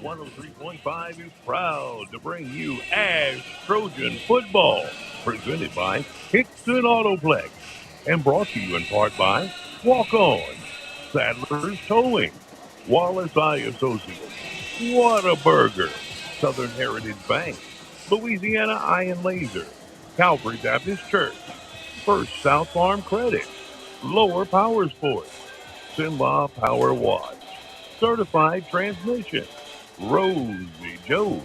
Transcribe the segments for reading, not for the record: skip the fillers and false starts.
103.5 is proud to bring you Ash Trojan Football, presented by Hickson Autoplex, and brought to you in part by Walk On, Sadler's Towing, Wallace Eye Associates, Whataburger, Southern Heritage Bank, Louisiana Iron Laser, Calvary Baptist Church, First South Farm Credit, Lower Power Sports, Simba Power Watch, Certified Transmission, Rosie Joe's,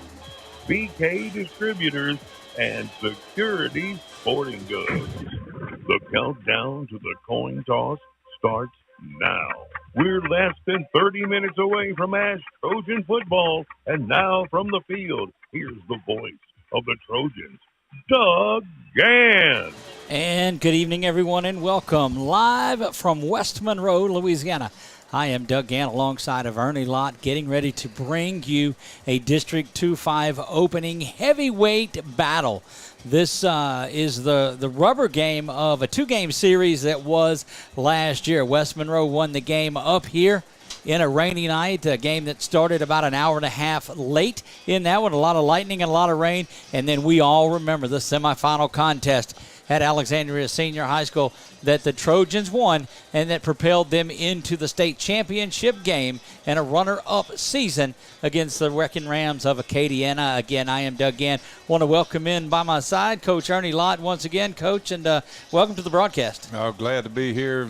BK Distributors, and Security Sporting Goods. The countdown to the coin toss starts now. We're less than 30 minutes away from Ash Trojan football, and now from the field, here's the voice of the Trojans, Doug Gann. And good evening, everyone, and welcome live from West Monroe, Louisiana. I am Doug Gann alongside of Ernie Lott, getting ready to bring you a District 2-5 opening heavyweight battle. This is the rubber game of a two-game series that was last year. West Monroe won the game up here in a rainy night, a game that started about an hour and a half late in that one, a lot of lightning and a lot of rain, and then we all remember the semifinal contest at Alexandria Senior High School that the Trojans won and that propelled them into the state championship game and a runner-up season against the Wrecking Rams of Acadiana. Again, I am Doug Gann. Want to welcome in by my side Coach Ernie Lott once again, Coach, and welcome to the broadcast. Oh, glad to be here.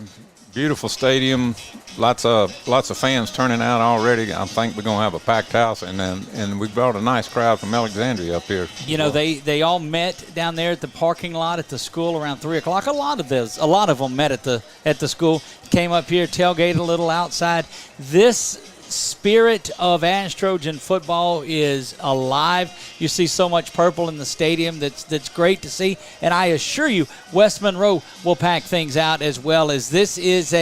Beautiful stadium, lots of fans turning out already. I think we're gonna have a packed house, and we brought a nice crowd from Alexandria up here. You know, they all met down there at the parking lot at the school around 3:00. A lot of them met at the school. Came up here, tailgated a little outside. This spirit of Ash Trojan football is alive. You see so much purple in the stadium. That's great to see. And I assure you, West Monroe will pack things out as well, as this is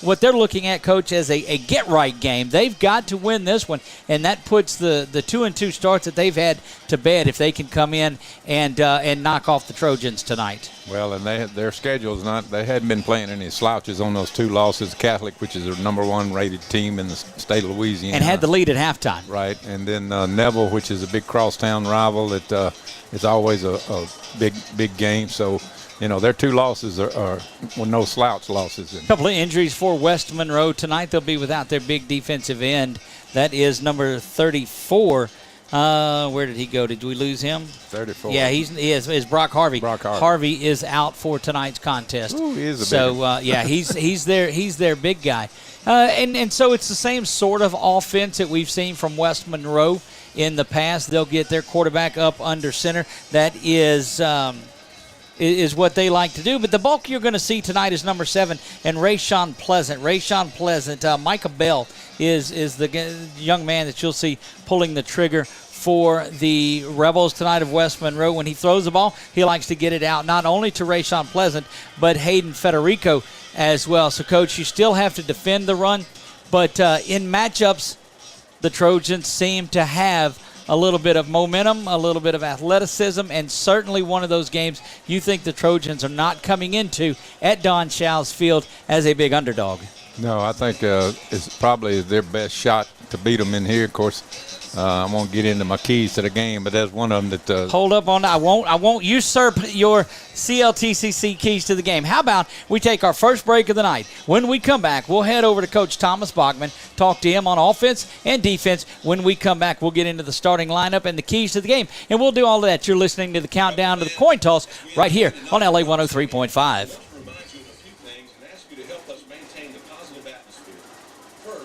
what they're looking at, Coach, as a get-right game. They've got to win this one, and that puts the 2-2 starts that they've had to bed if they can come in and knock off the Trojans tonight. Well, and their schedule's they hadn't been playing any slouches on those two losses. Catholic, which is their number one rated team in the state of Louisiana, and had the lead at halftime. Right, and then Neville, which is a big crosstown rival. It's always a big game. So, you know, their two losses are no slouch losses. A couple of injuries for West Monroe tonight. They'll be without their big defensive end. That is number 34. Where did he go? Did we lose him? 34. Yeah, he is Brock Harvey. Harvey is out for tonight's contest. Ooh, he is a so yeah, he's their big guy. And so it's the same sort of offense that we've seen from West Monroe in the past. They'll get their quarterback up under center. That is what they like to do. But the bulk you're going to see tonight is number 7 and Rayshawn Pleasant. Micah Bell is the young man that you'll see pulling the trigger for the Rebels tonight of West Monroe. When he throws the ball, he likes to get it out not only to Rayshawn Pleasant, but Hayden Federico as well. So, Coach, you still have to defend the run, but in matchups, the Trojans seem to have a little bit of momentum, a little bit of athleticism, and certainly one of those games you think the Trojans are not coming into at Don Shaw's Field as a big underdog. No, I think it's probably their best shot to beat them in here. Of course, I won't get into my keys to the game, but that's one of them that. Hold up on that. I won't usurp your CLTCC keys to the game. How about we take our first break of the night? When we come back, we'll head over to Coach Thomas Bachmann, talk to him on offense and defense. When we come back, we'll get into the starting lineup and the keys to the game, and we'll do all of that. You're listening to the Countdown to the Coin Toss right here on LA 103.5.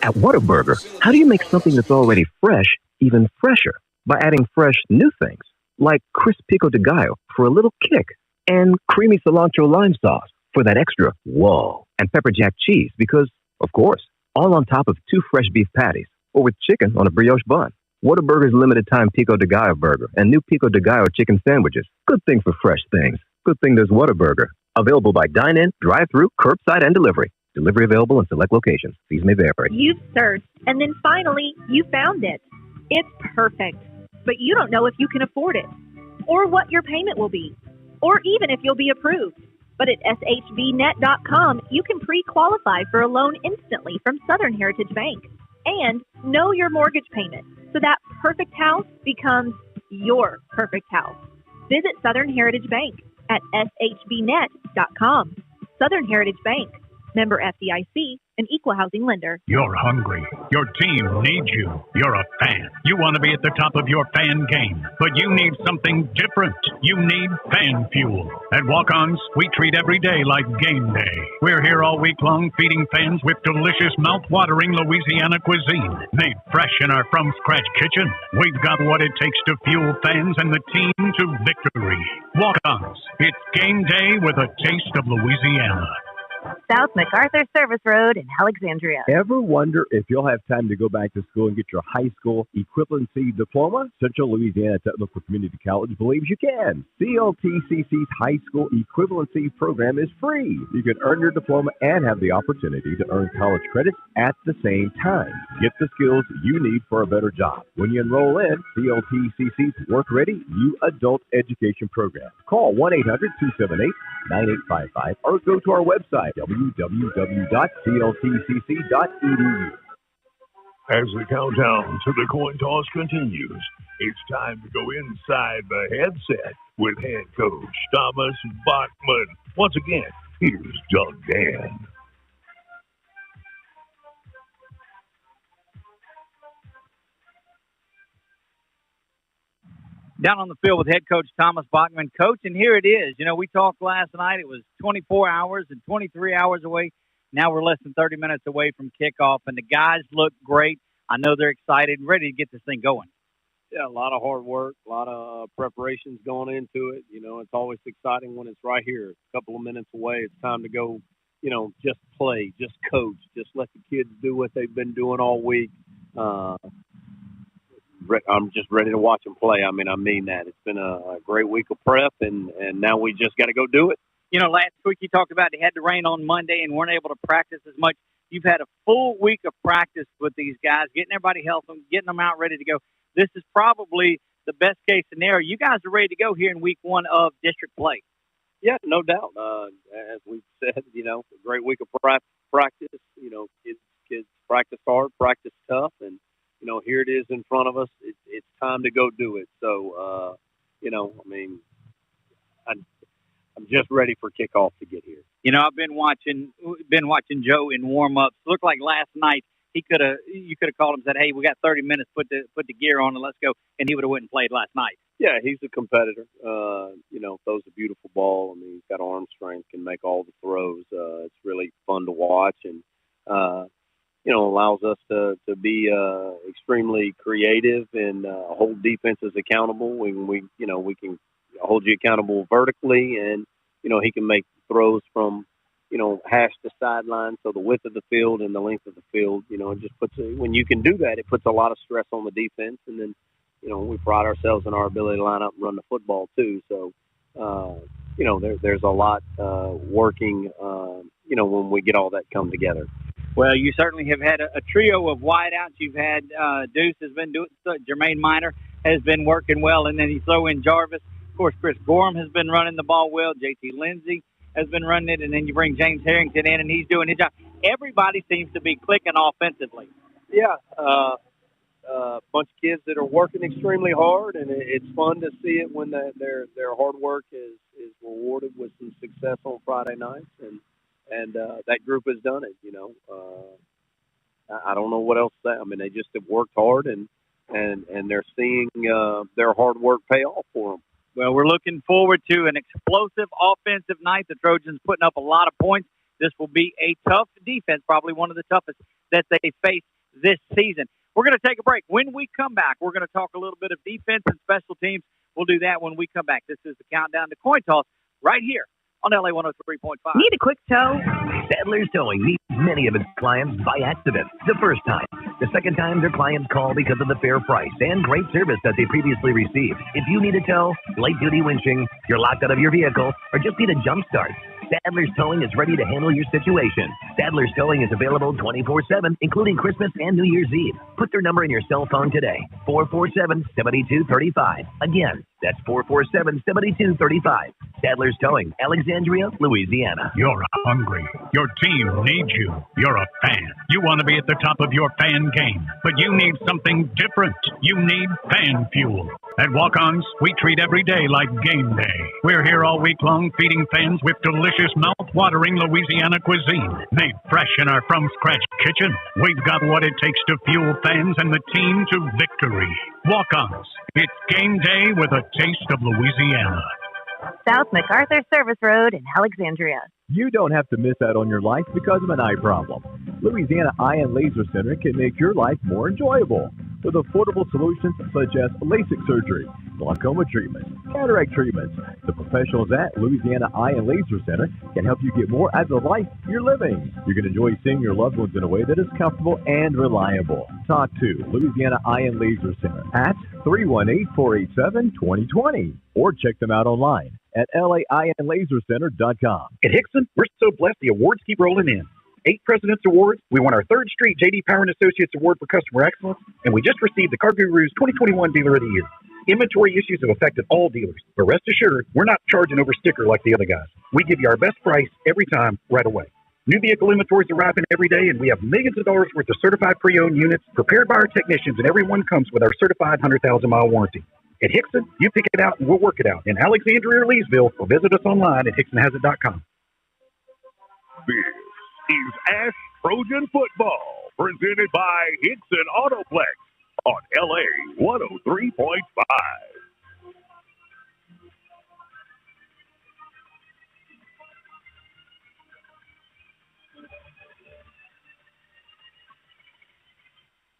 At Whataburger, how do you make something that's already fresh even fresher? By adding fresh new things, like crisp pico de gallo for a little kick, and creamy cilantro lime sauce for that extra whoa, and pepper jack cheese because, of course, all on top of 2 fresh beef patties, or with chicken on a brioche bun. Whataburger's limited time pico de gallo burger and new pico de gallo chicken sandwiches. Good thing for fresh things. Good thing there's Whataburger. Available by dine-in, drive-through, curbside, and delivery. Delivery available in select locations. Fees may vary. You've searched, and then finally, you found it. It's perfect, but you don't know if you can afford it, or what your payment will be, or even if you'll be approved. But at shbnet.com, you can pre-qualify for a loan instantly from Southern Heritage Bank and know your mortgage payment. so that perfect house becomes your perfect house. Visit Southern Heritage Bank at shbnet.com. Southern Heritage Bank, member FDIC, an equal housing lender. You're hungry. Your team needs you. You're a fan. You want to be at the top of your fan game, but you need something different. You need fan fuel. At Walk-Ons, we treat every day like game day. We're here all week long feeding fans with delicious, mouth-watering Louisiana cuisine made fresh in our from-scratch kitchen. We've got what it takes to fuel fans and the team to victory. Walk-Ons, it's game day with a taste of Louisiana. South MacArthur Service Road in Alexandria. Ever wonder if you'll have time to go back to school and get your high school equivalency diploma? Central Louisiana Technical Community College believes you can. CLTCC's high school equivalency program is free. You can earn your diploma and have the opportunity to earn college credits at the same time. Get the skills you need for a better job. When you enroll in CLTCC's Work Ready You Adult Education Program, call 1-800-278-9855 or go to our website www.cltcc.edu. As the countdown to the coin toss continues, it's time to go inside the headset with head coach Thomas Bachmann. Once again, here's Doug Dan. Down on the field with head coach Thomas Bachmann. Coach, and here it is. You know, we talked last night. It was 24 hours and 23 hours away. Now we're less than 30 minutes away from kickoff, and the guys look great. I know they're excited and ready to get this thing going. Yeah, a lot of hard work, a lot of preparations going into it. You know, it's always exciting when it's right here, a couple of minutes away. It's time to go, you know, just play, just coach, just let the kids do what they've been doing all week. I'm just ready to watch them play. I mean that. It's been a great week of prep, and now we just got to go do it. You know, last week you talked about it had to rain on Monday and weren't able to practice as much. You've had a full week of practice with these guys, getting everybody healthy, getting them out ready to go. This is probably the best-case scenario. You guys are ready to go here in week one of district play. Yeah, no doubt. As we've said, you know, a great week of practice. You know, kids practice hard, practice tough, and you know, here it is in front of us. It's time to go do it. So, you know, I mean, I'm just ready for kickoff to get here. You know, I've been watching Joe in warm-ups. Looked like last night you could have called him and said, "Hey, we got 30 minutes. Put the gear on and let's go." And he would have went and played last night. Yeah, he's a competitor. You know, throws a beautiful ball. I mean, he's got arm strength, can make all the throws. It's really fun to watch, and you know, allows us to be extremely creative and hold defenses accountable. We can hold you accountable vertically, and you know, he can make throws from, you know, hash to sideline, so the width of the field and the length of the field. You know, it just when you can do that, it puts a lot of stress on the defense, and then, you know, we pride ourselves in our ability to line up and run the football too. So, you know, there's a lot working, you know, when we get all that come together. Well, you certainly have had a trio of wideouts. You've had Deuce has been doing, Jermaine Minor has been working well, and then you throw in Jarvis. Of course, Chris Gorham has been running the ball well. JT Lindsay has been running it, and then you bring James Harrington in, and he's doing his job. Everybody seems to be clicking offensively. Yeah, a bunch of kids that are working extremely hard, and it's fun to see it when their hard work is rewarded with some success on Friday nights, and that group has done it. You know, I don't know what else to say. I mean, they just have worked hard, and they're seeing their hard work pay off for them. Well, we're looking forward to an explosive offensive night. The Trojans putting up a lot of points. This will be a tough defense, probably one of the toughest that they face this season. We're going to take a break. When we come back, we're going to talk a little bit of defense and special teams. We'll do that when we come back. This is the Countdown to Coin Toss right here on LA 103.5. Need a quick tow? Sadler's Towing meets many of its clients by accident. The first time. The second time, their clients call because of the fair price and great service that they previously received. If you need a tow, light-duty winching, you're locked out of your vehicle, or just need a jump start, Sadler's Towing is ready to handle your situation. Sadler's Towing is available 24/7, including Christmas and New Year's Eve. Put their number in your cell phone today, 447-7235. Again, that's 447-7235. Sadler's Towing, Alexandria, Louisiana. You're hungry. Your team needs you. You're a fan. You want to be at the top of your fan game, but you need something different. You need fan fuel. At Walk-Ons, we treat every day like game day. We're here all week long feeding fans with delicious, mouth-watering Louisiana cuisine, made fresh in our from-scratch kitchen. We've got what it takes to fuel fans and the team to victory. Walk-Ons. It's game day with a taste of Louisiana. South MacArthur Service Road in Alexandria. You don't have to miss out on your life because of an eye problem. Louisiana Eye and Laser Center can make your life more enjoyable with affordable solutions such as LASIK surgery, glaucoma treatments, cataract treatments. The professionals at Louisiana Eye and Laser Center can help you get more out of the life you're living. You can enjoy seeing your loved ones in a way that is comfortable and reliable. Talk to Louisiana Eye and Laser Center at 318-487-2020 or check them out online at laiandlasercenter.com. At Hickson, we're so blessed the awards keep rolling in. 8 President's Awards. We won our 3rd straight J.D. Power & Associates Award for Customer Excellence, and we just received the Car Guru's 2021 Dealer of the Year. Inventory issues have affected all dealers, but rest assured, we're not charging over sticker like the other guys. We give you our best price every time, right away. New vehicle inventories arriving every day, and we have millions of dollars worth of certified pre-owned units prepared by our technicians, and every one comes with our certified 100,000-mile warranty. At Hickson, you pick it out and we'll work it out. In Alexandria or Leesville, or visit us online at hicksonhasit.com. This is Ash Trojan Football, presented by Hickson Autoplex on LA 103.5.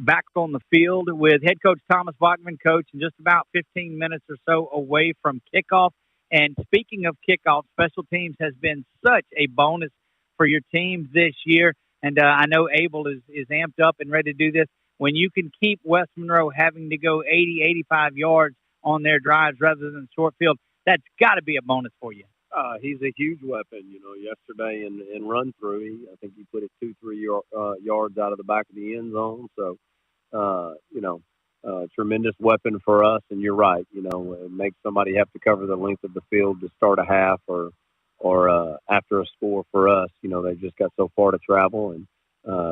Back on the field with head coach Thomas Bachmann, coach, in just about 15 minutes or so away from kickoff. And speaking of kickoff, special teams has been such a bonus for your teams this year. And I know Abel is amped up and ready to do this. When you can keep West Monroe having to go 80, 85 yards on their drives rather than short field, that's got to be a bonus for you. He's a huge weapon. You know, yesterday in run through, I think he put it 2-3 yards out of the back of the end zone. So, tremendous weapon for us. And you're right. You know, it makes somebody have to cover the length of the field to start a half or after a score for us. You know, they've just got so far to travel, and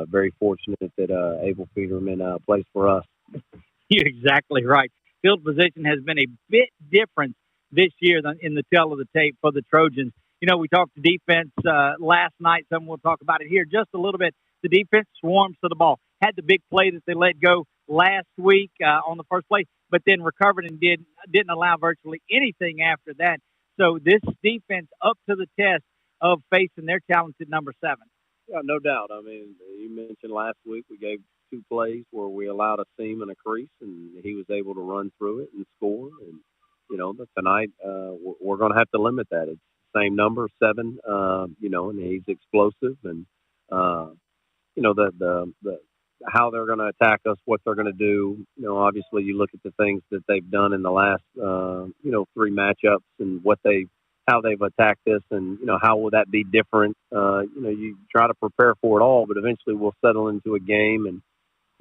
very fortunate that Abel Peterman plays for us. You're exactly right. Field position has been a bit different this year than in the tail of the tape for the Trojans. You know, we talked to defense last night. Some we'll talk about it here just a little bit. The defense swarms to the ball. Had the big play that they let go last week on the first play, but then recovered and didn't allow virtually anything after that. So this defense up to the test of facing their talented number 7. Yeah, no doubt. I mean, you mentioned last week we gave 2 plays where we allowed a seam and a crease, and he was able to run through it and score. And, you know, but tonight we're going to have to limit that. It's the same number, 7, and he's explosive. And, the how they're going to attack us, what they're going to do. You know, obviously you look at the things that they've done in the last, 3 matchups and how they've attacked this, and, how will that be different? You try to prepare for it all, but eventually we'll settle into a game. And,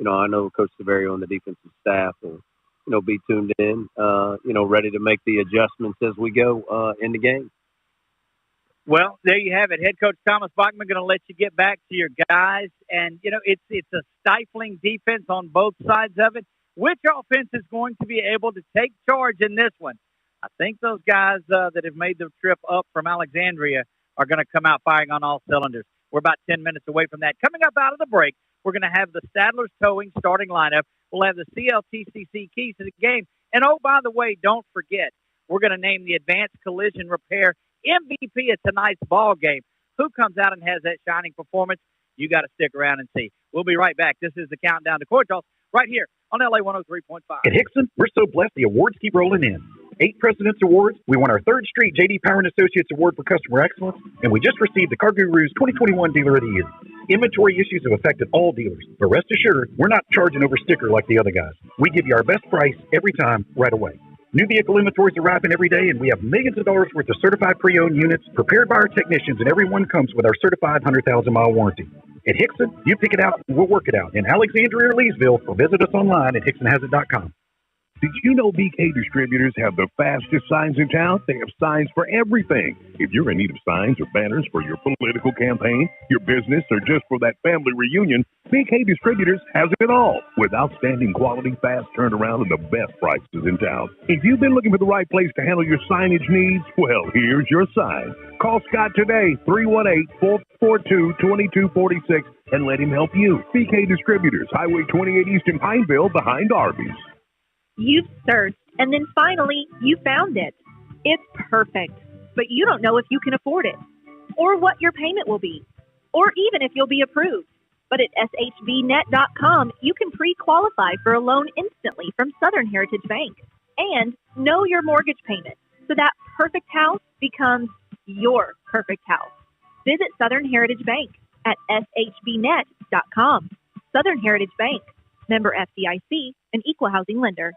I know Coach Severio and the defensive staff will, be tuned in, ready to make the adjustments as we go in the game. Well, there you have it. Head coach Thomas Bachmann going to let you get back to your guys. And, it's a stifling defense on both sides of it. Which offense is going to be able to take charge in this one? I think those guys that have made the trip up from Alexandria are going to come out firing on all cylinders. We're about 10 minutes away from that. Coming up out of the break, we're going to have the Sadler's Towing starting lineup. We'll have the CLTCC keys to the game. And, oh, by the way, don't forget, we're going to name the Advanced Collision Repair MVP of tonight's ball game. Who comes out and has that shining performance? You got to stick around and see. We'll be right back. This is the Countdown to Cordial right here on LA 103.5. At Hickson, we're so blessed the awards keep rolling in. 8 President's Awards. We won our 3rd straight J.D. Power & Associates Award for Customer Excellence, and we just received the Car Guru's 2021 Dealer of the Year. Inventory issues have affected all dealers, but rest assured, we're not charging over sticker like the other guys. We give you our best price every time, right away. New vehicle inventories arriving every day, and we have millions of dollars worth of certified pre-owned units prepared by our technicians, and every one comes with our certified 100,000-mile warranty. At Hickson, you pick it out and we'll work it out. In Alexandria or Leesville, or visit us online at hicksonhasit.com. Did you know BK Distributors have the fastest signs in town? They have signs for everything. If you're in need of signs or banners for your political campaign, your business, or just for that family reunion, BK Distributors has it all. With outstanding quality, fast turnaround, and the best prices in town. If you've been looking for the right place to handle your signage needs, well, here's your sign. Call Scott today, 318-442-2246, and let him help you. BK Distributors, Highway 28 East in Pineville, behind Arby's. You've searched, and then finally, you found it. It's perfect, but you don't know if you can afford it, or what your payment will be, or even if you'll be approved. But at shbnet.com, you can pre-qualify for a loan instantly from Southern Heritage Bank and know your mortgage payment, so that perfect house becomes your perfect house. Visit Southern Heritage Bank at shbnet.com. Southern Heritage Bank, member FDIC, an equal housing lender.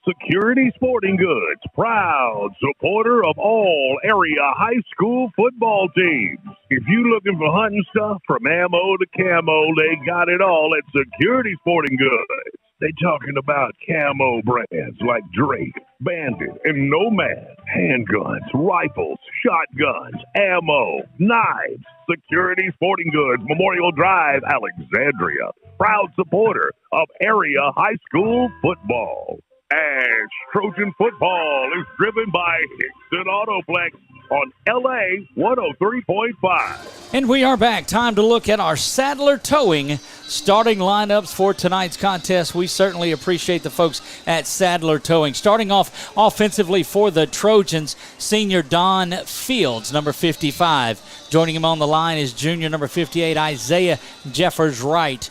Security Sporting Goods, proud supporter of all area high school football teams. If you looking for hunting stuff from ammo to camo, they got it all at Security Sporting Goods. They talking about camo brands like Drake, Bandit, and Nomad, handguns, rifles, shotguns, ammo, knives. Security Sporting Goods, Memorial Drive, Alexandria. Proud supporter of area high school football. As Trojan football is driven by Hickson Autoplex on LA 103.5. And we are back. Time to look at our Sadler Towing starting lineups for tonight's contest. We certainly appreciate the folks at Sadler Towing. Starting off offensively for the Trojans, senior Don Fields, number 55. Joining him on the line is junior number 58, Isaiah Jeffers Wright.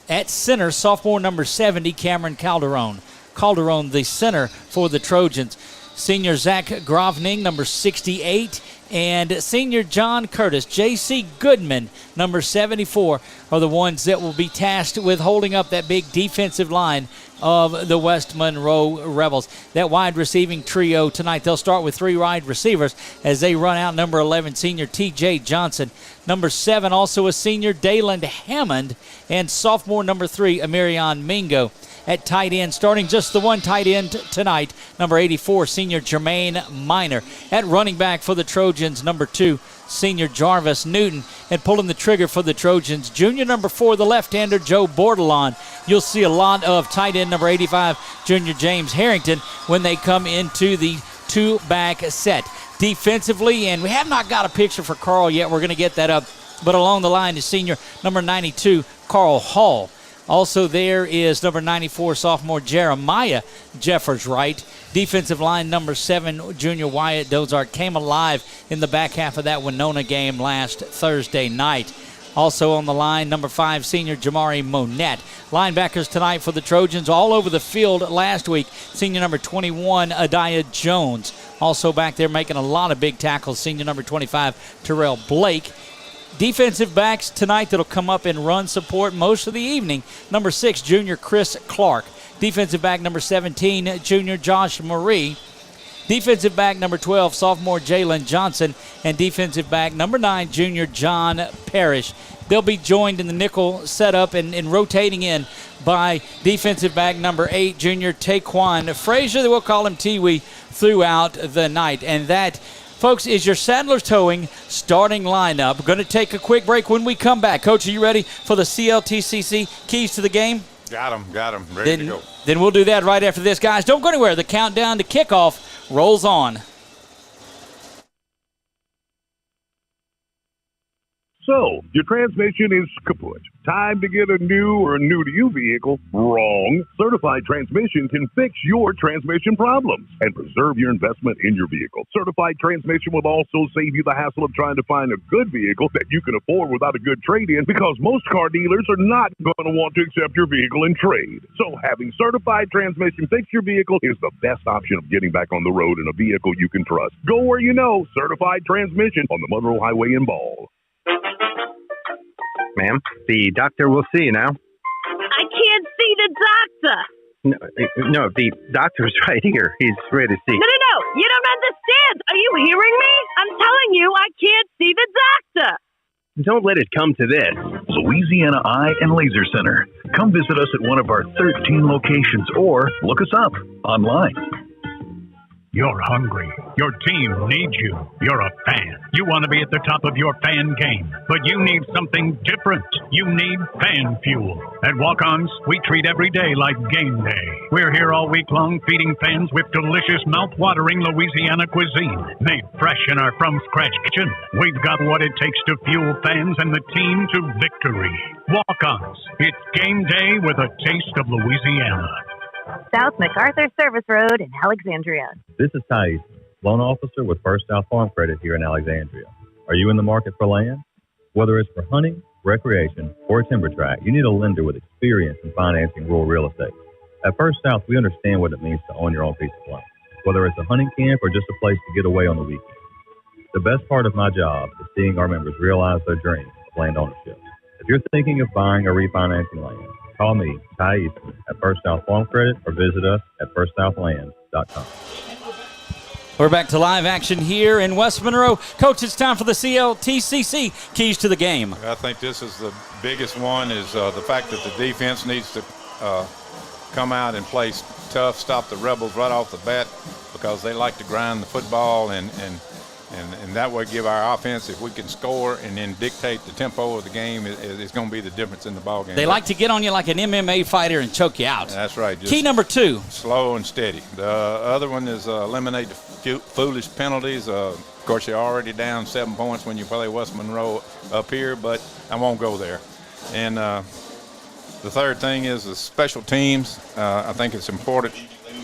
At center, sophomore number 70, Cameron Calderon, the center for the Trojans. Senior Zach Grovning, number 68, and senior John Curtis. J.C. Goodman, number 74, are the ones that will be tasked with holding up that big defensive line of the West Monroe Rebels. That wide receiving trio tonight, they'll start with three wide receivers as they run out number 11, senior T.J. Johnson. Number 7, also a senior, Dayland Hammond, and sophomore number 3, Amirion Mingo. At tight end, starting just the one tight end tonight, number 84, senior Jermaine Minor. At running back for the Trojans, number 2, senior Jarvis Newton. And pulling the trigger for the Trojans, junior number 4, the left-hander Joe Bordelon. You'll see a lot of tight end number 85, junior James Harrington, when they come into the two-back set. Defensively, and we have not got a picture for Carl yet. We're going to get that up. But along the line is senior number 92, Carl Hall. Also there is number 94, sophomore Jeremiah Jeffers Wright. Defensive line number 7, junior Wyatt Dozart, came alive in the back half of that Winona game last Thursday night. Also on the line, number 5, senior Jamari Monette. Linebackers tonight for the Trojans all over the field last week. Senior number 21, Adiah Jones. Also back there making a lot of big tackles, senior number 25, Terrell Blake. Defensive backs tonight that'll come up and run support most of the evening. Number 6, junior Chris Clark. Defensive back number 17, junior Josh Marie. Defensive back number 12, sophomore Jalen Johnson. And defensive back number 9, junior John Parrish. They'll be joined in the nickel setup and rotating in by defensive back number 8, junior Taquan Frazier. We'll call him T-Wee throughout the night. And that, folks, is your Sadler Towing starting lineup. We're going to take a quick break. When we come back, Coach, are you ready for the CLTCC keys to the game? Got him. Ready to go. Then we'll do that right after this. Guys, don't go anywhere. The countdown to kickoff rolls on. So, your transmission is kaput. Time to get a new or new-to-you vehicle? Wrong. Certified Transmission can fix your transmission problems and preserve your investment in your vehicle. Certified Transmission will also save you the hassle of trying to find a good vehicle that you can afford without a good trade-in, because most car dealers are not going to want to accept your vehicle in trade. So, having Certified Transmission fix your vehicle is the best option of getting back on the road in a vehicle you can trust. Go where you know. Certified Transmission on the Monroe Highway in Ball. Ma'am, the doctor will see you now. I can't see the doctor. No, the doctor's right here. He's ready to see. No. You don't understand. Are you hearing me? I'm telling you, I can't see the doctor. Don't let it come to this. Louisiana Eye and Laser Center. Come visit us at one of our 13 locations or look us up online. You're hungry. Your team needs you. You're a fan. You want to be at the top of your fan game, but you need something different. You need fan fuel. At Walk-Ons, we treat every day like game day. We're here all week long feeding fans with delicious, mouth-watering Louisiana cuisine made fresh in our from-scratch kitchen. We've got what it takes to fuel fans and the team to victory. Walk-Ons. It's game day with a taste of Louisiana. South MacArthur Service Road in Alexandria. This is Thais, loan officer with First South Farm Credit here in Alexandria. Are you in the market for land? Whether it's for hunting, recreation, or a timber tract, you need a lender with experience in financing rural real estate. At First South, we understand what it means to own your own piece of land, whether it's a hunting camp or just a place to get away on the weekend. The best part of my job is seeing our members realize their dreams of land ownership. If you're thinking of buying or refinancing land, call me, Ty Easton, at First South Farm Credit or visit us at firstsouthland.com. We're back to live action here in West Monroe. Coach, it's time for the CLTCC Keys to the Game. I think this is the biggest one is the fact that the defense needs to come out and play tough, stop the Rebels right off the bat because they like to grind the football and that way give our offense, if we can score and then dictate the tempo of the game, it's going to be the difference in the ball game. They like to get on you like an MMA fighter and choke you out. That's right. Key number 2. Slow and steady. The other one is eliminate the foolish penalties. Of course, you're already down 7 points when you play West Monroe up here, but I won't go there. And the third thing is the special teams. I think it's important.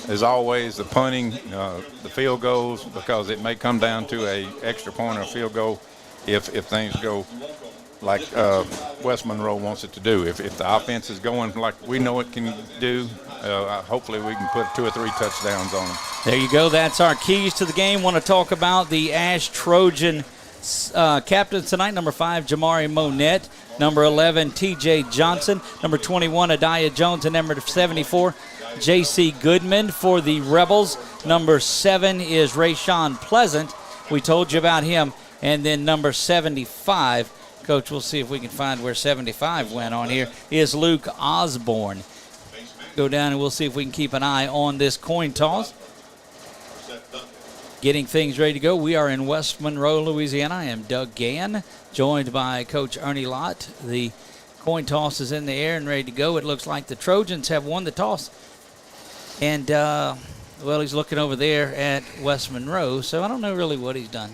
As always, the punting, the field goals, because it may come down to a extra point or a field goal if things go like West Monroe wants it to do. If the offense is going like we know it can do, hopefully we can put 2 or 3 touchdowns on them. There you go. That's our keys to the game. Want to talk about the Ash Trojan captains tonight. Number 5, Jamari Monette. Number 11, T.J. Johnson. Number 21, Adiah Jones. And number 74, J.C. Goodman for the Rebels. Number 7 is Rayshawn Pleasant. We told you about him. And then number 75, Coach, we'll see if we can find where 75 went on here, is Luke Osborne. Go down and we'll see if we can keep an eye on this coin toss. Getting things ready to go. We are in West Monroe, Louisiana. I am Doug Gann, joined by Coach Ernie Lott. The coin toss is in the air and ready to go. It looks like the Trojans have won the toss. And, well, he's looking over there at West Monroe, so I don't know really what he's done.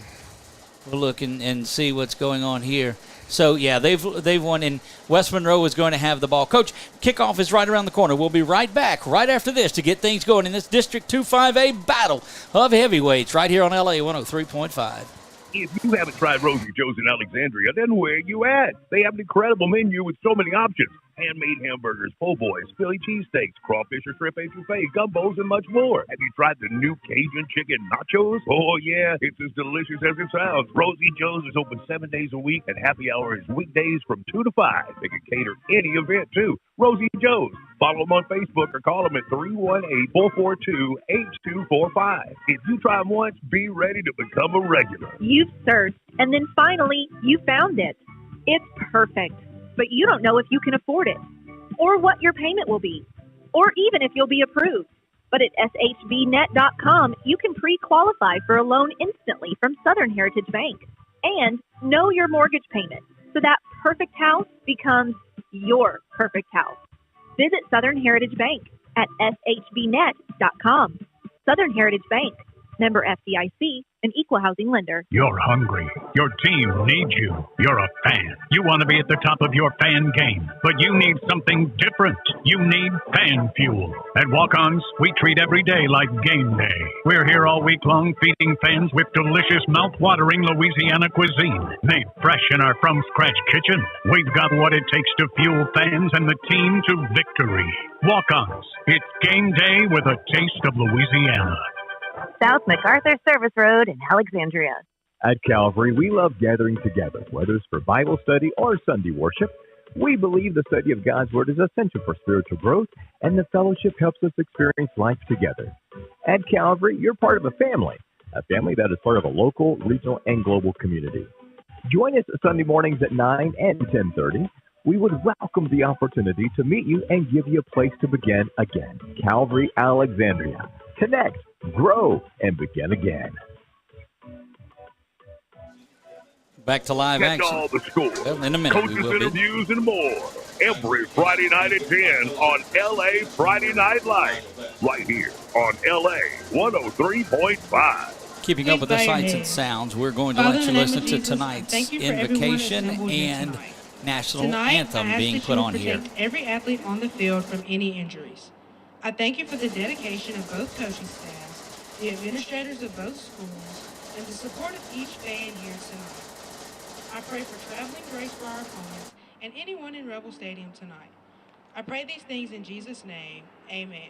We'll look and see what's going on here. So, yeah, they've won, and West Monroe is going to have the ball. Coach, kickoff is right around the corner. We'll be right back right after this to get things going in this District 2-5A battle of heavyweights right here on LA 103.5. If you haven't tried Rosie Joe's in Alexandria, then where you at? They have an incredible menu with so many options. Handmade hamburgers, po' boys, Philly cheesesteaks, crawfish or shrimp etouffee, gumbos, and much more. Have you tried the new Cajun chicken nachos? Oh, yeah, it's as delicious as it sounds. Rosie Joe's is open 7 days a week, and happy hour is weekdays from 2 to 5. They can cater any event, too. Rosie Joe's. Follow them on Facebook or call them at 318-442-8245. If you try them once, be ready to become a regular. You've searched, and then finally, you found it. It's perfect, but you don't know if you can afford it, or what your payment will be, or even if you'll be approved. But at shbnet.com, you can pre-qualify for a loan instantly from Southern Heritage Bank and know your mortgage payment, so that perfect house becomes your perfect house. Visit Southern Heritage Bank at shbnet.com. Southern Heritage Bank, member FDIC, an equal housing lender. You're hungry. Your team needs you. You're a fan. You want to be at the top of your fan game, but you need something different. You need fan fuel. At Walk-Ons, we treat every day like game day. We're here all week long feeding fans with delicious, mouth-watering Louisiana cuisine made fresh in our from-scratch kitchen. We've got what it takes to fuel fans and the team to victory. Walk-Ons. It's game day with a taste of Louisiana. South MacArthur Service Road in Alexandria. At Calvary, we love gathering together, whether it's for Bible study or Sunday worship. We believe the study of God's Word is essential for spiritual growth, and the fellowship helps us experience life together. At Calvary, you're part of a family that is part of a local, regional, and global community. Join us Sunday mornings at 9 and 10:30, we would welcome the opportunity to meet you and give you a place to begin again. Calvary Alexandria. Connect, grow, and begin again. Back to live Catch action. all the scores, Well, in a minute coaches we will be. interviews, and more every Friday night at 10 on LA Friday Night Live, right here on LA 103.5. Keeping up with the sights and sounds, we're going to Father, let you in the name listen of to Jesus, tonight's thank you for everyone invocation assembled here and tonight. national Tonight, anthem I ask being that put you on here. protect every athlete on the field from any injuries. I thank you for the dedication of both coaching staffs, the administrators of both schools, and the support of each fan here tonight. I pray for traveling grace for our opponents and anyone in Rebel Stadium tonight. I pray these things in Jesus' name. Amen.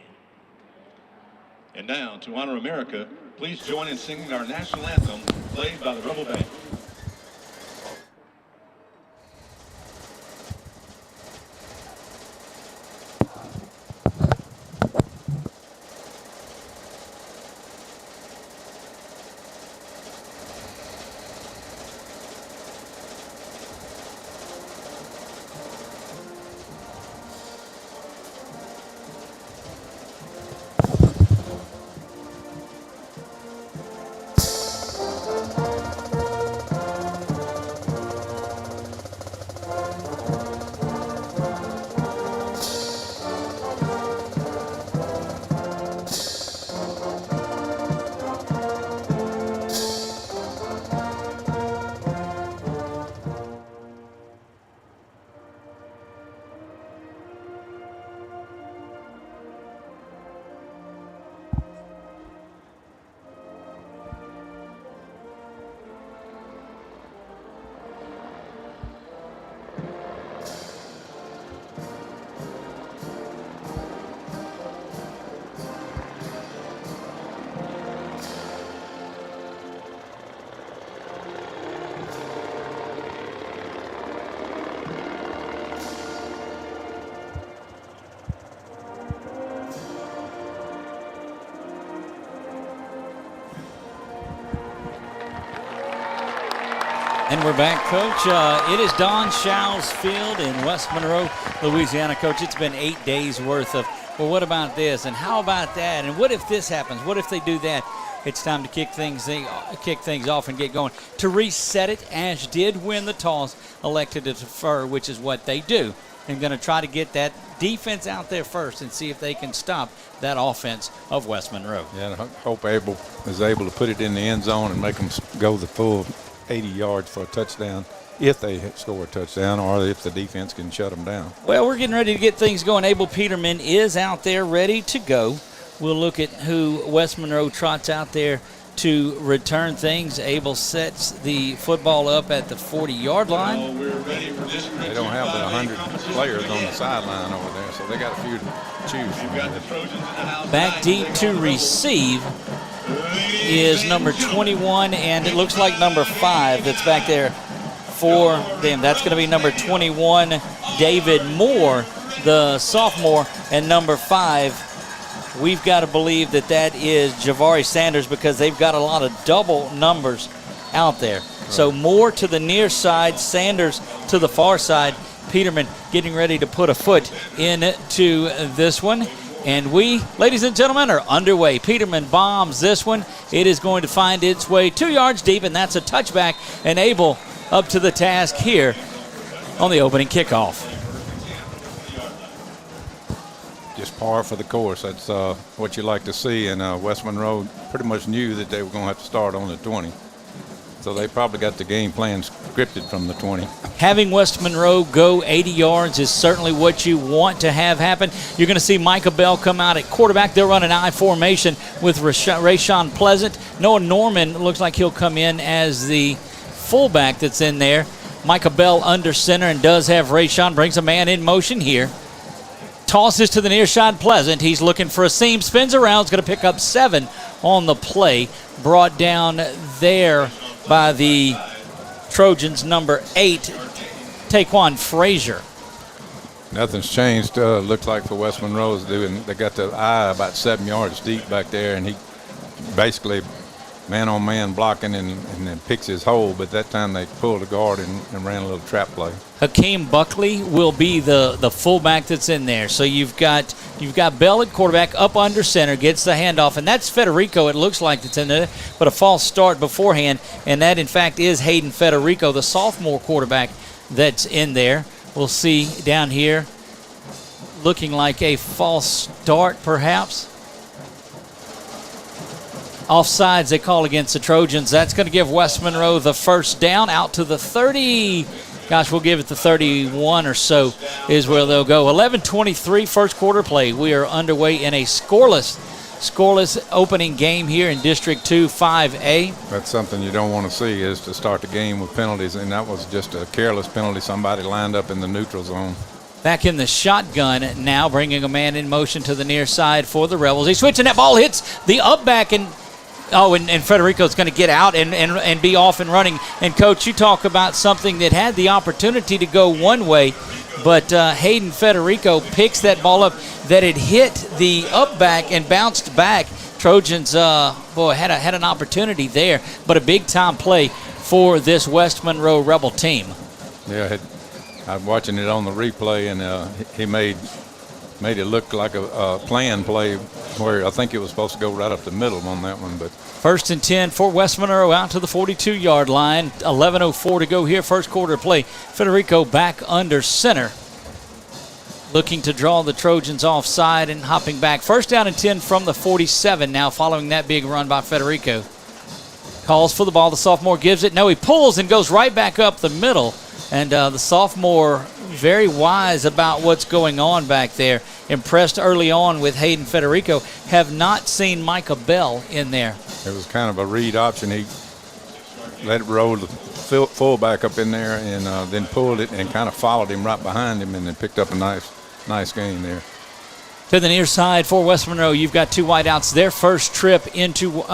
And now, to honor America, please join in singing our national anthem, played by the Rebel Band. And we're back, Coach. It is Don Show's Field in West Monroe, Louisiana. Coach, it's been 8 days worth of, well, what about this? And how about that? And what if this happens? What if they do that? It's time to kick things off and get going. To reset it, Ash did win the toss, elected to defer, which is what they do. And going to try to get that defense out there first and see if they can stop that offense of West Monroe. Yeah, and I hope Abel is able to put it in the end zone and make them go the full 80 yards for a touchdown if they score a touchdown or if the defense can shut them down. Well, we're getting ready to get things going. Abel Peterman is out there ready to go. We'll look at who West Monroe trots out there to return things. Abel sets the football up at the 40-yard line. They don't have but 100 players on the sideline over there, so they got a few to choose from. Back deep to receive is number 21, and it looks like number 5 that's back there for them. That's going to be number 21, David Moore, the sophomore, and number 5, we've got to believe that is Javari Sanders because they've got a lot of double numbers out there. So Moore to the near side, Sanders to the far side. Peterman getting ready to put a foot into this one. And we, ladies and gentlemen, are underway. Peterman bombs this one. It is going to find its way 2 yards deep, and that's a touchback. And Abel up to the task here on the opening kickoff. Just par for the course. That's what you like to see. And West Monroe pretty much knew that they were going to have to start on the 20. So they probably got the game plan scripted from the 20. Having West Monroe go 80 yards is certainly what you want to have happen. You're going to see Micah Bell come out at quarterback. They'll run an I formation with Rayshawn Pleasant. Noah Norman looks like he'll come in as the fullback that's in there. Micah Bell under center and does have Rayshawn. Brings a man in motion here. Tosses to the near side Pleasant. He's looking for a seam. Spins around. Is going to pick up 7 on the play. Brought down there by the Trojans, number 8, Taquan Frazier. Nothing's changed, looks like, for West Monroe's doing. They got the eye about 7 yards deep back there, and he basically man-on-man blocking and then picks his hole, but that time they pulled the guard and ran a little trap play. Hakeem Buckley will be the fullback that's in there. So you've got Bell at quarterback, up under center, gets the handoff, and that's Federico, it looks like, that's in there, but a false start beforehand, and that, in fact, is Hayden Federico, the sophomore quarterback that's in there. We'll see down here, looking like a false start, perhaps. Offsides they call against the Trojans. That's going to give West Monroe the first down out to the 30. Gosh, we'll give it the 31 or so is where they'll go. 11:23 first quarter play. We are underway in a scoreless opening game here in District 2 5A. That's something you don't want to see, is to start the game with penalties, and that was just a careless penalty. Somebody lined up in the neutral zone. Back in the shotgun now, bringing a man in motion to the near side for the Rebels. He's switching, that ball hits the up back, and Federico's going to get out and be off and running. And, Coach, you talk about something that had the opportunity to go one way, but Hayden Federico picks that ball up, that it hit the up back and bounced back. Trojans, had an opportunity there, but a big-time play for this West Monroe Rebel team. Yeah, I'm watching it on the replay, and he made it look like a planned play where I think it was supposed to go right up the middle on that one. But 1st and 10 for West Monroe out to the 42-yard line. 11:04 to go here, first quarter play. Federico back under center, looking to draw the Trojans offside and hopping back. 1st down and 10 from the 47 now, following that big run by Federico. Calls for the ball. The sophomore gives it. No, he pulls and goes right back up the middle. And the sophomore very wise about what's going on back there. Impressed early on with Hayden Federico. Have not seen Micah Bell in there. It was kind of a read option. He let it roll the fullback up in there and then pulled it and kind of followed him right behind him and then picked up a nice gain there. To the near side for West Monroe, you've got two wideouts. Their first trip into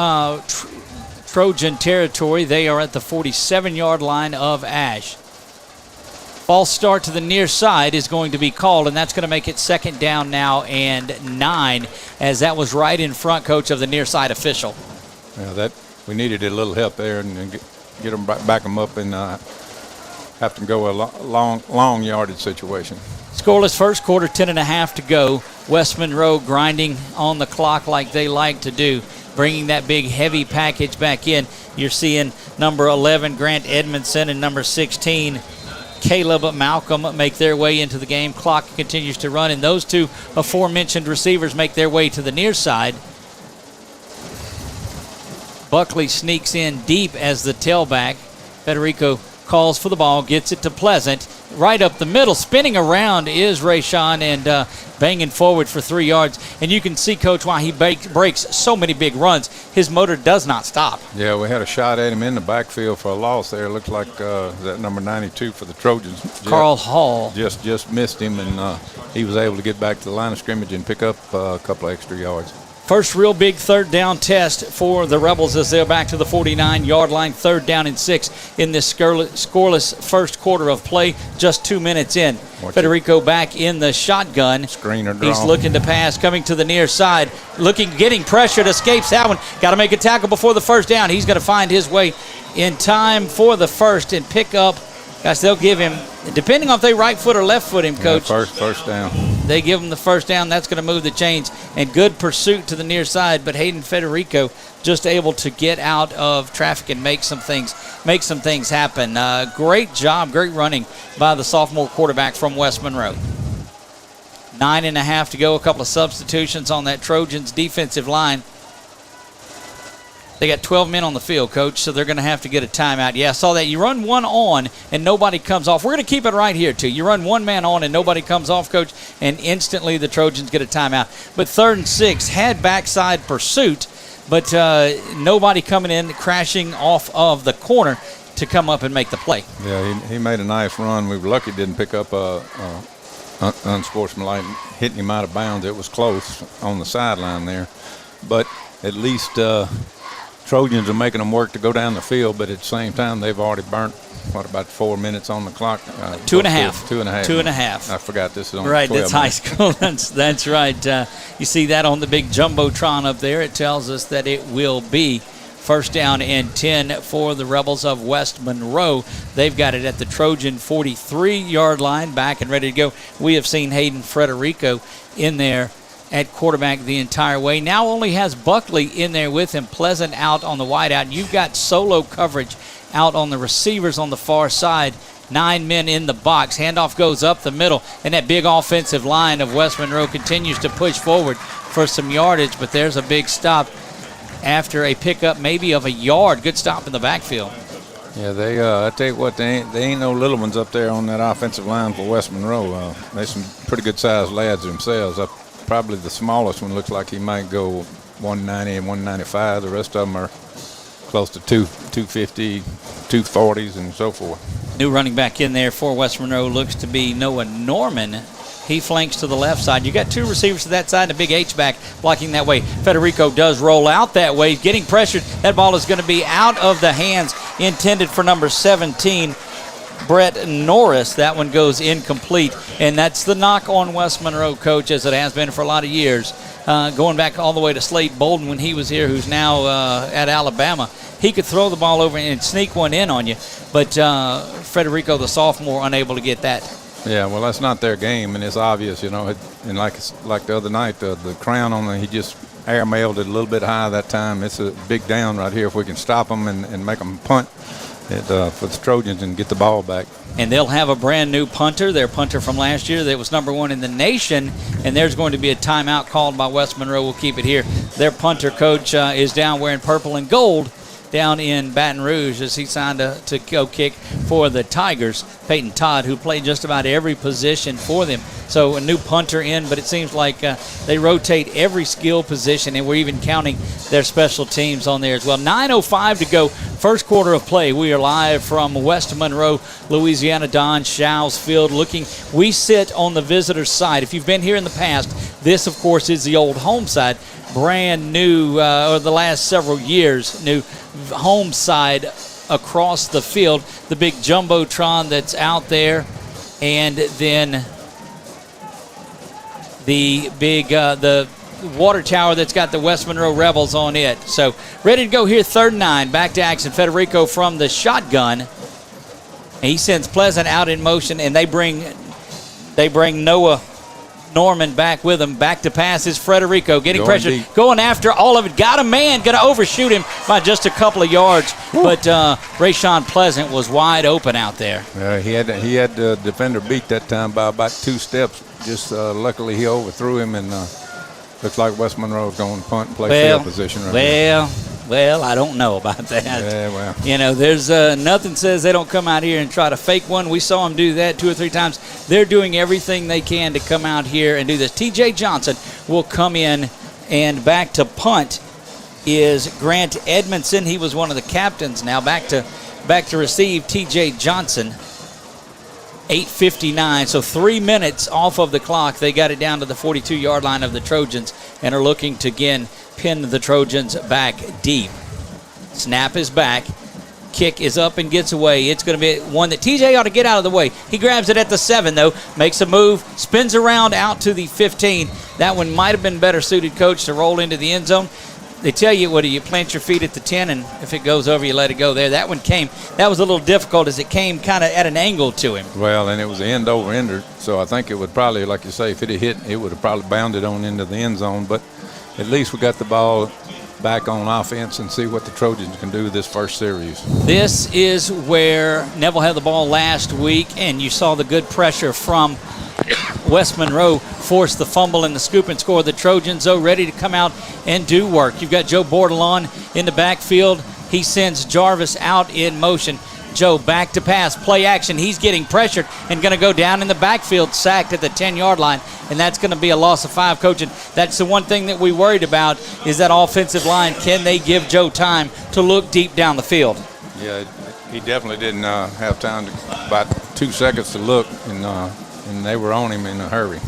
Trojan territory. They are at the 47-yard line of Ash. False start to the near side is going to be called, and that's going to make it 2nd down now and 9, as that was right in front, Coach, of the near side official. Yeah, we needed a little help there and get them back them up and have to go a long yardage situation. Scoreless first quarter, 10.5 to go. West Monroe grinding on the clock like they like to do, bringing that big heavy package back in. You're seeing number 11 Grant Edmondson and number 16 Caleb Malcolm make their way into the game. Clock continues to run, and those two aforementioned receivers make their way to the near side. Buckley sneaks in deep as the tailback. Federico calls for the ball, gets it to Pleasant. Right up the middle, spinning around is Rayshawn and banging forward for 3 yards. And you can see, Coach, why he breaks so many big runs. His motor does not stop. Yeah, we had a shot at him in the backfield for a loss there. It looked like that number 92 for the Trojans. Carl Hall. Just missed him, and he was able to get back to the line of scrimmage and pick up a couple of extra yards. First real big 3rd down test for the Rebels as they're back to the 49-yard line. 3rd down and 6 in this scoreless first quarter of play. Just 2 minutes in. Federico back in the shotgun. Screener draw. He's looking to pass, coming to the near side. Getting pressured, escapes that one. Got to make a tackle before the first down. He's going to find his way in time for the first and pick up. Gosh, they'll give him, depending on if they right foot or left foot him, Coach. Yeah, first down. They give him the first down. That's going to move the chains. And good pursuit to the near side, but Hayden Federico just able to get out of traffic and make some things happen. Great job, great running by the sophomore quarterback from West Monroe. 9.5 to go. A couple of substitutions on that Trojans defensive line. They got 12 men on the field, Coach, so they're going to have to get a timeout. Yeah, I saw that. You run one on and nobody comes off. We're going to keep it right here, too. You run one man on and nobody comes off, Coach, and instantly the Trojans get a timeout. But 3rd and 6 had backside pursuit, but nobody coming in, crashing off of the corner to come up and make the play. Yeah, he made a nice run. We were lucky didn't pick up unsportsmanlike, hitting him out of bounds. It was close on the sideline there. But at least Trojans are making them work to go down the field, but at the same time, they've already burnt, about 4 minutes on the clock? 2.5. 2.5. 2.5. I forgot this is on right, 12 that's high school. That's right. You see that on the big Jumbotron up there. It tells us that it will be First down and 10 for the Rebels of West Monroe. They've got it at the Trojan 43-yard line, back and ready to go. We have seen Hayden Frederico in there at quarterback the entire way. Now only has Buckley in there with him. Pleasant out on the wideout. You've got solo coverage out on the receivers on the far side. 9 men in the box. Handoff goes up the middle, and that big offensive line of West Monroe continues to push forward for some yardage, but there's a big stop after a pickup maybe of a yard. Good stop in the backfield. Yeah, I tell you what, they ain't no little ones up there on that offensive line for West Monroe. They're some pretty good-sized lads themselves. Probably the smallest one looks like he might go 190 and 195. The rest of them are close to 250, 240s, and so forth. New running back in there for West Monroe looks to be Noah Norman. He flanks to the left side. You got two receivers to that side and a big H-back blocking that way. Federico does roll out that way, getting pressured. That ball is going to be out of the hands intended for number 17, Brett Norris. That one goes incomplete, and that's the knock on West Monroe, Coach, as it has been for a lot of years. Going back all the way to Slade Bolden when he was here, who's now at Alabama. He could throw the ball over and sneak one in on you, but Federico, the sophomore, unable to get that. Yeah, well, that's not their game, and it's obvious, you know. And like the other night, the crown on he just airmailed it a little bit high that time. It's a big down right here if we can stop them and make them punt for the Trojans and get the ball back. And they'll have a brand new punter, their punter from last year that was number 1 in the nation, and there's going to be a timeout called by West Monroe. We'll keep it here. Their punter, Coach, is down wearing purple and gold down in Baton Rouge as he signed to go kick for the Tigers. Peyton Todd, who played just about every position for them. So a new punter in, but it seems like they rotate every skill position, and we're even counting their special teams on there as well. 9:05 to go, first quarter of play. We are live from West Monroe, Louisiana, Don Shaw's Field. We sit on the visitor's side. If you've been here in the past, this, of course, is the old home side. Brand new, or the last several years, new home side across the field. The big Jumbotron that's out there, and then the big the water tower that's got the West Monroe Rebels on it. So ready to go here, 3rd and 9. Back to action. Federico from the shotgun. He sends Pleasant out in motion, and they bring Noah Norman back with him. Back to pass is Federico, getting pressure, going after all of it. Got a man, going to overshoot him by just a couple of yards. Woo. But Rayshawn Pleasant was wide open out there. He had the defender beat that time by about 2 steps. Just luckily he overthrew him, and looks like West Monroe is going to punt and play field position right now. Well, I don't know about that. Yeah, well. You know, there's nothing says they don't come out here and try to fake one. We saw them do that 2 or 3 times. They're doing everything they can to come out here and do this. T.J. Johnson will come in, and back to punt is Grant Edmondson. He was one of the captains. Now back to receive T.J. Johnson. 8:59, so 3 minutes off of the clock. They got it down to the 42-yard line of the Trojans and are looking to again pin the Trojans back deep. Snap is back. Kick is up and gets away. It's going to be one that TJ ought to get out of the way. He grabs it at the 7, though. Makes a move. Spins around out to the 15. That one might have been better suited, Coach, to roll into the end zone. They tell you, what do you plant your feet at the 10, and if it goes over, you let it go there. That one came. That was a little difficult as it came kind of at an angle to him. Well, and it was end over ender, so I think it would probably, like you say, if it had hit, it would have probably bounded on into the end zone. But at least we got the ball back on offense and see what the Trojans can do this first series. This is where Neville had the ball last week, and you saw the good pressure from West Monroe force the fumble and the scoop and score. The Trojans, though, ready to come out and do work. You've got Joe Bordelon in the backfield. He sends Jarvis out in motion. Joe back to pass, play action. He's getting pressured and going to go down in the backfield, sacked at the 10-yard line, and that's going to be a loss of 5, Coach. And that's the one thing that we worried about is that offensive line. Can they give Joe time to look deep down the field? Yeah, he definitely didn't have time to, about 2 seconds to look, and they were on him in a hurry.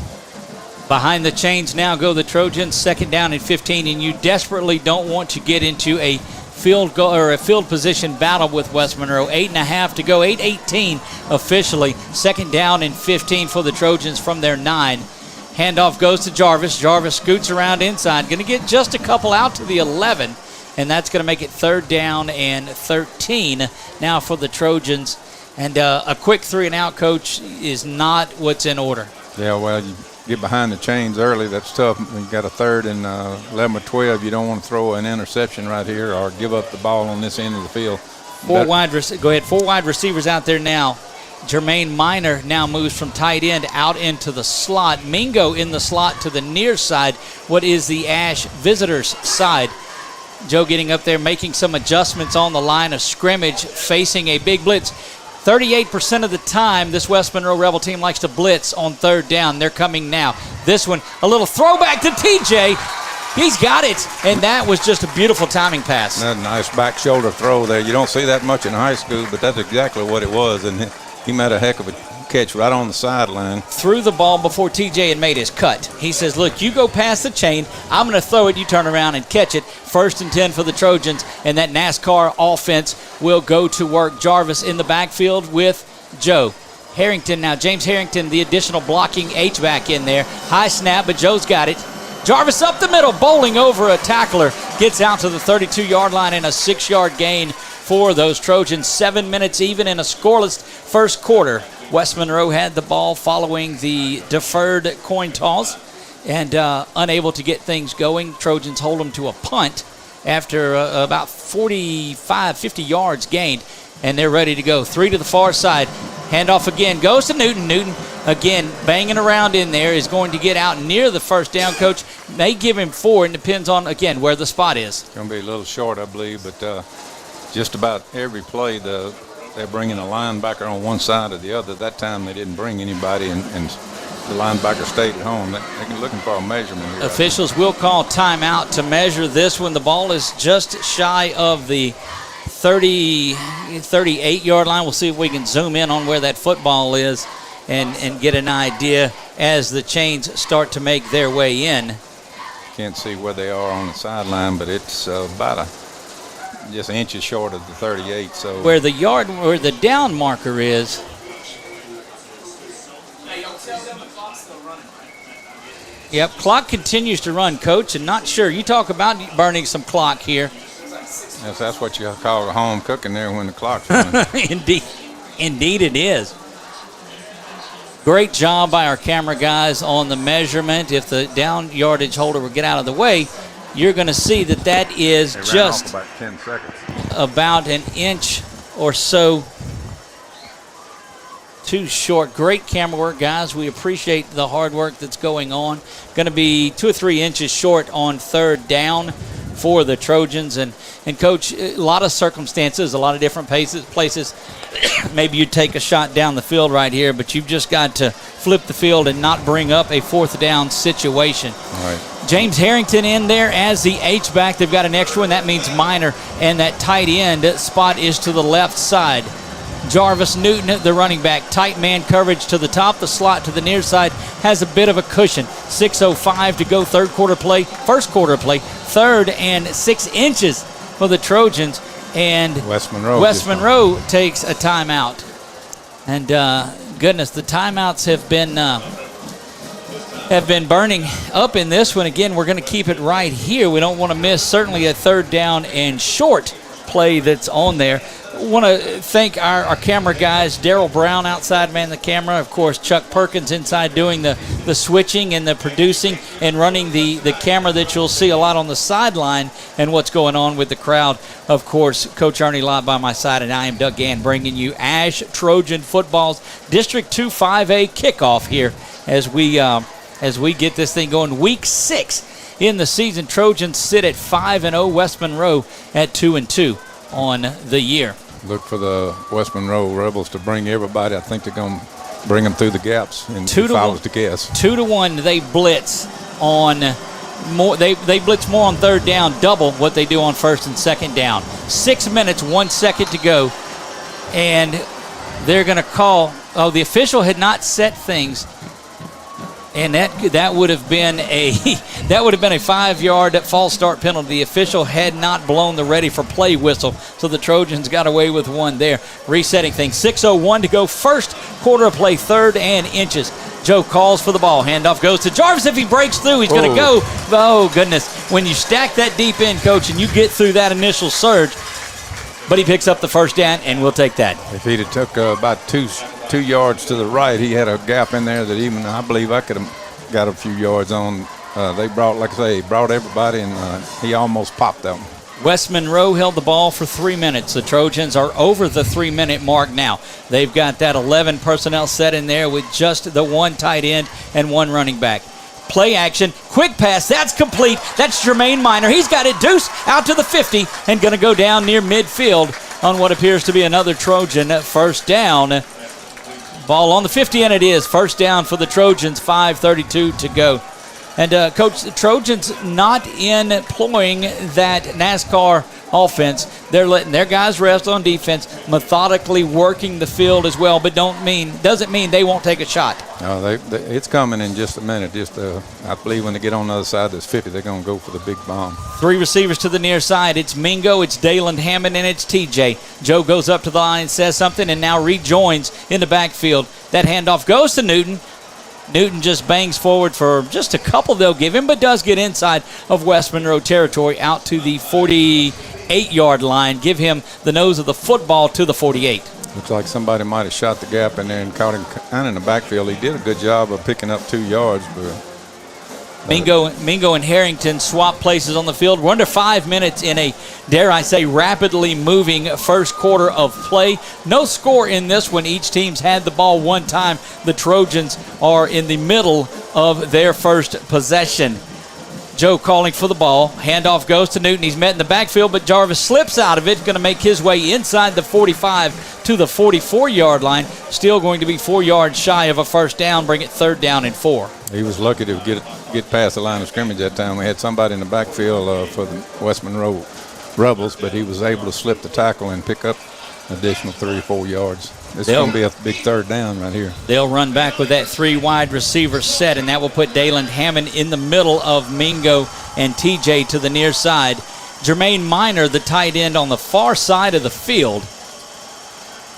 Behind the chains now go the Trojans, 2nd down and 15, and you desperately don't want to get into a field goal or a field position battle with West Monroe. 8.5 to go, 8:18 officially. 2nd down and 15 for the Trojans from their 9. Handoff goes to Jarvis. Jarvis scoots around inside, going to get just a couple out to the 11, and that's going to make it 3rd down and 13 now for the Trojans. And a quick 3-and-out, Coach, is not what's in order. Yeah, well, you get behind the chains early. That's tough. You got a 3rd and 11 or 12. You don't want to throw an interception right here or give up the ball on this end of the field. Four wide receivers out there now. Jermaine Minor now moves from tight end out into the slot. Mingo in the slot to the near side, what is the Ash visitors side. Joe getting up there, making some adjustments on the line of scrimmage, facing a big blitz. 38% of the time, this West Monroe Rebel team likes to blitz on 3rd down. They're coming now. This one, a little throwback to TJ. He's got it, and that was just a beautiful timing pass. That nice back shoulder throw there. You don't see that much in high school, but that's exactly what it was, and he made a heck of a catch right on the sideline. Threw the ball before TJ had made his cut. He says, look, you go past the chain. I'm going to throw it. You turn around and catch it. 1st and 10 for the Trojans, and that NASCAR offense will go to work. Jarvis in the backfield with Joe. Harrington now. James Harrington, the additional blocking H-back in there. High snap, but Joe's got it. Jarvis up the middle, bowling over a tackler. Gets out to the 32-yard line and a 6-yard gain for those Trojans. 7 minutes even in a scoreless first quarter. West Monroe had the ball following the deferred coin toss and unable to get things going. Trojans hold them to a punt after about 45, 50 yards gained, and they're ready to go. 3 to the far side. Handoff again. Goes to Newton. Newton, again, banging around in there, is going to get out near the 1st down. Coach may give him 4, and depends on, again, where the spot is. It's going to be a little short, I believe, but just about every play, they're bringing a linebacker on one side or the other. That time they didn't bring anybody, and the linebacker stayed at home. They're looking for a measurement here. Officials will call timeout to measure this one. The ball is just shy of the 38-yard line. We'll see if we can zoom in on where that football is and get an idea as the chains start to make their way in. Can't see where they are on the sideline, but it's about just inches short of the 38. So where the down marker is. Yep, clock continues to run, Coach, and not sure. You talk about burning some clock here. Yes, that's what you call a home cooking there when the clock's running. Indeed it is. Great job by our camera guys on the measurement. If the down yardage holder would get out of the way, you're going to see that is just about 10 seconds. About an inch or so too short. Great camera work, guys. We appreciate the hard work that's going on. Going to be 2 or 3 inches short on 3rd down for the Trojans. And Coach, a lot of circumstances, a lot of different places. Maybe you take a shot down the field right here, but you've just got to flip the field and not bring up a 4th down situation. All right. James Harrington in there as the H-back. They've got an extra one. That means Minor, and that tight end spot is to the left side. Jarvis Newton, the running back. Tight man coverage to the top. The slot to the near side has a bit of a cushion. 6:05 to go, first quarter play. 3rd and 6 inches for the Trojans. And West Monroe takes a timeout. And goodness, the timeouts have been burning up in this one. Again, we're going to keep it right here. We don't want to miss certainly a 3rd down and short play that's on there. Want to thank our camera guys, Daryl Brown outside man the camera, of course Chuck Perkins inside doing the switching and the producing and running the camera that you'll see a lot on the sideline and what's going on with the crowd. Of course, Coach Ernie Lott by my side, and I am Doug Gann bringing you Ash Trojan Football's District 2 5A kickoff here as we get this thing going. Week 6 in the season. Trojans sit at 5-0, West Monroe at 2-2 on the year. Look for the West Monroe Rebels to bring everybody. I think they're going to bring them through the gaps, and if I was to guess. 2-1, they blitz on more. They blitz more on 3rd down, double what they do on 1st and 2nd down. 6 minutes, 1 second to go, and they're going to call. Oh, the official had not set things. And that would have been a 5-yard false start penalty. The official had not blown the ready for play whistle, so the Trojans got away with one there. Resetting things. 6:01 to go, first quarter of play, 3rd and inches. Joe calls for the ball. Handoff goes to Jarvis. If he breaks through, he's going to go. Oh, goodness. When you stack that deep in, Coach, and you get through that initial surge, but he picks up the first down, and we'll take that. If he'd have took about two yards to the right, he had a gap in there that even I believe I could have got a few yards on. They brought, like I say, brought everybody, and he almost popped them. West Monroe held the ball for 3 minutes. The Trojans are over the 3-minute mark now. They've got that 11 personnel set in there with just the one tight end and one running back. Play action, quick pass, that's complete. That's Jermaine Minor. He's got it deuce out to the 50 and going to go down near midfield on what appears to be another Trojan first down. Ball on the 50, and it is first down for the Trojans, 5:32 to go. And, Coach, the Trojans not employing that NASCAR offense. They're letting their guys rest on defense, methodically working the field as well, but doesn't mean they won't take a shot. No, it's coming in just a minute. I believe when they get on the other side of this 50, they're going to go for the big bomb. 3 receivers to the near side. It's Mingo, it's Dayland Hammond, and it's TJ. Joe goes up to the line, says something, and now rejoins in the backfield. That handoff goes to Newton. Newton just bangs forward for just a couple they'll give him, but does get inside of West Monroe territory out to the 48-yard line. Give him the nose of the football to the 48. Looks like somebody might have shot the gap in there and caught him kind of in the backfield. He did a good job of picking up 2 yards, but Mingo and Harrington swap places on the field. We're under 5 minutes in a, dare I say, rapidly moving first quarter of play. No score in this one. Each team's had the ball one time. The Trojans are in the middle of their first possession. Joe calling for the ball. Handoff goes to Newton. He's met in the backfield, but Jarvis slips out of it. Going to make his way inside the 45 to the 44-yard line. Still going to be 4 yards shy of a first down. Bring it 3rd down and 4. He was lucky to get past the line of scrimmage that time. We had somebody in the backfield for the West Monroe Rebels, but he was able to slip the tackle and pick up an additional 3 or 4 yards. This is going to be a big 3rd down right here. They'll run back with that 3 wide receiver set, and that will put Dayland Hammond in the middle of Mingo and TJ to the near side. Jermaine Minor, the tight end on the far side of the field.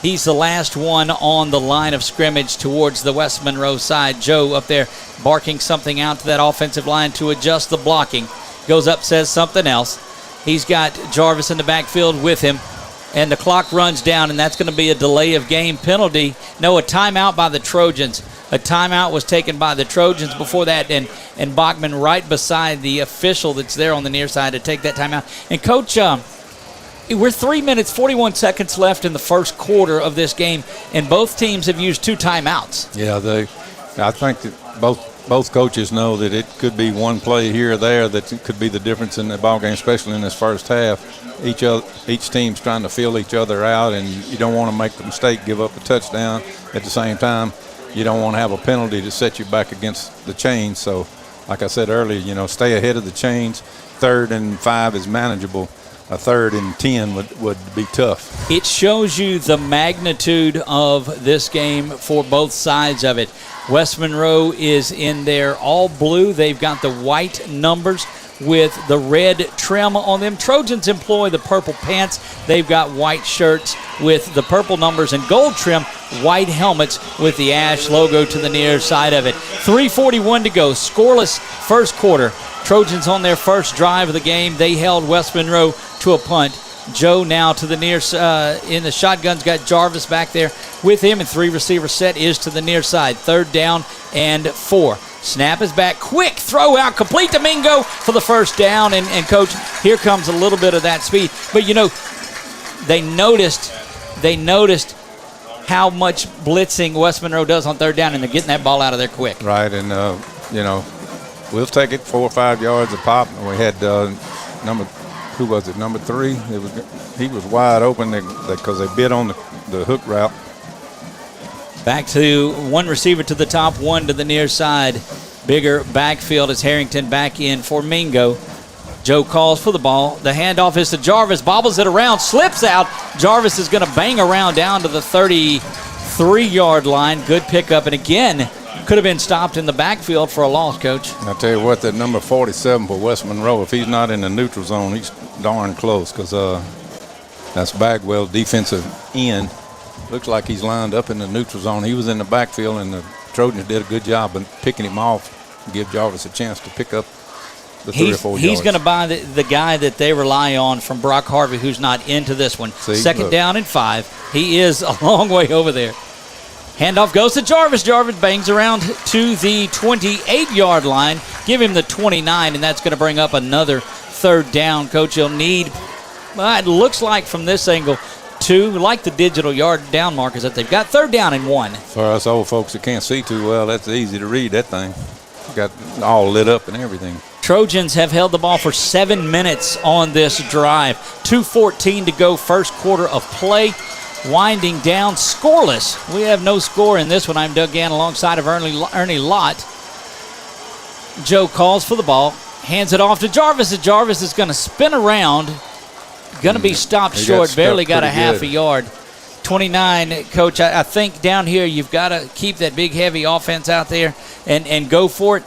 He's the last one on the line of scrimmage towards the West Monroe side. Joe up there barking something out to that offensive line to adjust the blocking. Goes up, says something else. He's got Jarvis in the backfield with him. And the clock runs down, and that's going to be a delay of game penalty. No, a timeout by the Trojans. A timeout was taken by the Trojans before that, and Bachmann right beside the official that's there on the near side to take that timeout. And, Coach, we're 3 minutes, 41 seconds left in the first quarter of this game, and both teams have used 2 timeouts. Yeah, I think that both coaches know that it could be one play here or there that could be the difference in the ball game, especially in this first half. Each team's trying to feel each other out, and you don't want to make the mistake, give up a touchdown. At the same time, you don't want to have a penalty to set you back against the chains. So, like I said earlier, stay ahead of the chains. 3rd and 5 is manageable. A 3rd and 10 would be tough. It shows you the magnitude of this game for both sides of it. West Monroe is in their all blue. They've got the white numbers with the red trim on them. Trojans employ the purple pants. They've got white shirts with the purple numbers and gold trim, white helmets with the ash logo to the near side of it. 3:41 to go. Scoreless first quarter. Trojans on their first drive of the game. They held West Monroe to a punt. Joe now to the near in the shotgun's got Jarvis back there with him, and 3 receiver set is to the near side. 3rd down and 4. Snap is back. Quick throw out, complete to Mingo for the first down. And Coach, here comes a little bit of that speed. But, they noticed how much blitzing West Monroe does on 3rd down, and they're getting that ball out of there quick. Right, and, we'll take it 4 or 5 yards a pop. And we had number 3? He was wide open because they bid on the hook route. Back to 1 receiver to the top, 1 to the near side. Bigger backfield as Harrington back in for Mingo. Joe calls for the ball. The handoff is to Jarvis. Bobbles it around, slips out. Jarvis is going to bang around down to the 33-yard line. Good pickup. And again, could have been stopped in the backfield for a loss, Coach. I'll tell you what, that number 47 for West Monroe, if he's not in the neutral zone, he's darn close because that's Bagwell, defensive end. Looks like he's lined up in the neutral zone. He was in the backfield, and the Trojans did a good job of picking him off, give Jarvis a chance to pick up the 3 or 4 yards. He's going to buy the guy that they rely on from Brock Harvey, who's not into this one. See, second look. down and 5. He is a long way over there. Handoff goes to Jarvis. Jarvis bangs around to the 28-yard line. Give him the 29, and that's going to bring up another third down. Coach, you'll need, it looks like from this angle, 2, like the digital yard down markers, that they've got third down and 1. For us old folks that can't see too well, that's easy to read, that thing. Got all lit up and everything. Trojans have held the ball for 7 minutes on this drive. 2:14 to go, first quarter of play. Winding down, scoreless. We have no score in this one. I'm Doug Gann alongside of Ernie Lott. Joe calls for the ball, hands it off to Jarvis. Jarvis is going to spin around. Going to be stopped short, barely got a half a yard. 29, Coach, I think down here you've got to keep that big, heavy offense out there and go for it.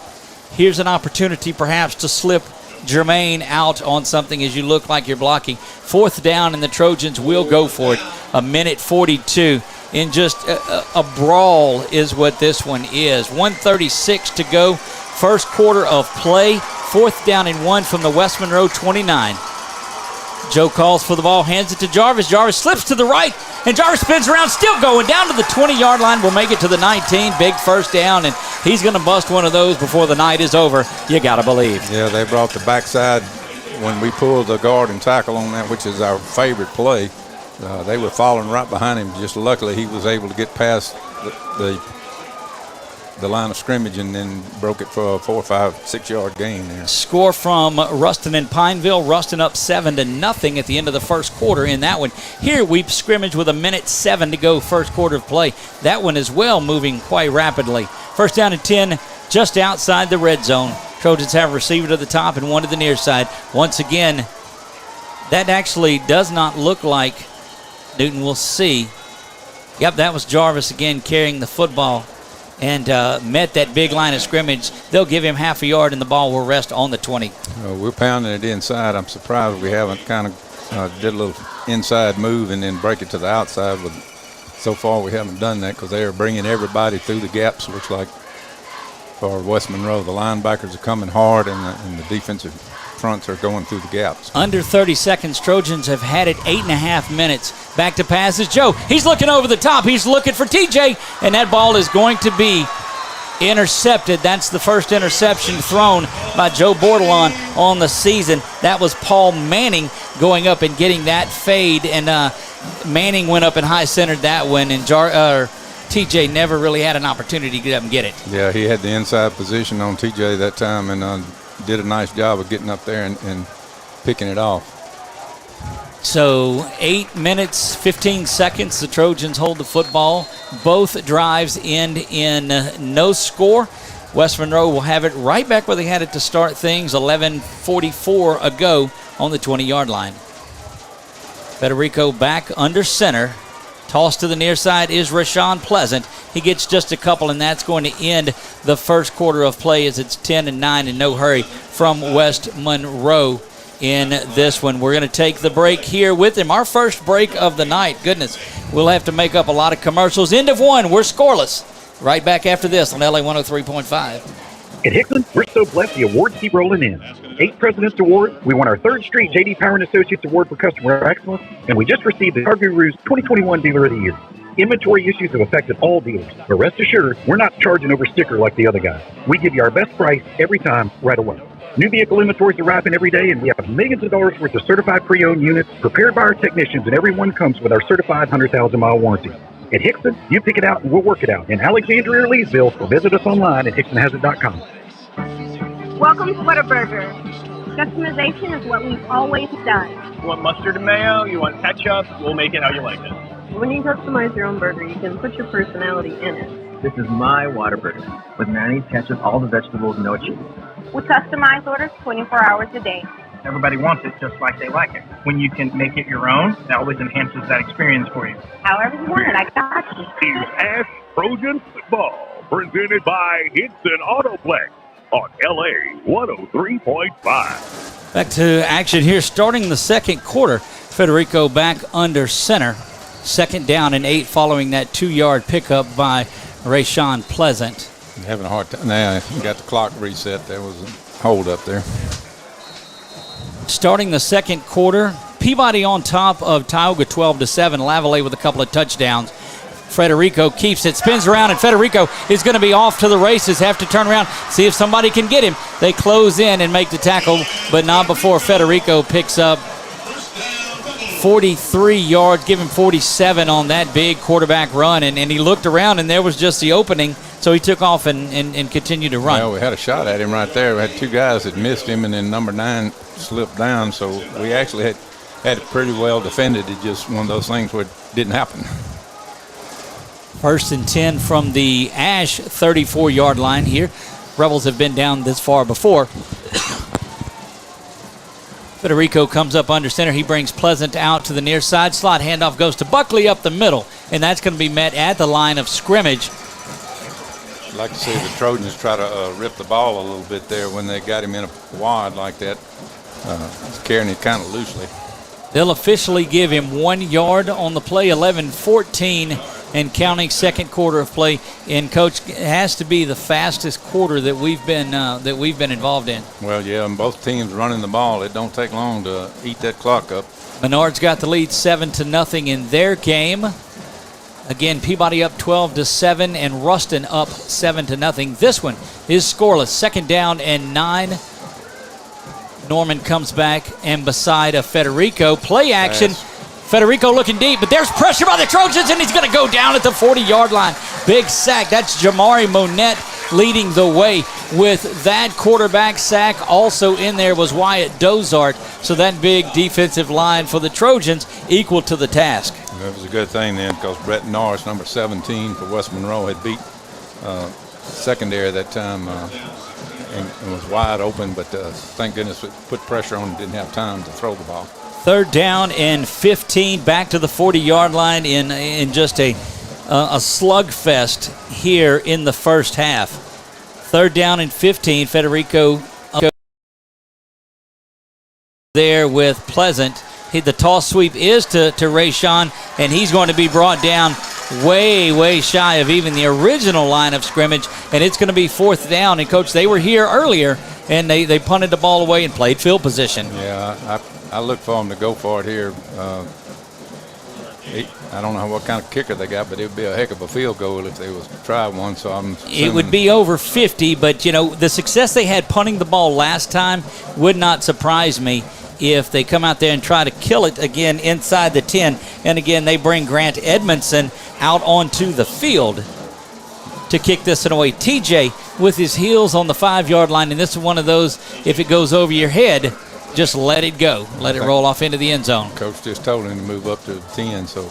Here's an opportunity perhaps to slip Jermaine out on something as you look like you're blocking. 4th down, and the Trojans will go for it. 1:42 in just a brawl is what this one is. 1:36 to go, first quarter of play. 4th down and 1 from the West Monroe 29. Joe calls for the ball, hands it to Jarvis. Jarvis slips to the right, and Jarvis spins around, still going down to the 20-yard line. Will make it to the 19. Big first down, and he's going to bust one of those before the night is over. You got to believe. Yeah, they brought the backside when we pulled the guard and tackle on that, which is our favorite play. They were following right behind him. Just luckily he was able to get past the line of scrimmage and then broke it for a 4, 5, 6 yard gain there. Score from Ruston and Pineville. Ruston up 7-0 at the end of the first quarter in that one. Here we scrimmage with 1:07 to go, first quarter of play. That one as well moving quite rapidly. First down and 10 just outside the red zone. Trojans have received to the top and one to the near side. Once again, that actually does not look like Newton. Will see. Yep, that was Jarvis again carrying the football and met that big line of scrimmage. They'll give him half a yard, and the ball will rest on the 20. We're pounding it inside. I'm surprised we haven't kind of did a little inside move and then break it to the outside. But so far we haven't done that because they are bringing everybody through the gaps, looks like, for West Monroe. The linebackers are coming hard, and the defensive fronts are going through the gaps. Under 30 seconds, Trojans have had it 8.5 minutes. Back to passes. Joe, he's looking over the top. He's looking for TJ, and that ball is going to be intercepted. That's the first interception thrown by Joe Bordelon on the season. That was Paul Manning going up and getting that fade, and Manning went up and high-centered that one, and TJ never really had an opportunity to get up and get it. Yeah, he had the inside position on TJ that time and did a nice job of getting up there and picking it off. So 8 minutes, 15 seconds. The Trojans hold the football. Both drives end in no score. West Monroe will have it right back where they had it to start things. 11:44 ago on the 20-yard line. Federico back under center. Toss to the near side is Rashawn Pleasant. He gets just a couple, and that's going to end the first quarter of play as it's 10-9 in no hurry from West Monroe in this one. We're going to take the break here with him. Our first break of the night. Goodness, we'll have to make up a lot of commercials. End of one. We're scoreless. Right back after this on LA 103.5. At Hickman, we're so blessed the awards keep rolling in. 8 President's Award. We won our 3rd straight J.D. Power & Associates Award for Customer Excellence, and we just received the Car Guru's 2021 Dealer of the Year. Inventory issues have affected all dealers, but rest assured, we're not charging over sticker like the other guys. We give you our best price every time, right away. New vehicle inventories arriving every day, and we have millions of dollars worth of certified pre-owned units prepared by our technicians, and every one comes with our certified 100,000-mile warranty. At Hickson, you pick it out and we'll work it out. In Alexandria or Leesville, or visit us online at hicksonhazard.com. Welcome to Whataburger. Customization is what we've always done. You want mustard and mayo? You want ketchup? We'll make it how you like it. When you customize your own burger, you can put your personality in it. This is my Whataburger. With mayonnaise, ketchup, all the vegetables, no cheese. We customize orders 24 hours a day. Everybody wants it just like they like it. When you can make it your own, that always enhances that experience for you. However you want it, I got you. Here's Ask Trojan Football, presented by Hickson Autoplex on LA 103.5. Back to action here, starting the second quarter. Federico back under center. 2nd down and 8 following that 2-yard pickup by Rayshawn Pleasant. Having a hard time. Now, he got the clock reset. There was a hold up there. Starting the second quarter, Peabody on top of Tioga 12-7. Lavallee with a couple of touchdowns. Federico keeps it, spins around, and Federico is going to be off to the races. Have to turn around, see if somebody can get him. They close in and make the tackle, but not before Federico picks up 43 yards, give him 47 on that big quarterback run. And he looked around, and there was just the opening, so he took off and continued to run. Well, we had a shot at him right there. We had two guys that missed him, and then number 9 slipped down, so we actually had it pretty well defended. It just one of those things where it didn't happen. 1st and 10 from the Ash 34-yard line here. Rebels have been down this far before. Federico comes up under center. He brings Pleasant out to the near side. Slot handoff goes to Buckley up the middle, and that's going to be met at the line of scrimmage. I'd like to see the Trojans try to rip the ball a little bit there when they got him in a wad like that. He's carrying it kind of loosely. They'll officially give him 1 yard on the play, 11-14, and counting second quarter of play. And Coach, it has to be the fastest quarter that we've been involved in. Well, yeah, and both teams running the ball. It don't take long to eat that clock up. Menard's got the lead 7-0 in their game. Again, Peabody up 12-7 and Ruston up 7-0. This one is scoreless. 2nd down and 9. Norman comes back and beside a Federico. Play action. Federico looking deep, but there's pressure by the Trojans, and he's going to go down at the 40-yard line. Big sack. That's Jamari Monette leading the way with that quarterback sack. Also in there was Wyatt Dozart. So that big defensive line for the Trojans equal to the task. That was a good thing then, because Brett Norris, number 17 for West Monroe, had beat secondary that time and was wide open, but thank goodness it put pressure on him, didn't have time to throw the ball. 3rd down and 15, back to the 40-yard line in just a slugfest here in the first half. 3rd down and 15, Federico there with Pleasant. The toss sweep is to Rayshawn, and he's going to be brought down way shy of even the original line of scrimmage, and it's going to be 4th down. And, Coach, they were here earlier, and they punted the ball away and played field position. Yeah, I look for them to go for it here. I don't know what kind of kicker they got, but it would be a heck of a field goal if they was to try one. So it would be over 50, but, the success they had punting the ball last time would not surprise me if they come out there and try to kill it again inside the 10. And again, they bring Grant Edmondson out onto the field to kick this away. TJ with his heels on the 5-yard line, and this is one of those, if it goes over your head, just let it go. Let it roll off into the end zone. Coach just told him to move up to the 10, so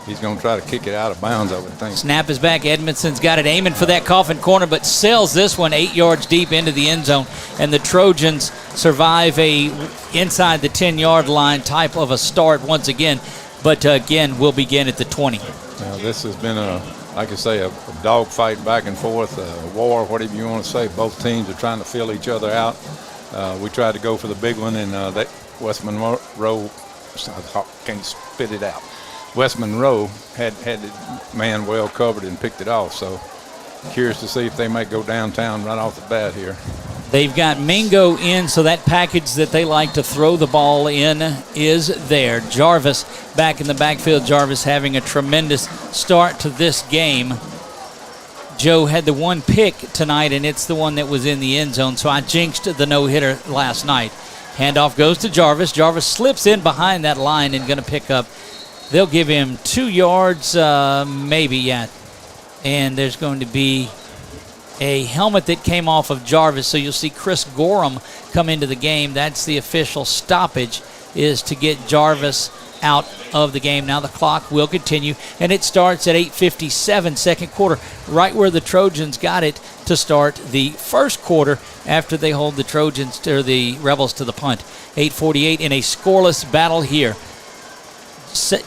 he's going to try to kick it out of bounds, I would think. Snap is back. Edmondson's got it aiming for that coffin corner, but sails this one 8 yards deep into the end zone. And the Trojans survive a inside the 10-yard line type of a start once again. But again, we'll begin at the 20. Now, this has been like I say, a dogfight back and forth, a war, whatever you want to say. Both teams are trying to fill each other out. We tried to go for the big one, and that West Monroe, can't spit it out. West Monroe had the man well covered and picked it off. So curious to see if they might go downtown right off the bat here. They've got Mingo in, so that package that they like to throw the ball in is there. Jarvis back in the backfield. Jarvis having a tremendous start to this game. Joe had the one pick tonight, and it's the one that was in the end zone, so I jinxed the no-hitter last night. Handoff goes to Jarvis. Jarvis slips in behind that line and going to pick up. They'll give him 2 yards, maybe, yeah. And there's going to be a helmet that came off of Jarvis, so you'll see Chris Gorham come into the game. That's the official stoppage, is to get Jarvis out of the game. Now the clock will continue, and it starts at 8:57, second quarter, right where the Trojans got it to start the first quarter after they hold the Trojans or the Rebels to the punt. 8:48 in a scoreless battle here.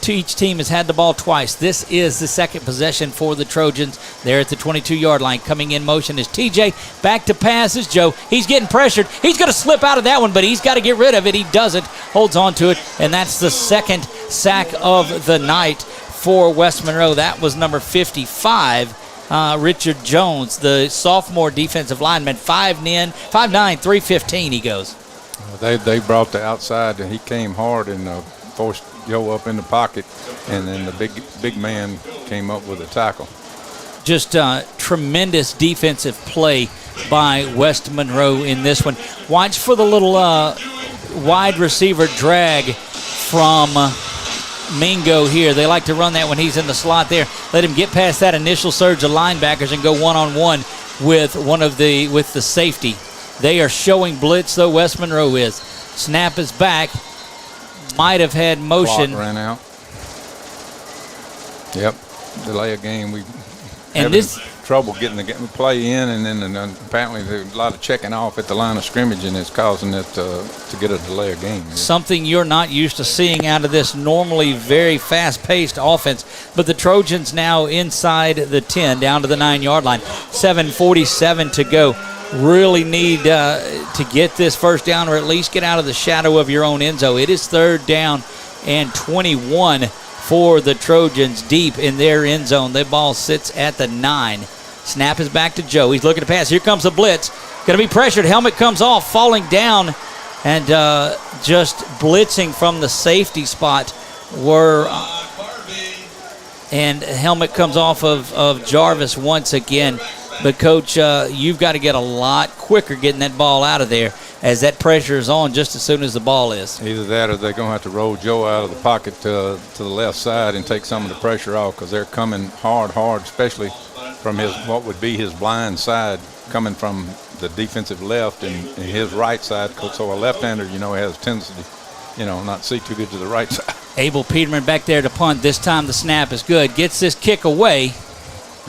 Each team has had the ball twice. This is the second possession for the Trojans. They're at the 22-yard line. Coming in motion is TJ. Back to pass is Joe. He's getting pressured. He's going to slip out of that one, but he's got to get rid of it. He doesn't. Holds on to it, and that's the second sack of the night for West Monroe. That was number 55 Richard Jones, the sophomore defensive lineman, 5'9", 315 he goes. They brought the outside, and he came hard and forced Joe up in the pocket, and then the big man came up with a tackle. Just tremendous defensive play by West Monroe in this one. Watch for the little wide receiver drag from Mingo here. They like to run that when he's in the slot there. Let him get past that initial surge of linebackers and go one-on-one with the safety. They are showing blitz, though. West Monroe is. Snap is back. Might have had motion. Clock ran out. Yep. Delay of game. We and having trouble getting the play in, and then apparently there's a lot of checking off at the line of scrimmage, and it's causing it to get a delay of game. Something you're not used to seeing out of this normally very fast-paced offense. But the Trojans now inside the 10, down to the 9-yard line. 7:47 to go. Really need to get this first down, or at least get out of the shadow of your own end zone. It is 3rd down and 21 for the Trojans deep in their end zone. The ball sits at the 9. Snap is back to Joe. He's looking to pass. Here comes the blitz. Going to be pressured. Helmet comes off, falling down, and just blitzing from the safety spot and helmet comes off of Jarvis once again. But, Coach, you've got to get a lot quicker getting that ball out of there as that pressure is on just as soon as the ball is. Either that, or they're going to have to roll Joe out of the pocket to the left side and take some of the pressure off, because they're coming hard, especially from what would be his blind side, coming from the defensive left and his right side. So a left-hander, has a tendency to, not see too good to the right side. Abel Peterman back there to punt. This time the snap is good. Gets this kick away.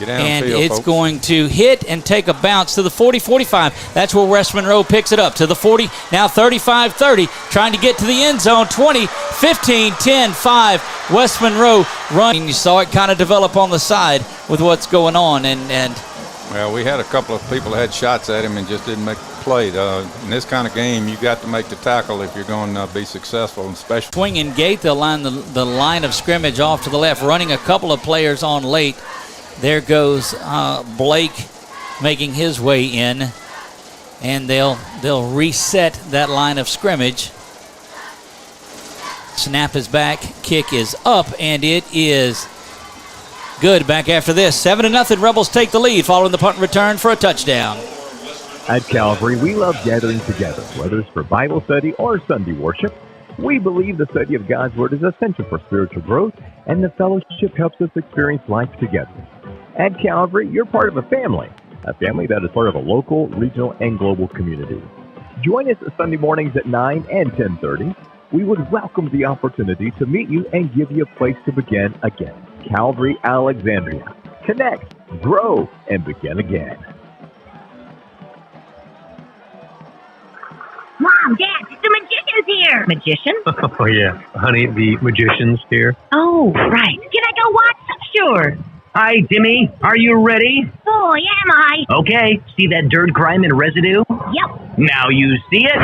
And it's going to hit and take a bounce to the 40-45. That's where West Monroe picks it up to the 40. Now 35-30, trying to get to the end zone. 20, 15, 10, 5. West Monroe running. You saw it kind of develop on the side with what's going on. Well, we had a couple of people that had shots at him and just didn't make the play. In this kind of game, you got to make the tackle if you're going to be successful, especially. Swing and gate, they'll line the line of scrimmage off to the left, running a couple of players on late. There goes Blake making his way in, and they'll reset that line of scrimmage. Snap is back, kick is up, and it is good. Back after this, 7-0. Rebels take the lead following the punt and return for a touchdown. At Calvary, we love gathering together, whether it's for Bible study or Sunday worship. We believe the study of God's Word is essential for spiritual growth, and the fellowship helps us experience life together. At Calvary, you're part of a family that is part of a local, regional, and global community. Join us Sunday mornings at 9 and 10:30. We would welcome the opportunity to meet you and give you a place to begin again. Calvary, Alexandria. Connect, grow, and begin again. Mom, Dad, the magician's here. Magician? Oh, yeah. Honey, the magician's here. Oh, right. Can I go watch? Sure. Hi, Dimmy. Are you ready? Boy, am I. Okay. See that dirt, grime, and residue? Yep. Now you see it.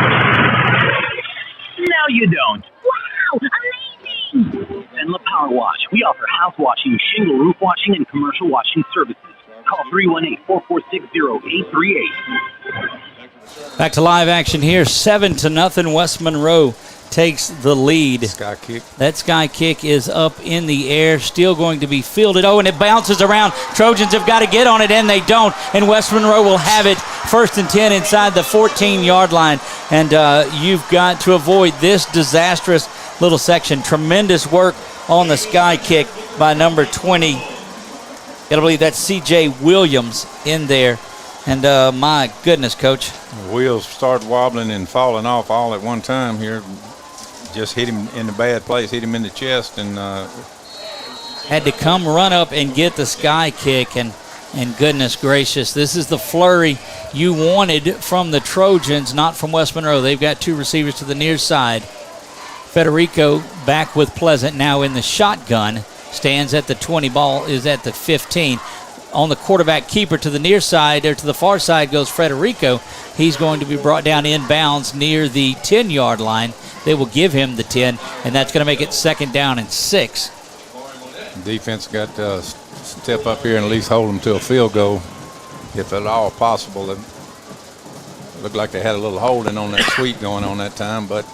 Now you don't. Wow, amazing. Zenla Power Wash. We offer house washing, shingle roof washing, and commercial washing services. Call 318-446-0838. Back to live action here. 7-0. West Monroe takes the lead. Sky kick. That sky kick is up in the air, still going to be fielded. Oh, and it bounces around. Trojans have got to get on it, and they don't. And West Monroe will have it 1st and 10 inside the 14-yard line. And you've got to avoid this disastrous little section. Tremendous work on the sky kick by number 20. I believe that's C.J. Williams in there. And my goodness, Coach. The wheels started wobbling and falling off all at one time here. Just hit him in the bad place, hit him in the chest, and had to come run up and get the sky kick. And goodness gracious, this is the flurry you wanted from the Trojans, not from West Monroe. They've got 2 receivers to the near side. Federico back with Pleasant now in the shotgun. Stands at the 20, ball is at the 15. On the quarterback keeper to the near side, or to the far side, goes Federico. He's going to be brought down inbounds near the 10-yard line. They will give him the 10, and that's going to make it 2nd down and 6. Defense got step up here and at least hold them to a field goal, if at all possible. It looked like they had a little holding on that sweep going on that time, but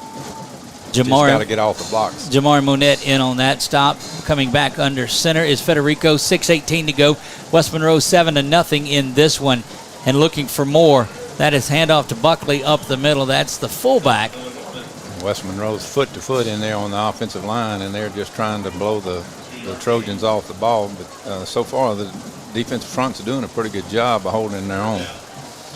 just got to get off the blocks. Jamari Monette in on that stop. Coming back under center is Federico. 6:18 to go. West Monroe 7-0 in this one, and looking for more. That is handoff to Buckley up the middle. That's the fullback. West Monroe's foot to foot in there on the offensive line, and they're just trying to blow the Trojans off the ball. But so far, the defensive front's doing a pretty good job of holding their own.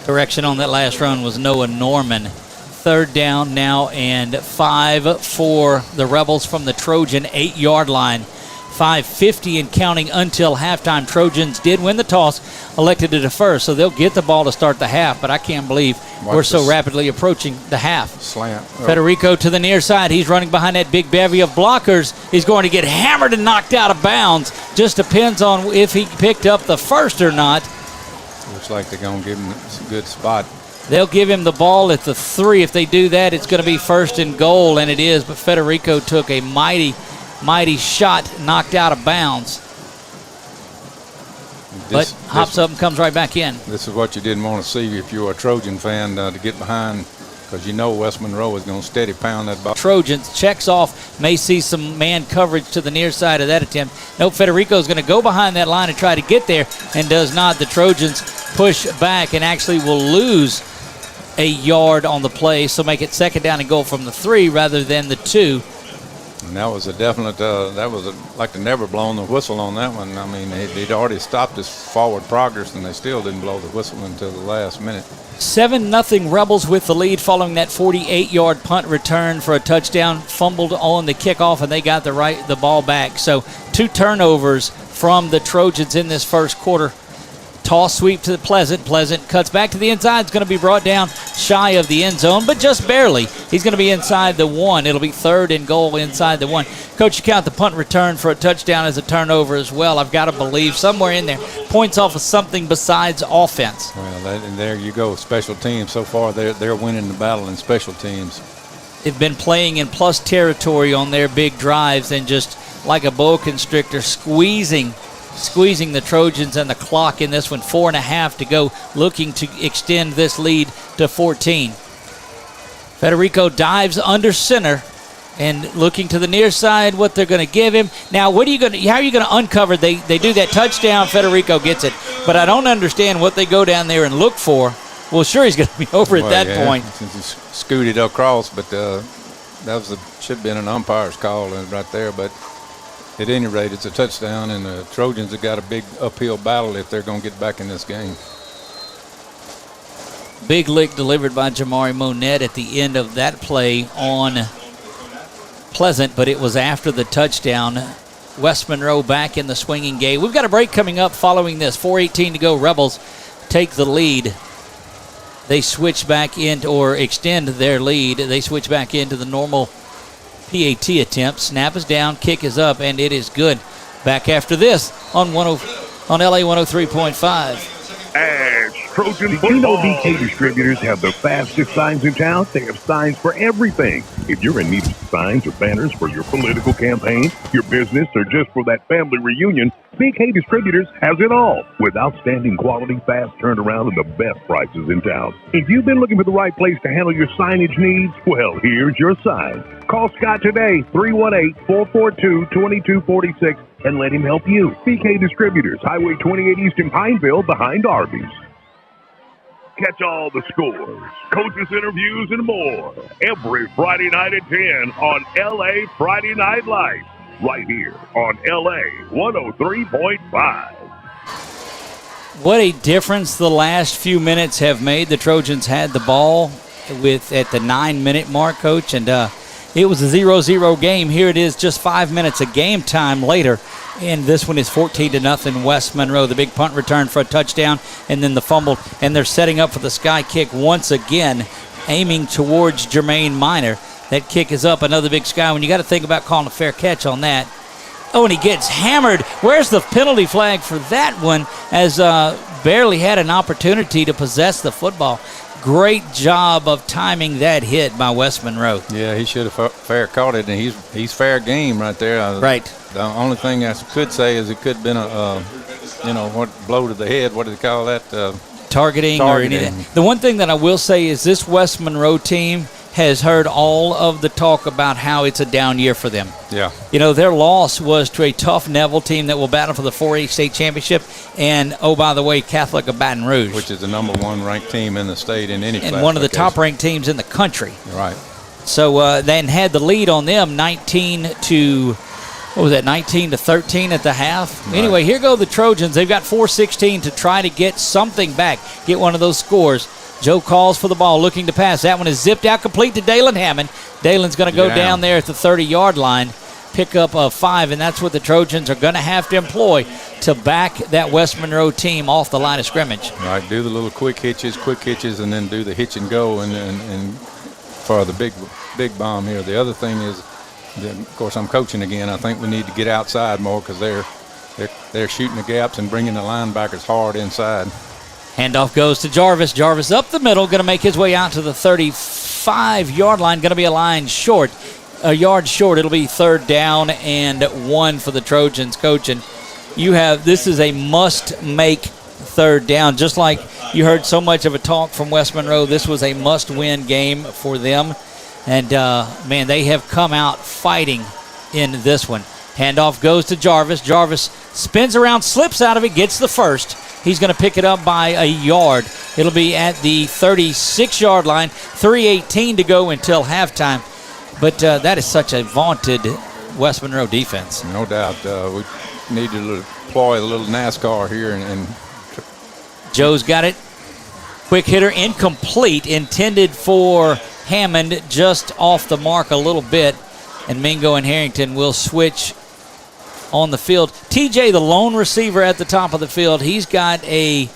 Correction on that last run was Noah Norman. Third down now and 5 for the Rebels from the Trojan 8-yard line. 5:50 and counting until halftime. Trojans did win the toss, elected to defer, so they'll get the ball to start the half, but I can't believe we're so rapidly approaching the half. Slant. Federico to the near side. He's running behind that big bevy of blockers. He's going to get hammered and knocked out of bounds. Just depends on if he picked up the first or not. Looks like they're going to give him a good spot. They'll give him the ball at the 3. If they do that, it's going to be 1st and goal, and it is. But Federico took a mighty shot, knocked out of bounds. But hops up and comes right back in. This is what you didn't want to see if you were a Trojan fan, to get behind, because you know West Monroe is going to steady pound that ball. Trojans checks off, may see some man coverage to the near side of that attempt. Nope, Federico is going to go behind that line and try to get there, and does not. The Trojans push back and actually will lose a yard on the play, so make it 2nd down and goal from the 3 rather than the 2. And that was a definite, like they never blown the whistle on that one. I mean, they'd already stopped his forward progress, and they still didn't blow the whistle until the last minute. 7-0 Rebels with the lead following that 48-yard punt return for a touchdown. Fumbled on the kickoff, and they got the ball back. So 2 turnovers from the Trojans in this first quarter. Toss sweep to Pleasant. Pleasant cuts back to the inside. It's going to be brought down shy of the end zone, but just barely. He's going to be inside the 1. It'll be 3rd and goal inside the 1. Coach, you count the punt return for a touchdown as a turnover as well. I've got to believe somewhere in there. Points off of something besides offense. Well, and there you go. Special teams. So far, they're winning the battle in special teams. They've been playing in plus territory on their big drives and just like a boa constrictor squeezing the Trojans and the clock in this one. 4.5 to go, looking to extend this lead to 14. Federico dives under center and looking to the near side what they're going to give him. Now, how are you going to uncover? They do that touchdown, Federico gets it, but I don't understand what they go down there and look for. Well, sure, he's going to be over at that point. Since he scooted across, but that should have been an umpire's call right there, but at any rate, it's a touchdown, and the Trojans have got a big uphill battle if they're going to get back in this game. Big lick delivered by Jamari Monette at the end of that play on Pleasant, but it was after the touchdown. West Monroe back in the swinging game. We've got a break coming up following this. 4:18 to go. Rebels take the lead. They switch back into, or extend their lead. They switch back into the normal PAT attempt. Snap is down, kick is up, and it is good. Back after this on LA 103.5. As Trojan football. You know BK Distributors have the fastest signs in town. They have signs for everything. If you're in need of signs or banners for your political campaign, your business, or just for that family reunion, BK Distributors has it all, with outstanding quality, fast turnaround, and the best prices in town. If you've been looking for the right place to handle your signage needs, well, here's your sign. Call Scott today, 318-442-2246, and let him help you. BK Distributors, Highway 28 East in Pineville, behind Arby's. Catch all the scores, coaches' interviews, and more every Friday night at 10 on LA Friday Night Lights, right here on LA 103.5. What a difference the last few minutes have made. The Trojans had the ball at the 9-minute mark, Coach, and it was a 0-0 game. Here it is just 5 minutes of game time later, and this one is 14-0 West Monroe. The big punt return for a touchdown, and then the fumble, and they're setting up for the sky kick once again, aiming towards Jermaine Minor. That kick is up, another big sky one. You got to think about calling a fair catch on that. Oh, and he gets hammered. Where's the penalty flag for that one, as barely had an opportunity to possess the football? great job of timing that hit by West Monroe. Yeah, he should have fair caught it, and he's fair game right there. Right. The only thing I could say is it could have been a what blow to the head. What do they call that? Targeting or anything. The one thing that I will say is this West Monroe team has heard all of the talk about how it's a down year for them. Yeah. Their loss was to a tough Neville team that will battle for the 4A state championship, and, oh, by the way, Catholic of Baton Rouge. Which is the number 1 ranked team in the state in any and one of the top-ranked teams in the country. Right. So then had the lead on them 19 to 13 at the half. Right. Anyway, here go the Trojans. They've got 4:16 to try to get something back, get one of those scores. Joe calls for the ball, looking to pass. That one is zipped out complete to Dalen Hammond. Dalen's going to go down there at the 30-yard line, pick up a 5, and that's what the Trojans are going to have to employ to back that West Monroe team off the line of scrimmage. Right, do the little quick hitches, and then do the hitch and go, and for the big bomb here. The other thing is, of course, I'm coaching again. I think we need to get outside more because they're shooting the gaps and bringing the linebackers hard inside. Handoff goes to Jarvis. Jarvis up the middle, going to make his way out to the 35-yard line. Going to be a yard short. It'll be 3rd down and 1 for the Trojans. Coach, and this is a must-make 3rd down. Just like you heard so much of a talk from West Monroe, this was a must-win game for them. And, man, they have come out fighting in this one. Handoff goes to Jarvis. Jarvis spins around, slips out of it, gets the first. He's going to pick it up by a yard. It'll be at the 36-yard line, 3:18 to go until halftime. But that is such a vaunted West Monroe defense. No doubt. We need to deploy a little NASCAR here. And Joe's got it. Quick hitter, incomplete, intended for Hammond, just off the mark a little bit. And Mingo and Harrington will switch on the field. TJ, the lone receiver at the top of the field, he's got a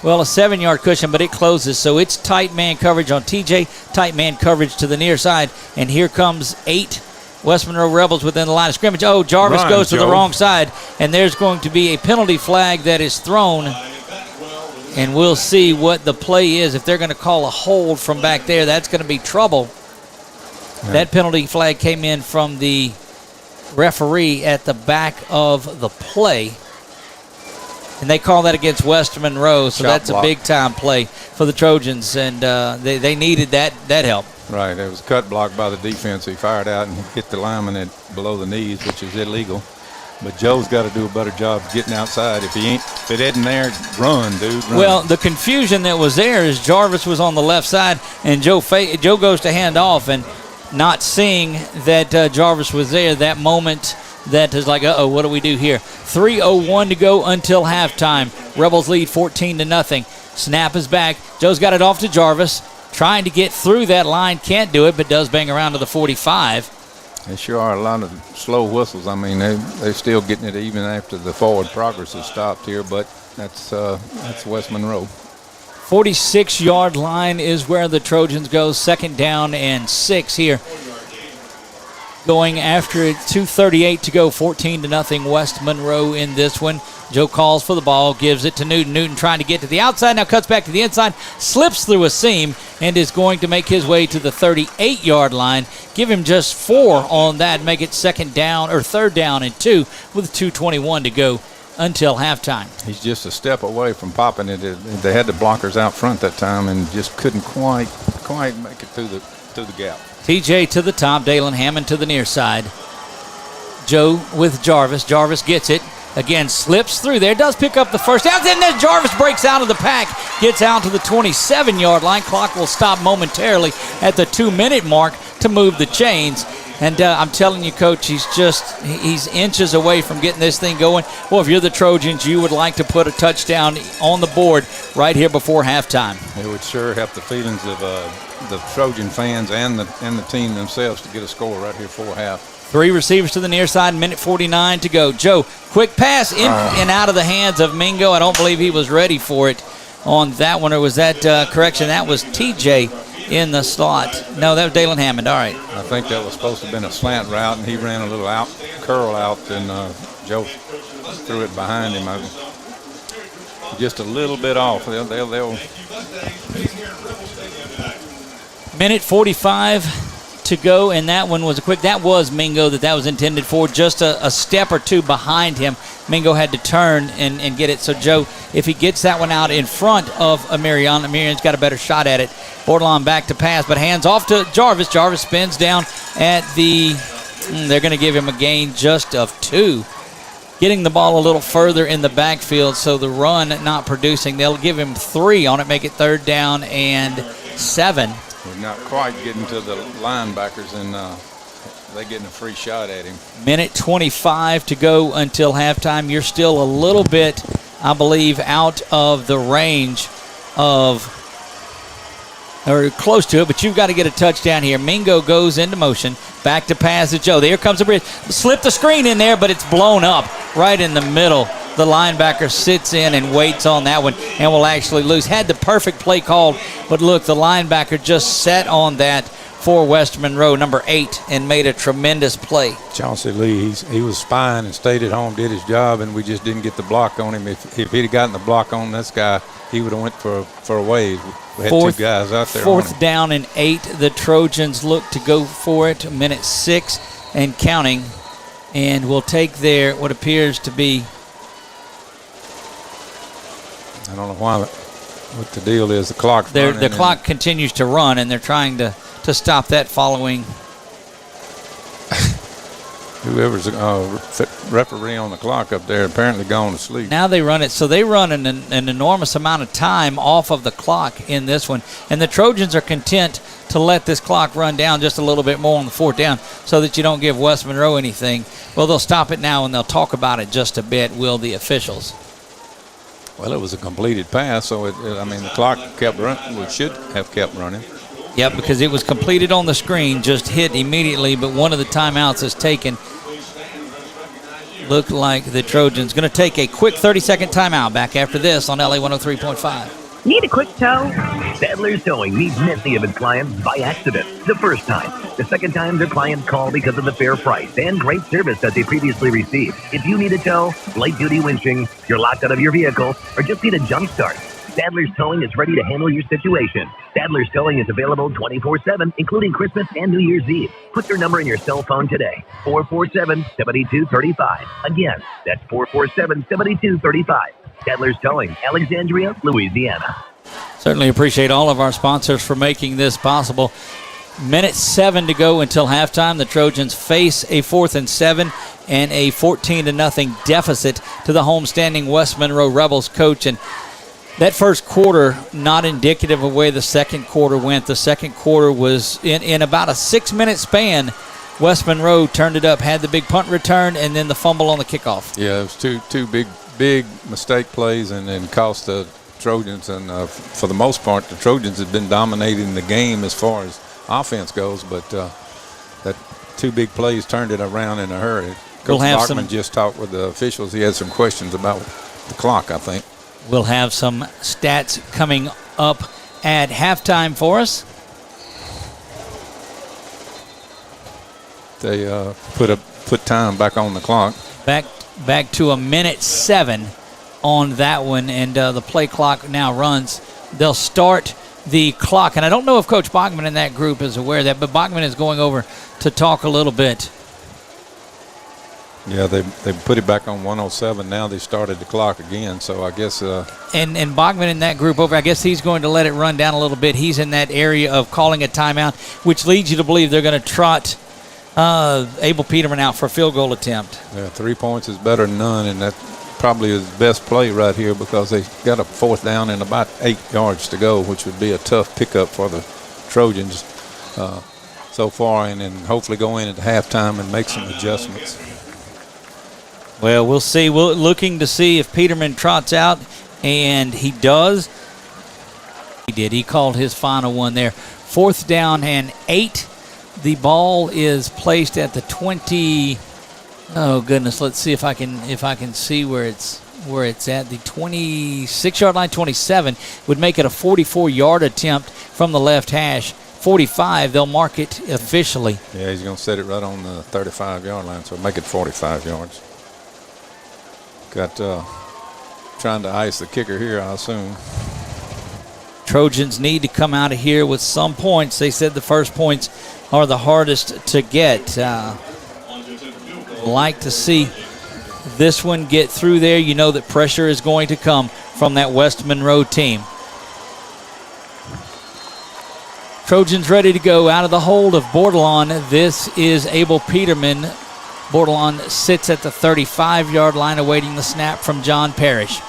7-yard cushion, but it closes. So it's tight man coverage on TJ, tight man coverage to the near side. And here comes 8 West Monroe Rebels within the line of scrimmage. Oh, Jarvis goes to the wrong side, and there's going to be a penalty flag that is thrown. And we'll see what the play is. If they're going to call a hold from back there, that's going to be trouble. Yeah. That penalty flag came in from the referee at the back of the play. And they call that against West Monroe, so that's a big-time play for the Trojans, and they needed that help. Right, it was a cut block by the defense. He fired out and hit the lineman below the knees, which is illegal. But Joe's got to do a better job getting outside. If it isn't there, run, dude. Run. Well, the confusion that was there is Jarvis was on the left side, and Joe goes to hand off, and not seeing that Jarvis was there, that moment that is like, what do we do here? 3:01 to go until halftime. Rebels lead 14-0. Snap is back. Joe's got it off to Jarvis, trying to get through that line. Can't do it, but does bang around to the 45. There sure are a lot of slow whistles. I mean, they're still getting it even after the forward progress has stopped here, but that's West Monroe. 46-yard line is where the Trojans go. 2nd down and 6 here. Going after it, 2:38 to go, 14-0 West Monroe in this one. Joe calls for the ball, gives it to Newton. Newton trying to get to the outside, now cuts back to the inside, slips through a seam, and is going to make his way to the 38-yard line. Give him just 4 on that, make it 3rd down and 2 with 2:21 to go until halftime. He's just a step away from popping it. They had the blockers out front that time and just couldn't quite make it through the gap. TJ to the top, Dalen Hammond to the near side. Joe with Jarvis. Jarvis gets it. Again, slips through there. Does pick up the first down. Then Jarvis breaks out of the pack. Gets out to the 27-yard line. Clock will stop momentarily at the 2-minute mark to move the chains. And I'm telling you, Coach, he's inches away from getting this thing going. Well, if you're the Trojans, you would like to put a touchdown on the board right here before halftime. It would sure help the feelings of the Trojan fans and the team themselves to get a score right here before half. 3 receivers to the near side, 1:49 to go. Joe, quick pass in and out of the hands of Mingo. I don't believe he was ready for it on that one, or was that correction? That was TJ in the slot. No, that was Dalen Hammond. All right. I think that was supposed to have been a slant route, and he ran a little curl out, and Joe threw it behind him. Just a little bit off. Minute 45 to go, and that one was that was Mingo that was intended for. Just a step or two behind him. Mingo had to turn and get it. So, Joe, if he gets that one out in front of Amirion's got a better shot at it. Bordelon back to pass, but hands off to Jarvis. Jarvis spins down at the they're going to give him a gain just of 2. Getting the ball a little further in the backfield, so the run not producing. They'll give him 3 on it, make it 3rd down and 7. We're not quite getting to the linebackers, and they're getting a free shot at him. Minute 25 to go until halftime. You're still a little bit, I believe, out of the range of, or close to it, but you've got to get a touchdown here. Mingo goes into motion. Back to pass to Joe. There comes the bridge. Slip the screen in there, but it's blown up right in the middle. The linebacker sits in and waits on that one and will actually lose. Had the perfect play called, but look, the linebacker just sat on that for West Monroe, number 8, and made a tremendous play. Chauncey Lee, he was spying and stayed at home, did his job, and we just didn't get the block on him. If he'd have gotten the block on this guy, he would have went for a ways. We had 2 guys out there. 4th down and 8. The Trojans look to go for it. Minute 6 and counting, and will take their what appears to be. I don't know what the deal is. The clock's running. The clock continues to run, and they're trying to stop that following. Whoever's referee on the clock up there apparently gone to sleep. Now they run it, so they run an enormous amount of time off of the clock in this one, and the Trojans are content to let this clock run down just a little bit more on the 4th down so that you don't give West Monroe anything. Well, they'll stop it now, and they'll talk about it just a bit, will the officials. Well, it was a completed pass, so the clock kept running. We should have kept running. Yep, because it was completed on the screen, just hit immediately, but one of the timeouts is taken. Look like the Trojans going to take a quick 30-second timeout. Back after this on LA 103.5. Need a quick tow? Sadler's Towing needs many of its clients by accident. The first time. The second time, their clients call because of the fair price and great service that they previously received. If you need a tow, light-duty winching, you're locked out of your vehicle, or just need a jump start, Sadler's Towing is ready to handle your situation. Sadler's Towing is available 24/7, including Christmas and New Year's Eve. Put their number in your cell phone today, 447-7235. Again, that's 447-7235. Sadler's Towing, Alexandria, Louisiana. Certainly appreciate all of our sponsors for making this possible. Minute 7 to go until halftime. The Trojans face a 4th and 7 and a 14-0 deficit to the homestanding West Monroe Rebels coach. And that first quarter, not indicative of where the second quarter went. The second quarter was in about a 6-minute span. West Monroe turned it up, had the big punt return, and then the fumble on the kickoff. Yeah, it was two big mistake plays, and then cost the Trojans. And for the most part, the Trojans have been dominating the game as far as offense goes, but that 2 big plays turned it around in a hurry. Coach Bachmann just talked with the officials. He had some questions about the clock, I think. We'll have some stats coming up at halftime for us. They put time back on the clock. Back to a minute 7 on that one, and the play clock now runs. They'll start the clock, and I don't know if Coach Bachmann in that group is aware of that, but Bachmann is going over to talk a little bit. Yeah, they put it back on 107. Now they started the clock again, so I guess. And Bachmann in that group over, I guess he's going to let it run down a little bit. He's in that area of calling a timeout, which leads you to believe they're going to trot Abel Peterman out for a field goal attempt. Yeah, 3 points is better than none, and that probably is the best play right here because they got a 4th down and about 8 yards to go, which would be a tough pickup for the Trojans so far, and then hopefully go in at halftime and make some adjustments. Well, we'll see. We're looking to see if Peterman trots out, and he does. He did. He called his final one there. 4th down and 8. The ball is placed at the 20. Oh goodness! Let's see if I can see where it's at. The 26-yard line. 27 would make it a 44-yard attempt from the left hash. 45. They'll mark it officially. Yeah, he's going to set it right on the 35-yard line, so make it 45 yards. Got trying to ice the kicker here, I assume. Trojans need to come out of here with some points. They said the first points are the hardest to get. Like to see this one get through there. You know that pressure is going to come from that West Monroe team. Trojans ready to go out of the hold of Bordelon. This is Abel Peterman. Bordelon sits at the 35-yard line awaiting the snap from John Parrish.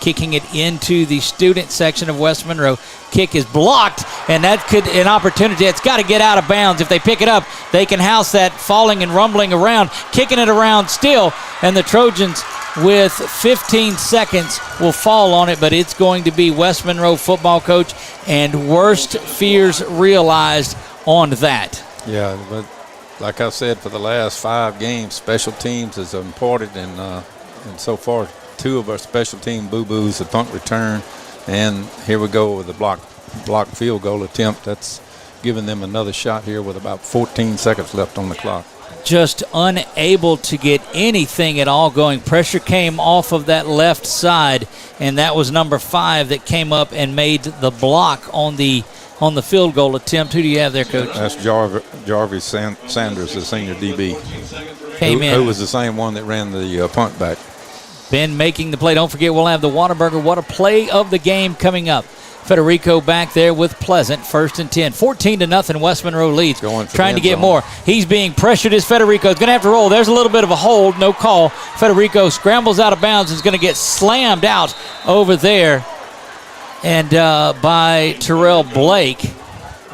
Kicking it into the student section of West Monroe. Kick is blocked, and that could an opportunity. It's got to get out of bounds. If they pick it up, they can house that falling and rumbling around, kicking it around still, and the Trojans with 15 seconds will fall on it, but it's going to be West Monroe football coach, and worst fears realized on that. Yeah, but like I said, for the last 5 games, special teams is important, and so far 2 of our special team boo-boos, a punt return, and here we go with the block field goal attempt. That's giving them another shot here with about 14 seconds left on the clock. Just unable to get anything at all going. Pressure came off of that left side, and that was number 5 that came up and made the block on the field goal attempt. Who do you have there, Coach? That's Jarvis Sanders, the senior DB. Came in. Who was the same one that ran the punt back. Ben making the play. Don't forget, we'll have the Whataburger What a Play of the game coming up. Federico back there with Pleasant, 1st and 10. 14-0, West Monroe leads. Trying to get more. He's being pressured as Federico's going to have to roll. There's a little bit of a hold, no call. Federico scrambles out of bounds and is going to get slammed out over there. And by Terrell Blake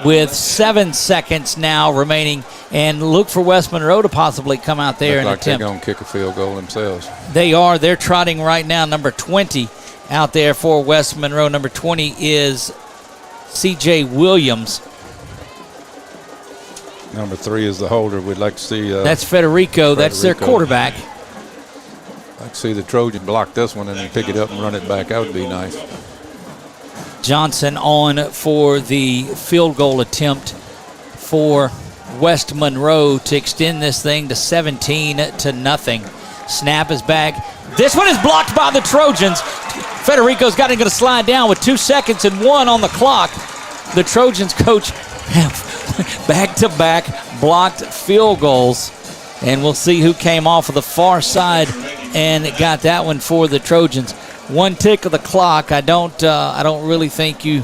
with 7 seconds now remaining. And look for West Monroe to possibly come out there and attempt. They're going to kick a field goal themselves. They are. They're trotting right now. Number 20 out there for West Monroe. Number 20 is C.J. Williams. Number 3 is the holder. We'd like to see. That's Federico. That's their quarterback. I'd like to see the Trojan block this one and then pick it up and run it back. That would be nice. Johnson on for the field goal attempt for West Monroe to extend this thing to 17-0. Snap is back. This one is blocked by the Trojans. Federico's got it, going to slide down with 2 seconds and 1 on the clock. The Trojans coach have back-to-back blocked field goals, and we'll see who came off of the far side and got that one for the Trojans. 1 tick of the clock. I don't really think you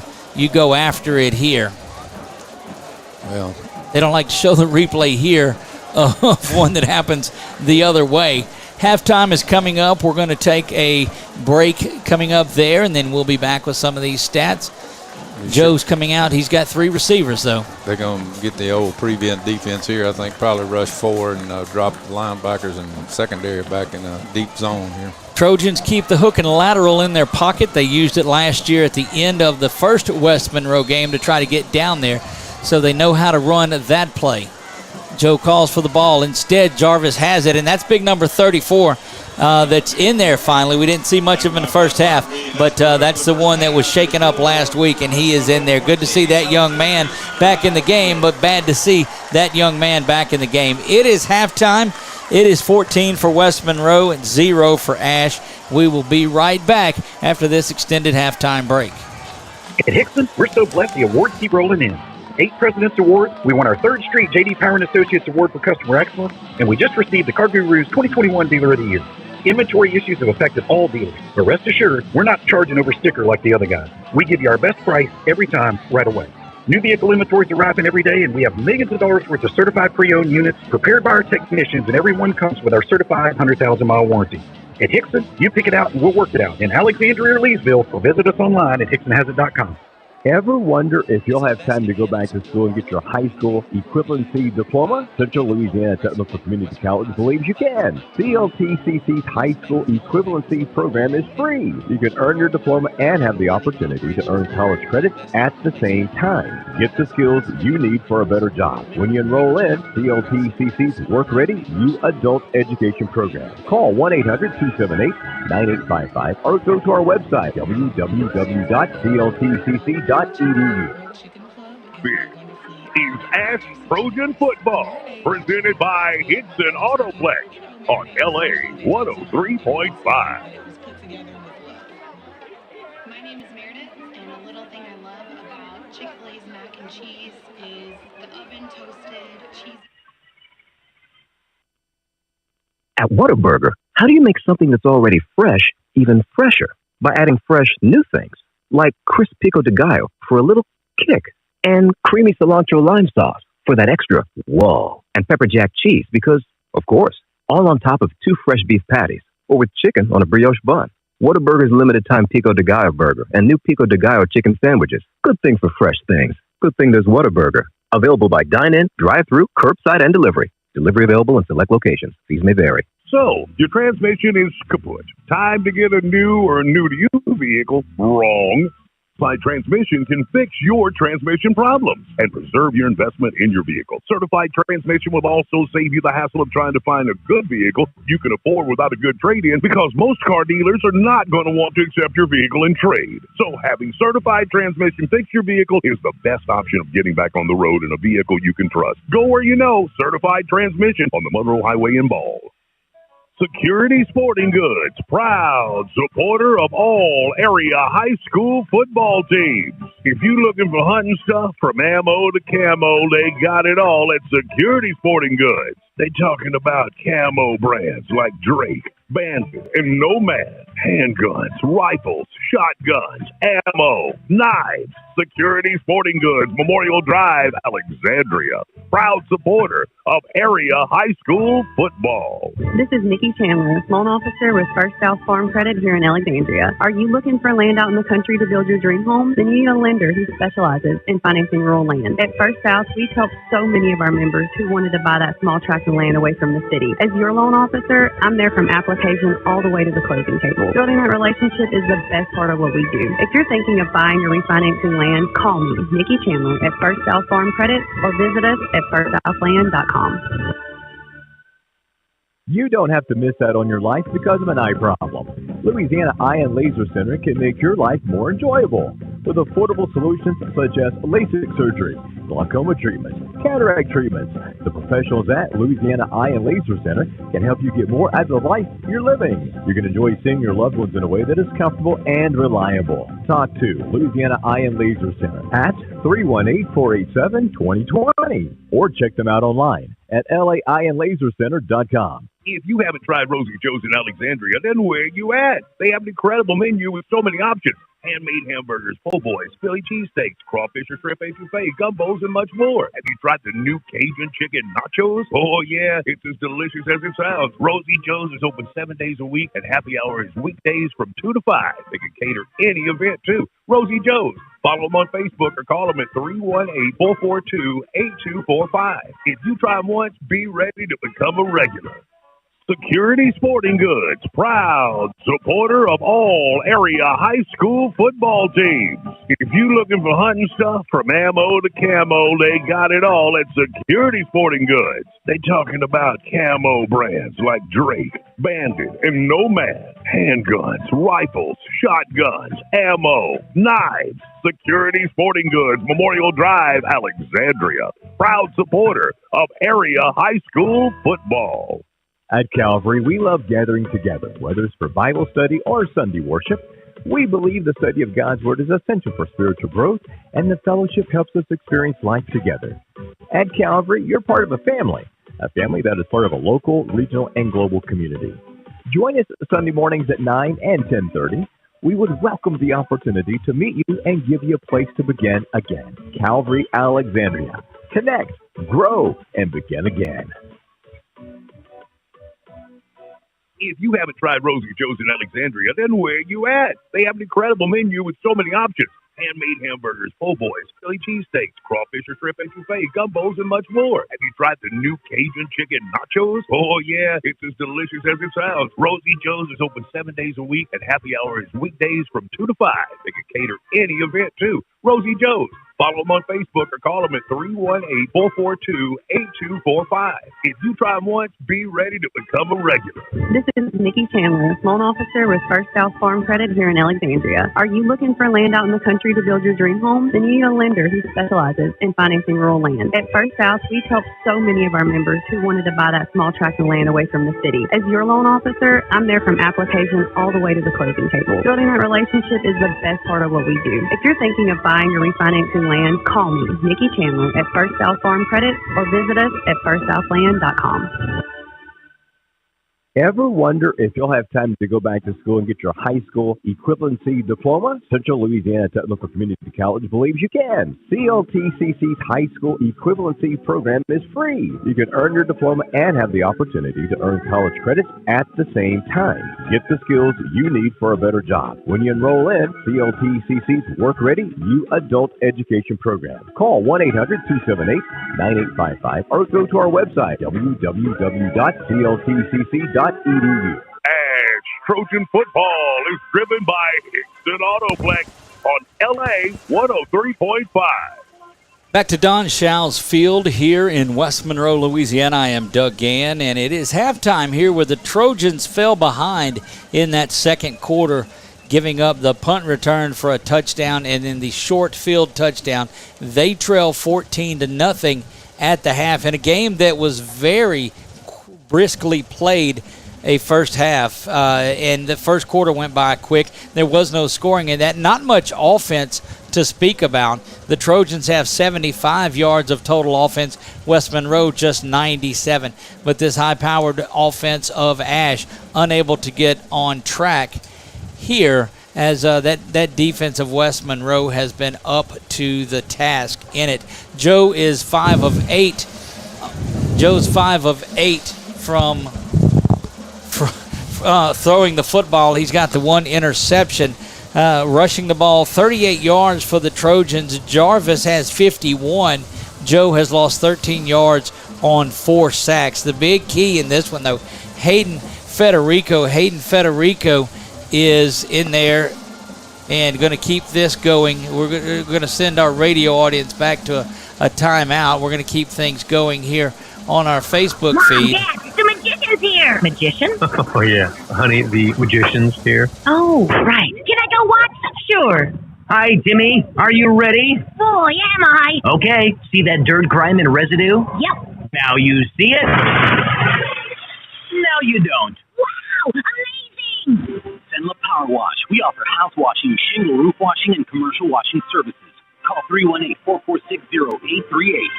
go after it here. Well, they don't like to show the replay here of one that happens the other way. Halftime is coming up. We're going to take a break coming up there, and then we'll be back with some of these stats. Joe's coming out. He's got 3 receivers, though. They're going to get the old prevent defense here. I think probably rush 4 and drop the linebackers and secondary back in a deep zone here. Trojans keep the hook and lateral in their pocket. They used it last year at the end of the first West Monroe game to try to get down there, so they know how to run that play. Joe calls for the ball. Instead, Jarvis has it, and that's big number 34 that's in there finally. We didn't see much of him in the first half, but that's the one that was shaken up last week, and he is in there. Good to see that young man back in the game, but bad to see that young man back in the game. It is halftime. It is 14 for West Monroe and 0 for Ash. We will be right back after this extended halftime break. At Hickson, we're so blessed the awards keep rolling in. 8 President's Awards. We won our 3rd straight J.D. Power & Associates Award for Customer Excellence, and we just received the Car Guru's 2021 Dealer of the Year. Inventory issues have affected all dealers, but rest assured, we're not charging over sticker like the other guys. We give you our best price every time, right away. New vehicle inventory is arriving every day, and we have millions of dollars worth of certified pre-owned units prepared by our technicians, and every one comes with our certified 100,000-mile warranty. At Hickson, you pick it out and we'll work it out. In Alexandria or Leesville, or visit us online at hicksonhasit.com. Ever wonder if you'll have time to go back to school and get your high school equivalency diploma? Central Louisiana Technical Community College believes you can. CLTCC's high school equivalency program is free. You can earn your diploma and have the opportunity to earn college credits at the same time. Get the skills you need for a better job. When you enroll in CLTCC's Work Ready You Adult Education Program, call 1-800-278-9855 or go to our website, www.cltcc.edu. This is Ash Trojan Football, presented by Hickson Autoplex on LA 103.5. My name is Meredith, and the little thing I love mac and cheese is the oven toasted cheese. At Whataburger, how do you make something that's already fresh even fresher? By adding fresh new things, like crisp pico de gallo for a little kick, and creamy cilantro lime sauce for that extra whoa, and pepper jack cheese because, of course, all on top of 2 fresh beef patties, or with chicken on a brioche bun. Whataburger's limited time pico de gallo burger and new pico de gallo chicken sandwiches. Good thing for fresh things. Good thing there's Whataburger. Available by dine-in, drive-through, curbside, and delivery. Delivery available in select locations. Fees may vary. So, your transmission is kaput. Time to get a new or new-to-you vehicle. Wrong. Certified Transmission can fix your transmission problems and preserve your investment in your vehicle. Certified Transmission will also save you the hassle of trying to find a good vehicle you can afford without a good trade-in, because most car dealers are not going to want to accept your vehicle in trade. So having Certified Transmission fix your vehicle is the best option of getting back on the road in a vehicle you can trust. Go where you know. Certified Transmission on the Monroe Highway in Ball. Security Sporting Goods, proud supporter of all area high school football teams. If you're looking for hunting stuff from ammo to camo, they got it all at Security Sporting Goods. They talking about camo brands like Drake, Bandit, and Nomad, handguns, rifles, shotguns, ammo, knives. Security Sporting Goods, Memorial Drive, Alexandria. Proud supporter of area high school football. This is Nikki Chandler, loan officer with First South Farm Credit here in Alexandria. Are you looking for land out in the country to build your dream home? Then you need a lender who specializes in financing rural land. At First South, we've helped so many of our members who wanted to buy that small tract of land away from the city. As your loan officer, I'm there from application all the way to the closing table. Building that relationship is the best part of what we do. If you're thinking of buying or refinancing land, call me, Nikki Chandler, at First South Farm Credit, or visit us at firstsouthland.com. You don't have to miss out on your life because of an eye problem. Louisiana Eye and Laser Center can make your life more enjoyable with affordable solutions such as LASIK surgery, glaucoma treatments, cataract treatments. The professionals at Louisiana Eye and Laser Center can help you get more out of the life you're living. You can enjoy seeing your loved ones in a way that is comfortable and reliable. Talk to Louisiana Eye and Laser Center at 318-487-2020 or check them out online at laiandlasercenter.com. If you haven't tried Rosie Joe's in Alexandria, then where you at? They have an incredible menu with so many options. Handmade hamburgers, po' boys, Philly cheesesteaks, crawfish or shrimp etouffee, gumbos, and much more. Have you tried the new Cajun chicken nachos? Oh, yeah, it's as delicious as it sounds. Rosie Joe's is open 7 days a week, and happy hour is weekdays from 2 to 5. They can cater any event, too. Rosie Joe's. Follow them on Facebook or call them at 318-442-8245. If you try them once, be ready to become a regular. Security Sporting Goods, proud supporter of all area high school football teams. If you're looking for hunting stuff from ammo to camo, they got it all at Security Sporting Goods. They talking about camo brands like Drake, Bandit, and Nomad, handguns, rifles, shotguns, ammo, knives. Security Sporting Goods, Memorial Drive, Alexandria. Proud supporter of area high school football. At Calvary, we love gathering together, whether it's for Bible study or Sunday worship. We believe the study of God's Word is essential for spiritual growth, and the fellowship helps us experience life together. At Calvary, you're part of a family that is part of a local, regional, and global community. Join us Sunday mornings at 9 and 10:30. We would welcome the opportunity to meet you and give you a place to begin again. Calvary, Alexandria. Connect, grow, and begin again. If you haven't tried Rosie Joe's in Alexandria, then where you at? They have an incredible menu with so many options. Handmade hamburgers, po' boys, Philly cheesesteaks, crawfish or shrimp etouffee, gumbos, and much more. Have you tried the new Cajun chicken nachos? Oh, yeah, it's as delicious as it sounds. Rosie Joe's is open 7 days a week, and happy hour is weekdays from 2 to 5. They can cater any event, too. Rosie Joe's. Follow them on Facebook or call them at 318-442-8245. If you try them once, be ready to become a regular. This is Nikki Chandler, loan officer with First South Farm Credit here in Alexandria. Are you looking for land out in the country to build your dream home? Then you need a lender who specializes in financing rural land. At First South, we've helped so many of our members who wanted to buy that small tract of land away from the city. As your loan officer, I'm there from application all the way to the closing table. Building that relationship is the best part of what we do. If you're thinking of buying or refinancing own land, call me, Nikki Chandler, at First South Farm Credit or visit us at firstsouthland.com. Ever wonder if you'll have time to go back to school and get your high school equivalency diploma? Central Louisiana Technical Community College believes you can. CLTCC's high school equivalency program is free. You can earn your diploma and have the opportunity to earn college credits at the same time. Get the skills you need for a better job. When you enroll in CLTCC's Work Ready You Adult Education Program, call 1-800-278-9855 or go to our website, www.cltcc.edu. As Trojan football is driven by Hickson Autoplex on LA 103.5. Back to Don Schow's Field here in West Monroe, Louisiana. I am Doug Gann, and it is halftime here where the Trojans fell behind in that second quarter, giving up the punt return for a touchdown and then the short field touchdown. They trail 14-0 at the half in a game that was very briskly played a first half, and the first quarter went by quick. There was no scoring in that. Not much offense to speak about. The Trojans have 75 yards of total offense. West Monroe just 97. But this high-powered offense of Ash unable to get on track here, as that defense of West Monroe has been up to the task in it. Joe is 5 of 8. Joe's 5 of 8 from throwing the football. He's got the one interception. Rushing the ball 38 yards for the Trojans. Jarvis has 51. Joe has lost 13 yards on 4 sacks. The big key in this one, though, Hayden Federico is in there and going to keep this going. We're going to send our radio audience back to a timeout. We're going to keep things going here on our Facebook feed. Dad, the magician's here. Magician? Oh, yeah. Honey, the magician's here. Oh, right. Can I go watch? Sure. Hi, Timmy. Are you ready? Boy, am I. Okay. See that dirt, grime, and residue? Yep. Now you see it. Now you don't. Wow, amazing. Senla Power Wash. We offer house washing, shingle roof washing, and commercial washing services. Call 318-446-0838.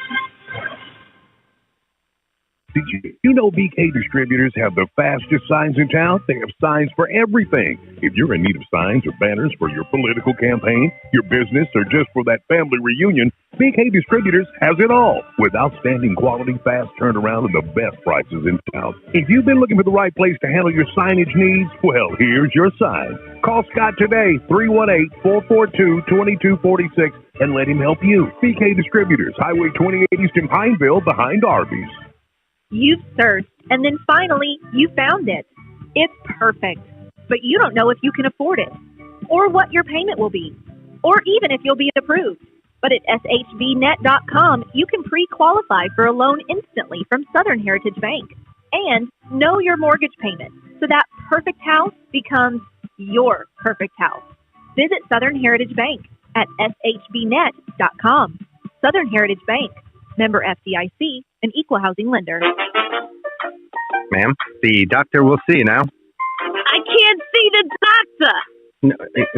Did you know BK Distributors have the fastest signs in town? They have signs for everything. If you're in need of signs or banners for your political campaign, your business, or just for that family reunion, BK Distributors has it all with outstanding quality, fast turnaround, and the best prices in town. If you've been looking for the right place to handle your signage needs, well, here's your sign. Call Scott today, 318-442-2246, and let him help you. BK Distributors, Highway 28 East in Pineville, behind Arby's. You've searched, and then finally, you found it. It's perfect, but you don't know if you can afford it, or what your payment will be, or even if you'll be approved. But at shbnet.com, you can pre-qualify for a loan instantly from Southern Heritage Bank and know your mortgage payment, so that perfect house becomes your perfect house. Visit Southern Heritage Bank at shbnet.com. Southern Heritage Bank, member FDIC, an equal housing lender. Ma'am, the doctor will see you now. I can't see the doctor.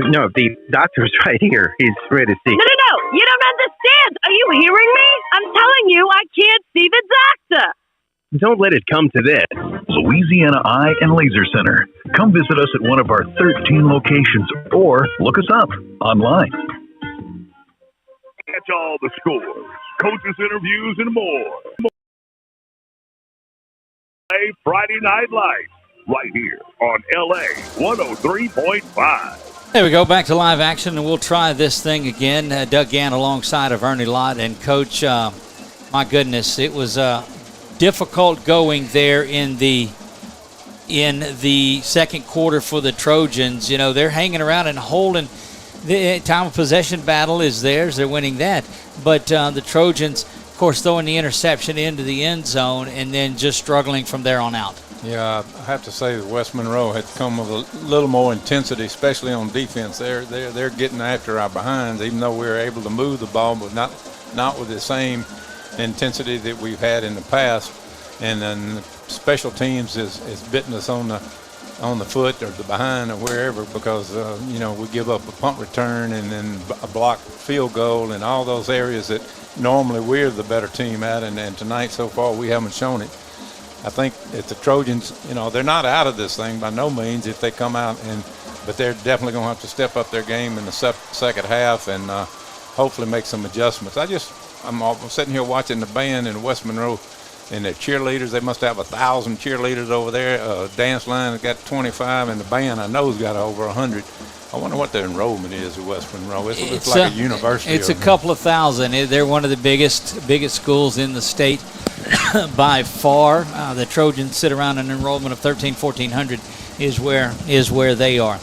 No, the doctor's right here. He's ready to see. No. You don't understand. Are you hearing me? I'm telling you, I can't see the doctor. Don't let it come to this. Louisiana Eye and Laser Center. Come visit us at one of our 13 locations or look us up online. Catch all the scores, coaches' interviews, and more. Friday Night Lights, right here on LA 103.5. There we go, back to live action, and we'll try this thing again. Doug Gann alongside of Ernie Lott. And, Coach, my goodness, it was difficult going there in the second quarter for the Trojans. You know, they're hanging around and holding. The time of possession battle is theirs. They're winning that. But the Trojans, of course, throwing the interception into the end zone and then just struggling from there on out. Yeah, I have to say that West Monroe had come with a little more intensity, especially on defense. They're getting after our behinds, even though we were able to move the ball, but not with the same intensity that we've had in the past. And then special teams is bitten us on on the foot or the behind or wherever because, we give up a punt return and then a blocked field goal and all those areas that normally we're the better team at. And tonight so far we haven't shown it. I think if the Trojans, they're not out of this thing by no means if they come out but they're definitely going to have to step up their game in the second half and hopefully make some adjustments. I'm sitting here watching the band in West Monroe and their cheerleaders. They must have 1,000 cheerleaders over there. Dance line has got 25, and the band I know has got over 100. I wonder what their enrollment is at West Monroe. It's like a university. It's a couple of thousand. They're one of the biggest schools in the state by far. The Trojans sit around an enrollment of 1,400 is where they are.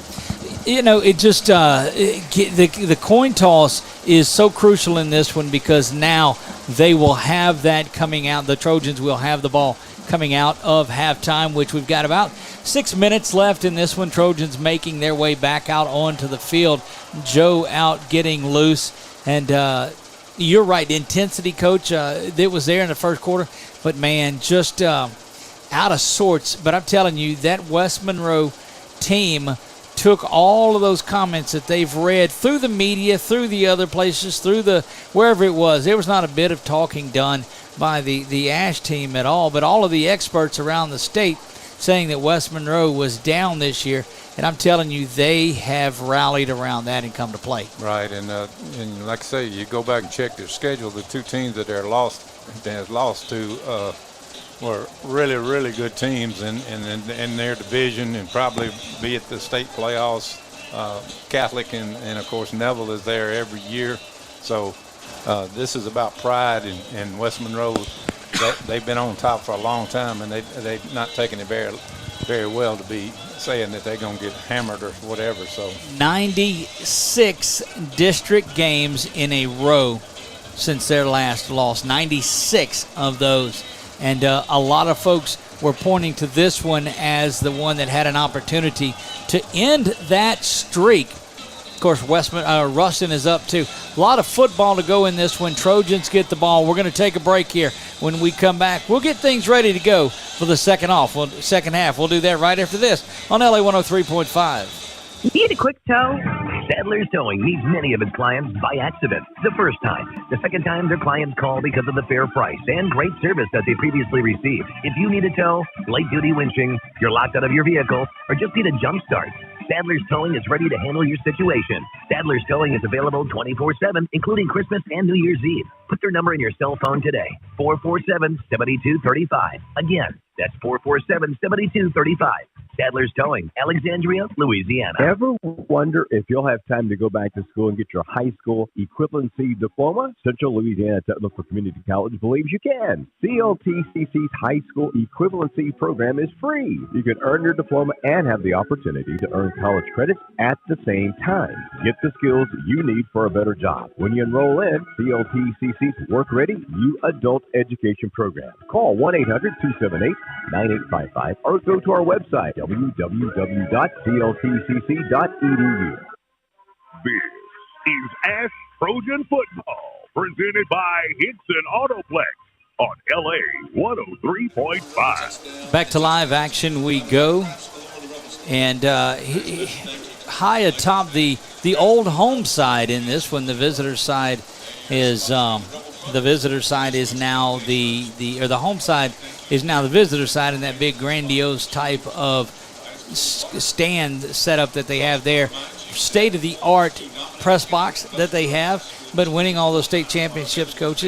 It just the coin toss is so crucial in this one because now they will have that coming out. The Trojans will have the ball coming out of halftime, which we've got about 6 minutes left in this one. Trojans making their way back out onto the field. Joe out getting loose. And you're right, intensity, Coach, that was there in the first quarter. But, man, just out of sorts. But I'm telling you, that West Monroe team took all of those comments that they've read through the media, through the other places, through the wherever it was. There was not a bit of talking done by the Ash team at all, but all of the experts around the state saying that West Monroe was down this year, and I'm telling you, they have rallied around that and come to play. Right, and like I say, you go back and check their schedule. The two teams that they're lost to were really, really good teams in their division and probably be at the state playoffs. Catholic and of course, Neville is there every year. So this is about pride in West Monroe. They've been on top for a long time, and they've not taken it very, very well to be saying that they're going to get hammered or whatever. So 96 district games in a row since their last loss. 96 of those. And a lot of folks were pointing to this one as the one that had an opportunity to end that streak. Of course, Ruston is up too. A lot of football to go in this one. Trojans get the ball. We're going to take a break here. When we come back, we'll get things ready to go for the second half. We'll do that right after this on LA 103.5. Need a quick tow? Sadler's Towing meets many of its clients by accident. The first time. The second time, their clients call because of the fair price and great service that they previously received. If you need a tow, light-duty winching, you're locked out of your vehicle, or just need a jump start, Sadler's Towing is ready to handle your situation. Sadler's Towing is available 24/7, including Christmas and New Year's Eve. Put their number in your cell phone today, 447-7235. Again, that's 447-7235. Sadler's Towing, Alexandria, Louisiana. Ever wonder if you'll have time to go back to school and get your high school equivalency diploma? Central Louisiana Technical Community College believes you can. CLTCC's high school equivalency program is free. You can earn your diploma and have the opportunity to earn college credits at the same time. Get the skills you need for a better job. When you enroll in CLTCC's Work Ready You Adult Education Program, call 1-800-278-9855 or go to our website, www.cltcc.edu. This is Ash Trojan Football, presented by Hickson Autoplex on LA 103.5. Back to live action we go. And high atop the old home side in this one, the visitor side is now the home side is now the visitor side in that big grandiose type of stand setup that they have there. State-of-the-art press box that they have, but winning all those state championships, coach,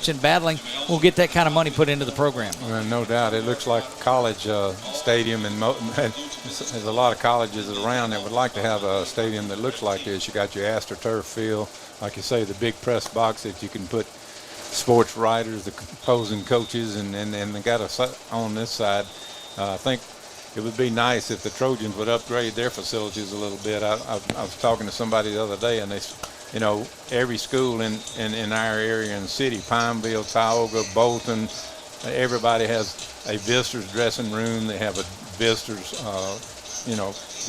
and battling will get that kind of money put into the program. Well, no doubt. It looks like a college stadium, and there's a lot of colleges around that would like to have a stadium that looks like this. You got your AstroTurf field, like you say, the big press box that you can put sports writers, the opposing coaches, and they got on this side. I think it would be nice if the Trojans would upgrade their facilities a little bit. I was talking to somebody the other day, and they, every school in our area in the city, Pineville, Tioga, Bolton, everybody has a visitor's dressing room. They have a visitor's,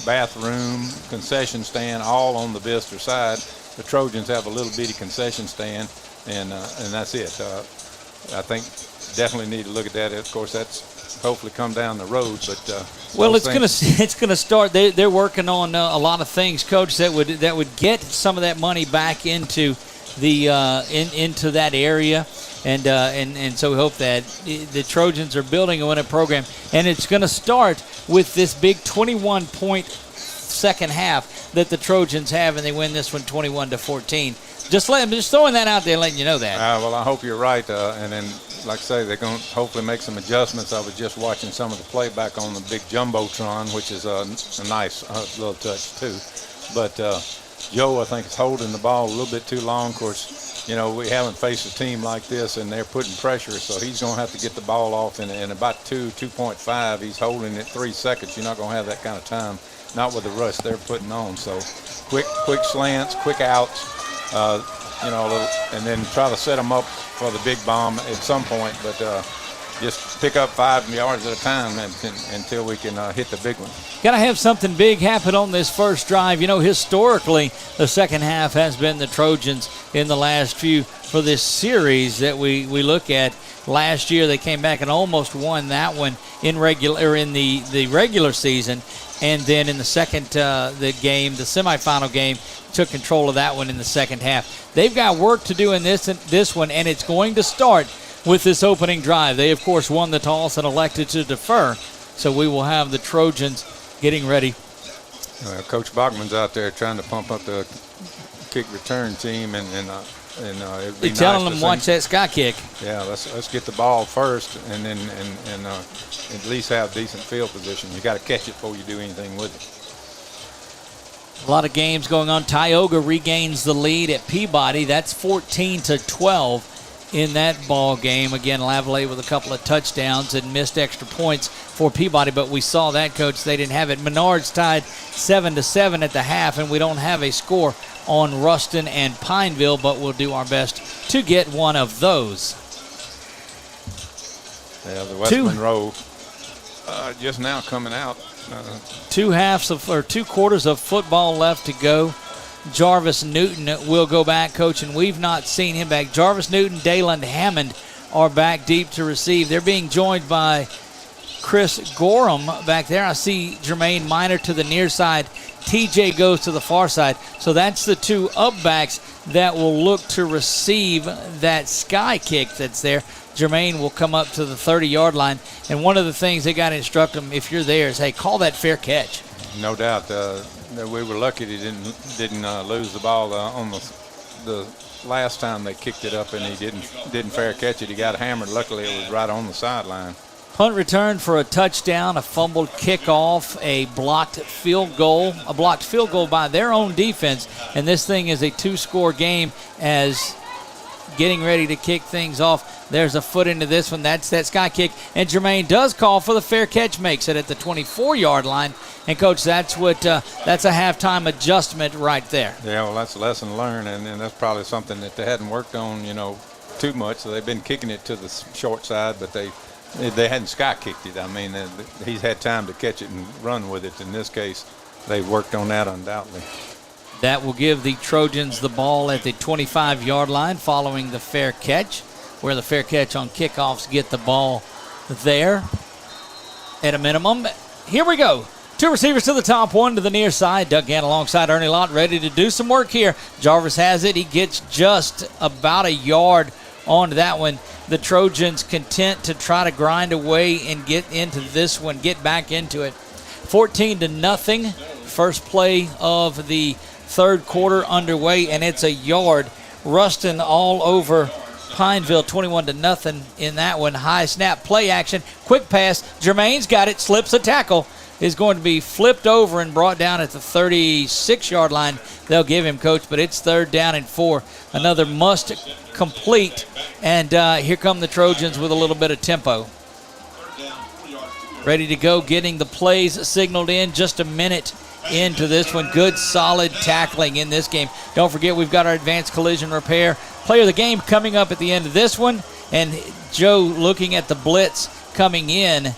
bathroom, concession stand, all on the visitor side. The Trojans have a little bitty concession stand, and that's it. I think definitely need to look at that. Of course, that's hopefully come down the road. But well, it's gonna start. They're working on a lot of things, Coach, that would get some of that money back into the into that area. And so we hope that the Trojans are building a winning program, and it's going to start with this big 21-point second half that the Trojans have, and they win this one 21-14. Just throwing that out there, letting you know that. Well, I hope you're right, and then, like I say, they're going to hopefully make some adjustments. I was just watching some of the playback on the big jumbotron, which is a nice little touch too. But Joe, I think, is holding the ball a little bit too long. Of course, we haven't faced a team like this, and they're putting pressure, so he's going to have to get the ball off in about 2.5. He's holding it 3 seconds. You're not going to have that kind of time, not with the rush they're putting on. So quick slants, quick outs, and then try to set them up for the big bomb at some point, but just pick up 5 yards at a time until we can hit the big one. Got to have something big happen on this first drive. Historically, the second half has been the Trojans in the last few for this series that we look at. Last year, they came back and almost won that one in the regular season, and then in the second the semifinal game, took control of that one in the second half. They've got work to do in this one, and it's going to start with this opening drive. They, of course, won the toss and elected to defer, so we will have the Trojans getting ready. Coach Bachmann's out there trying to pump up the kick return team, and it'd be telling nice them watch that sky kick. Yeah, let's get the ball first, and then at least have decent field position. You got to catch it before you do anything with it. A lot of games going on. Tioga regains the lead at Peabody. That's 14-12 in that ball game. Again, Lavallee with a couple of touchdowns and missed extra points for Peabody, but we saw that, Coach. They didn't have it. Menard's tied 7-7 at the half, and we don't have a score on Ruston and Pineville, but we'll do our best to get one of those. Yeah, the West Monroe just now coming out. 2 quarters of football left to go. Jarvis Newton will go back, Coach, and we've not seen him back. Jarvis Newton, Dayland Hammond are back deep to receive. They're being joined by Chris Gorham back there. I see Jermaine Minor to the near side. TJ goes to the far side. So that's the 2 up backs that will look to receive that sky kick that's there. Jermaine will come up to the 30-yard line. And one of the things they got to instruct them, if you're there, is, hey, call that fair catch. No doubt. We were lucky they didn't lose the ball on the last time they kicked it up, and he didn't fair catch it. He got hammered. Luckily, it was right on the sideline. Punt return for a touchdown, a fumbled kickoff, a blocked field goal by their own defense, and this thing is a 2-score game as getting ready to kick things off. There's a foot into this one. That's that sky kick, and Jermaine does call for the fair catch, makes it at the 24-yard line. And, Coach, that's a halftime adjustment right there. Yeah, well, that's a lesson learned, and that's probably something that they hadn't worked on, too much. So they've been kicking it to the short side, but they hadn't sky kicked it. I mean, he's had time to catch it and run with it. In this case, they've worked on that undoubtedly. That will give the Trojans the ball at the 25-yard line following the fair catch, where the fair catch on kickoffs get the ball there at a minimum. Here we go. 2 receivers to the top, 1 to the near side. Doug Gann alongside Ernie Lott, ready to do some work here. Jarvis has it. He gets just about a yard on that one. The Trojans content to try to grind away and get into this one, get back into it. 14-0. First play of the third quarter underway, and it's a yard. Ruston all over Pineville, 21-0 in that one. High snap, play action, quick pass. Jermaine's got it, slips a tackle. Is going to be flipped over and brought down at the 36-yard line. They'll give him, Coach, but it's 3rd down and 4. Another must complete, and here come the Trojans with a little bit of tempo. Ready to go, getting the plays signaled in. Just a minute into this one. Good, solid tackling in this game. Don't forget, we've got our advanced collision repair player of the game coming up at the end of this one, and Joe looking at the blitz coming in,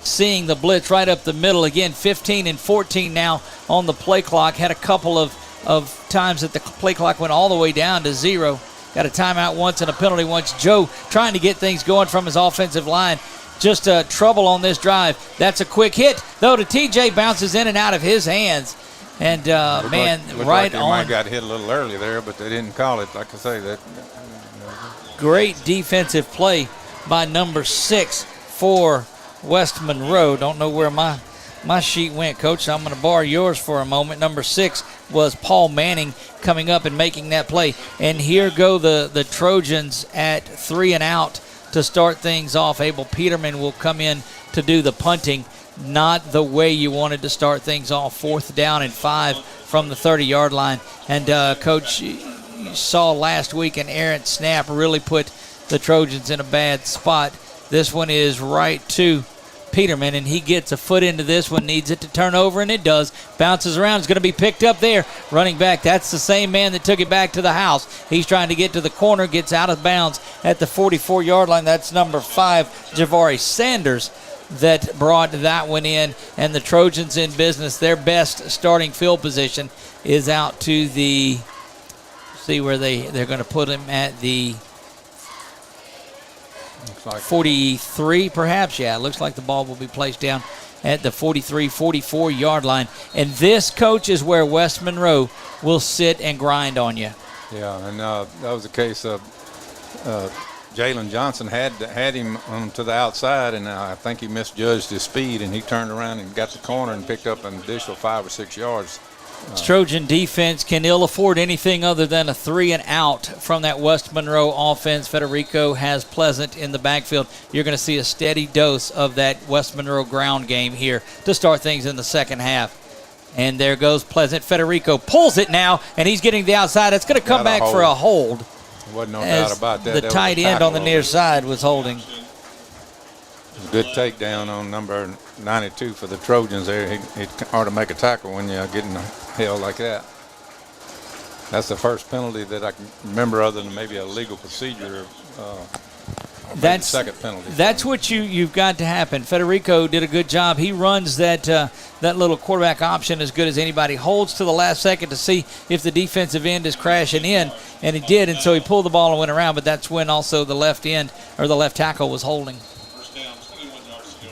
seeing the blitz right up the middle. Again, 15-14 now on the play clock. Had a couple of times that the play clock went all the way down to 0. Got a timeout once and a penalty once. Joe trying to get things going from his offensive line. just trouble on this drive. That's a quick hit, though, to TJ. Bounces in and out of his hands. And, Looked right like they on. might have got hit a little early there, but they didn't call it. Like I say, that Great defensive play by number 6 for West Monroe. Don't know where my sheet went, Coach, so I'm going to borrow yours for a moment. Number 6 was Paul Manning coming up and making that play. And here go the Trojans at 3 and out to start things off. Abel Peterman will come in to do the punting. Not the way you wanted to start things off. 4th down and 5 from the 30-yard line. And, Coach, you saw last week an errant snap really put the Trojans in a bad spot. This one is right to Peterman, and he gets a foot into this one, needs it to turn over, and it does. Bounces around, is going to be picked up there. Running back, that's the same man that took it back to the house. He's trying to get to the corner, gets out of bounds at the 44-yard line. That's number 5, Javari Sanders, that brought that one in. And the Trojans in business. Their best starting field position is out to the, see where they're going to put him at the 43, perhaps. Yeah, it looks like the ball will be placed down at the 43, 44-yard line. And this, Coach, is where West Monroe will sit and grind on you. Yeah, and that was the case of Jalen Johnson had him to the outside, and I think he misjudged his speed, and he turned around and got the corner and picked up an additional 5 or 6 yards. Trojan defense can ill afford anything other than a 3 and out from that West Monroe offense. Federico has Pleasant in the backfield. You're going to see a steady dose of that West Monroe ground game here to start things in the second half. And there goes Pleasant. Federico pulls it now, and he's getting the outside. It's going to come back for a hold. Wasn't no doubt about that. The tight end on the near side was holding. A good takedown on number 92 for the Trojans there. It's hard to make a tackle when you're getting held like that. That's the first penalty that I can remember other than maybe a legal procedure. That's the second penalty. That's what you've got to happen. Federico did a good job. He runs that little quarterback option as good as anybody. Holds to the last second to see if the defensive end is crashing in, and he did, and so he pulled the ball and went around, but that's when also the left end or the left tackle was holding.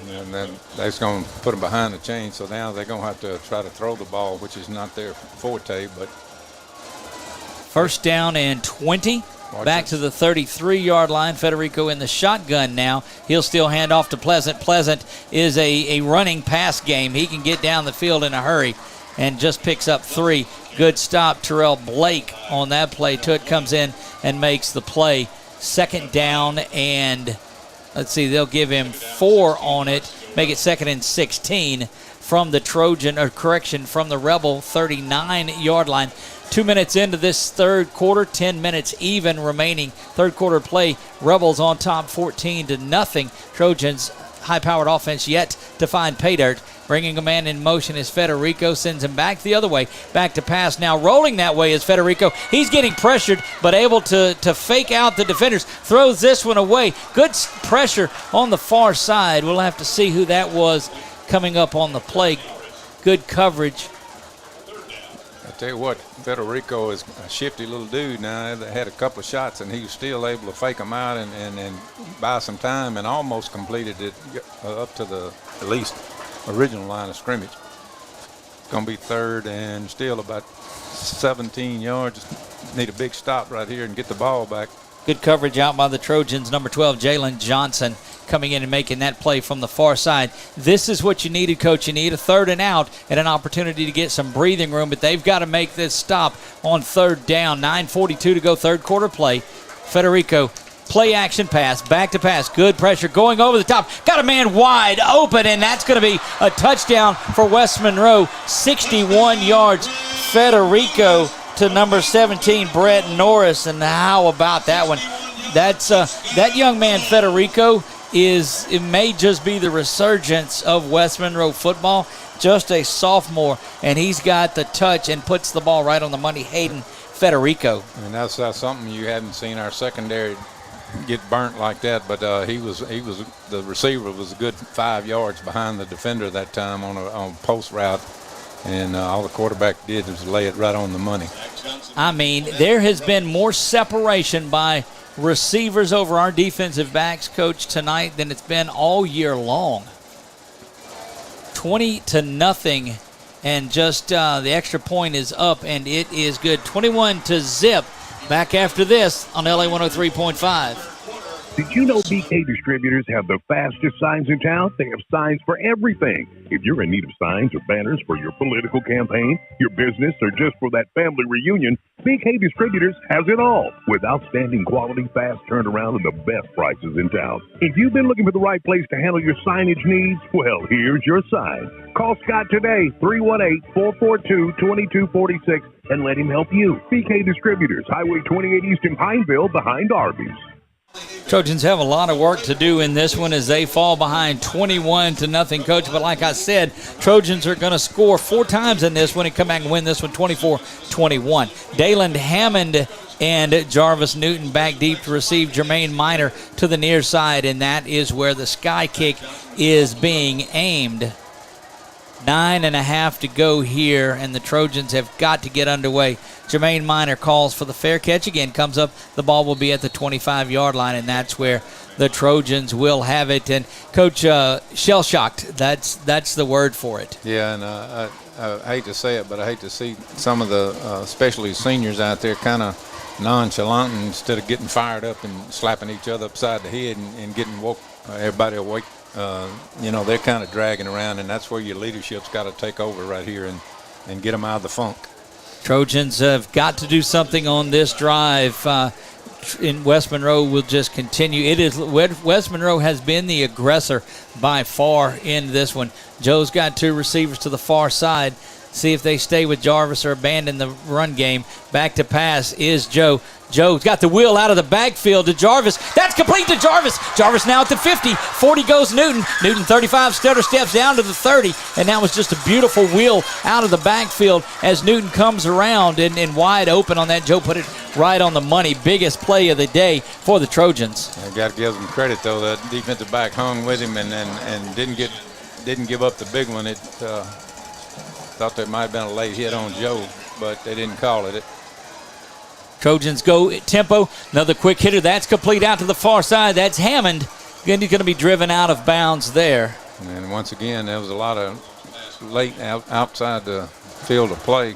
And then they're going to put them behind the chain, so now they're going to have to try to throw the ball, which is not their forte. But first down and 20. Back to the 33-yard line. Federico in the shotgun now. He'll still hand off to Pleasant. Pleasant is a running pass game. He can get down the field in a hurry and just picks up 3. Good stop. Terrell Blake on that play. Toot comes in and makes the play. Second down and, let's see, they'll give him 4 on it. Make it 2nd and 16 from the Trojan, or correction, from the Rebel 39-yard line. 2 minutes into this third quarter, 10 minutes even remaining. Third quarter play, Rebels on top 14-0. Trojans high-powered offense yet to find pay dirt. Bringing a man in motion is Federico, sends him back the other way. Back to pass now. Rolling that way is Federico. He's getting pressured, but able to fake out the defenders. Throws this one away. Good pressure on the far side. We'll have to see who that was coming up on the play. Good coverage. I tell you what, Federico is a shifty little dude now. They had a couple of shots, and he was still able to fake them out and buy some time, and almost completed it up to the at least original line of scrimmage. It's going to be 3rd and still about 17 yards. Need a big stop right here and get the ball back. Good coverage out by the Trojans. Number 12, Jalen Johnson, coming in and making that play from the far side. This is what you needed, Coach. You need a 3rd and out and an opportunity to get some breathing room, but they've got to make this stop on 3rd down. 9:42 to go, third quarter play. Federico, play action pass, back to pass. Good pressure going over the top. Got a man wide open, and that's going to be a touchdown for West Monroe. 61 yards. Federico to number 17, Brett Norris. And how about that one? That's that young man, Federico, it may just be the resurgence of West Monroe football. Just a sophomore, and he's got the touch and puts the ball right on the money. Hayden Federico. And that's something you hadn't seen our secondary get burnt like that, but the receiver was a good 5 yards behind the defender that time on a post route, and all the quarterback did was lay it right on the money. I mean, there has been more separation by receivers over our defensive backs, Coach, tonight than it's been all year long. 20-0, and just the extra point is up, and it is good. 21-0. Back after this on LA 103.5. Did you know BK Distributors have the fastest signs in town? They have signs for everything. If you're in need of signs or banners for your political campaign, your business, or just for that family reunion, BK Distributors has it all. With outstanding quality, fast turnaround, and the best prices in town. If you've been looking for the right place to handle your signage needs, well, here's your sign. Call Scott today, 318-442-2246, and let him help you. BK Distributors, Highway 28 East in Pineville, behind Arby's. Trojans have a lot of work to do in this one as they fall behind 21-0, Coach. But like I said, Trojans are going to score 4 times in this one and come back and win this one 24-21. Dayland Hammond and Jarvis Newton back deep to receive Jermaine Minor to the near side, and that is where the sky kick is being aimed. 9.5 to go here, and the Trojans have got to get underway. Jermaine Minor calls for the fair catch again, comes up. The ball will be at the 25-yard line, and that's where the Trojans will have it. And Coach, shell-shocked, that's the word for it. Yeah, and I hate to say it, but I hate to see some of the, especially seniors out there, kind of nonchalant instead of getting fired up and slapping each other upside the head and getting everybody awake. They're kind of dragging around, and that's where your leadership's got to take over right here and get them out of the funk. Trojans have got to do something on this drive. In West Monroe will just continue. West Monroe has been the aggressor by far in this one. Joe's got 2 receivers to the far side. See if they stay with Jarvis or abandon the run game. Back to pass is Joe. Joe's got the wheel out of the backfield to Jarvis. That's complete to Jarvis. Jarvis now at the 50. 40 goes Newton. Newton 35 stutter steps down to the 30. And that was just a beautiful wheel out of the backfield as Newton comes around and wide open on that. Joe put it right on the money. Biggest play of the day for the Trojans. I got to give them credit, though. That defensive back hung with him and didn't give up the big one. Thought there might have been a late hit on Joe, but they didn't call it. Trojans go tempo. Another quick hitter. That's complete out to the far side. That's Hammond. Again, he's going to be driven out of bounds there. And once again, there was a lot of late outside the field of play.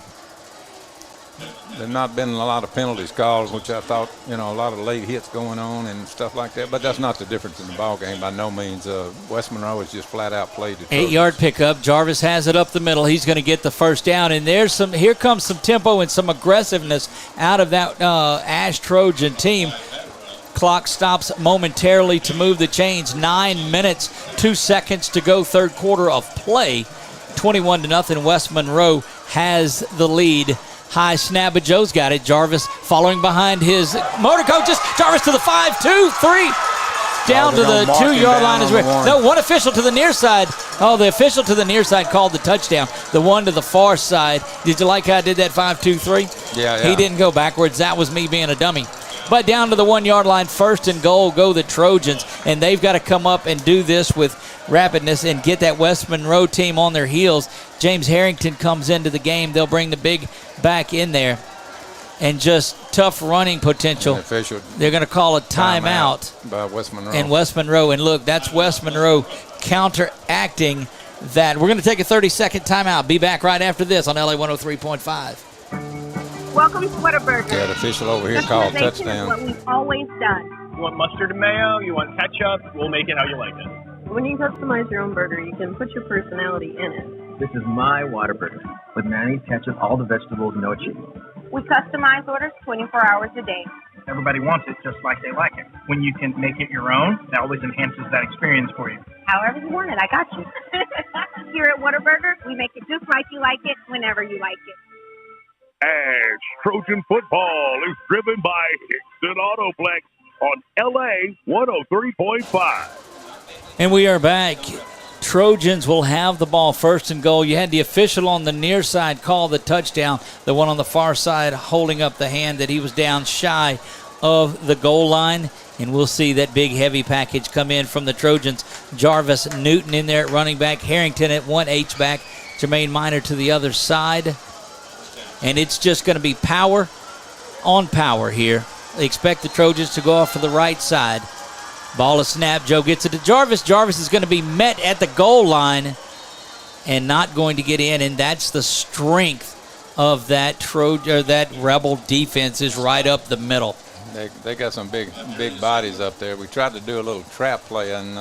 There's not been a lot of penalties called, which I thought, a lot of late hits going on and stuff like that. But that's not the difference in the ball game by no means. West Monroe has just flat out played it. 8-yard pickup. Jarvis has it up the middle. He's going to get the first down. And here comes some tempo and some aggressiveness out of that Ash Trojan team. Clock stops momentarily to move the chains. 9 minutes, 2 seconds to go, third quarter of play. 21-0. West Monroe has the lead. High snap, but Joe's got it. Jarvis following behind his motor coaches. Jarvis to the 5, 2, 3. Down to the 2-yard line is where. No, one official to the near side. Oh, the official to the near side called the touchdown. The one to the far side. Did you like how I did that 5, 2, 3? Yeah. He didn't go backwards. That was me being a dummy. But down to the 1-yard line, first and goal, go the Trojans. And they've got to come up and do this with rapidness and get that West Monroe team on their heels. James Harrington comes into the game. They'll bring the big back in there. And just tough running potential. They're going to call a timeout by West Monroe. And West Monroe. And look, that's West Monroe counteracting that. We're going to take a 30-second timeout. Be back right after this on LA 103.5. Welcome to Whataburger. Yeah, the official over here called touchdown. Is what we've always done. You want mustard and mayo? You want ketchup? We'll make it how you like it. When you customize your own burger, you can put your personality in it. This is my Whataburger with mayonnaise, ketchup, all the vegetables, no cheese. We customize orders 24 hours a day. Everybody wants it just like they like it. When you can make it your own, that always enhances that experience for you. However you want it, I got you. Here at Whataburger, we make it just like you like it, whenever you like it. Ash Trojan football is driven by Hickson Autoplex on LA 103.5. And we are back. Trojans will have the ball first and goal. You had the official on the near side call the touchdown. The one on the far side holding up the hand that he was down shy of the goal line. And we'll see that big heavy package come in from the Trojans. Jarvis Newton in there at running back. Harrington at 1 H-back. Jermaine Minor to the other side. And it's just going to be power on power here They expect the Trojans to go off to the right side. Ball is snapped. Joe gets it to Jarvis. Jarvis is going to be met at the goal line and not going to get in, and that's the strength of that that Rebel defense is right up the middle. They got some big bodies up there. We tried to do a little trap play, and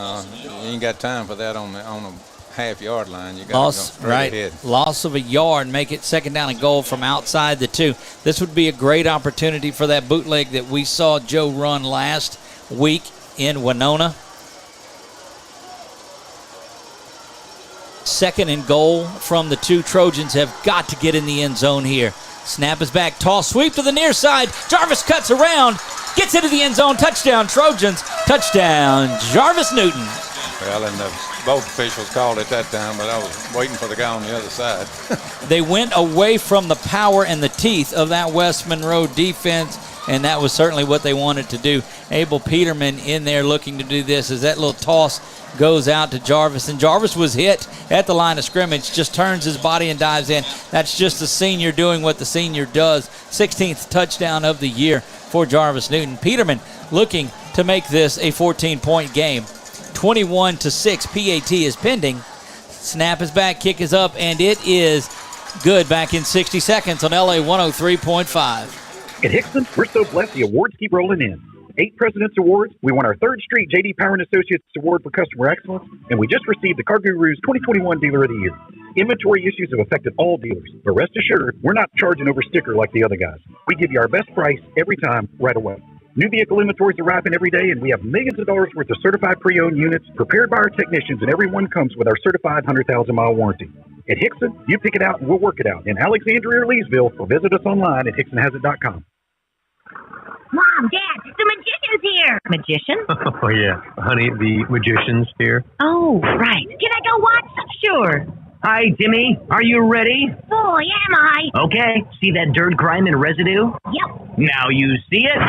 you ain't got time for that on a half-yard line. You got to go straight ahead. Loss of a yard, make it second down and goal from outside the 2. This would be a great opportunity for that bootleg that we saw Joe run last week in Winona. Second and goal from the 2. Trojans have got to get in the end zone here. Snap is back. Toss sweep to the near side. Jarvis cuts around. Gets into the end zone. Touchdown, Trojans. Touchdown, Jarvis Newton. Well, and both officials called it that time, but I was waiting for the guy on the other side. They went away from the power and the teeth of that West Monroe defense, and that was certainly what they wanted to do. Abel Peterman in there looking to do this as that little toss goes out to Jarvis, and Jarvis was hit at the line of scrimmage, just turns his body and dives in. That's just the senior doing what the senior does. 16th touchdown of the year for Jarvis Newton. Peterman looking to make this a 14-point game. 21-6, PAT is pending. Snap is back, kick is up, and it is good back in 60 seconds on LA 103.5. At Hickson, we're so blessed the awards keep rolling in. 8 President's Awards. We won our 3rd straight J.D. Power & Associates Award for Customer Excellence, and we just received the Car Guru's 2021 Dealer of the Year. Inventory issues have affected all dealers, but rest assured, we're not charging over sticker like the other guys. We give you our best price every time, right away. New vehicle inventories arriving every day, and we have millions of dollars worth of certified pre-owned units prepared by our technicians, and every one comes with our certified 100,000-mile warranty. At Hickson, you pick it out and we'll work it out. In Alexandria or Leesville, or visit us online at hicksonhasit.com. Mom, Dad, the magician's here. Magician? Oh, yeah. Honey, the magician's here. Oh, right. Can I go watch? Sure. Hi, Timmy. Are you ready? Boy, am I. Okay. See that dirt, grime, and residue? Yep. Now you see it.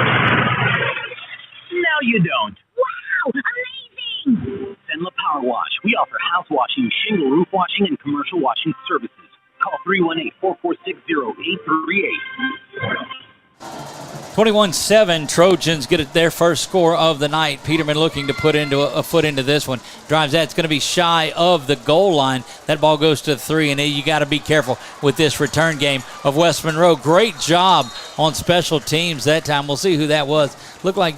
Now you don't. Wow, amazing. Zenla Power Wash. We offer house washing, shingle roof washing, and commercial washing services. Call 318-446-0838. 21-7, Trojans get their first score of the night. Peterman looking to put into a foot into this one. Drives that. It's going to be shy of the goal line. That ball goes to 3, and you got to be careful with this return game of West Monroe. Great job on special teams that time. We'll see who that was. Looked like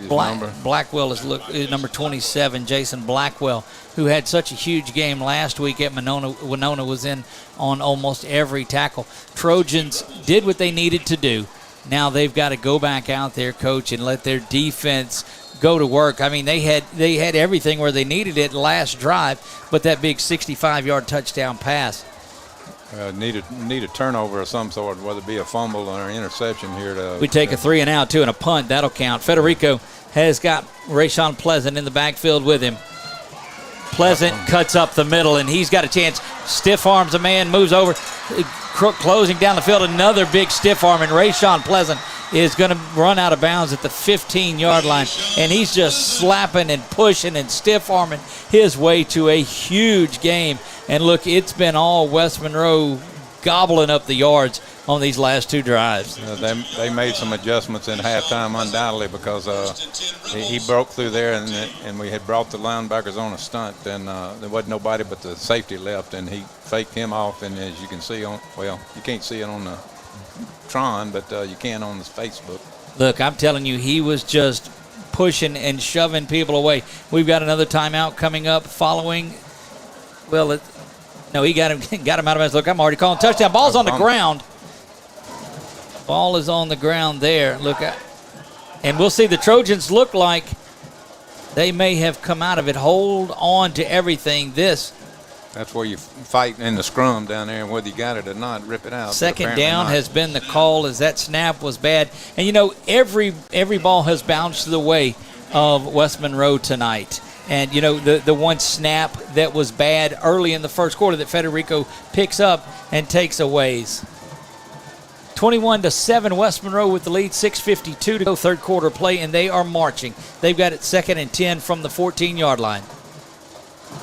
Blackwell is number 27, Jason Blackwell, who had such a huge game last week at Winona, was in on almost every tackle. Trojans did what they needed to do. Now they've got to go back out there, coach, and let their defense go to work. I mean, they had everything where they needed it last drive, but that big 65-yard touchdown pass. Need a turnover of some sort, whether it be a fumble or an interception here. We take a 3 and out, too, and a punt. That'll count. Federico has got Rayshawn Pleasant in the backfield with him. Pleasant cuts up the middle, and he's got a chance. Stiff arms a man, moves over. Crook closing down the field. Another big stiff arm, and Rayshawn Pleasant is going to run out of bounds at the 15-yard line, and he's just slapping and pushing and stiff-arming his way to a huge game. And look, it's been all West Monroe gobbling up the yards on these last 2 drives. They made some adjustments in halftime, undoubtedly, because he broke through there, and we had brought the linebackers on a stunt, and there wasn't nobody but the safety left, and he faked him off. And as you can see you can't see it on the Tron, but you can on the Facebook. Look, I'm telling you, he was just pushing and shoving people away. We've got another timeout coming up following. Well, he got him out of bounds. Look, I'm already calling touchdown. Ball's on the ground. Ball is on the ground there. Look, and we'll see the Trojans look like they may have come out of it. Hold on to everything. That's where you fight in the scrum down there, and whether you got it or not, rip it out. Second down has been the call as that snap was bad. And, every ball has bounced the way of West Monroe tonight. And, the one snap that was bad early in the first quarter that Federico picks up and takes away. 21-7, West Monroe with the lead, 6:52 to go, third quarter play, and they are marching. They've got it 2nd and 10 from the 14-yard line.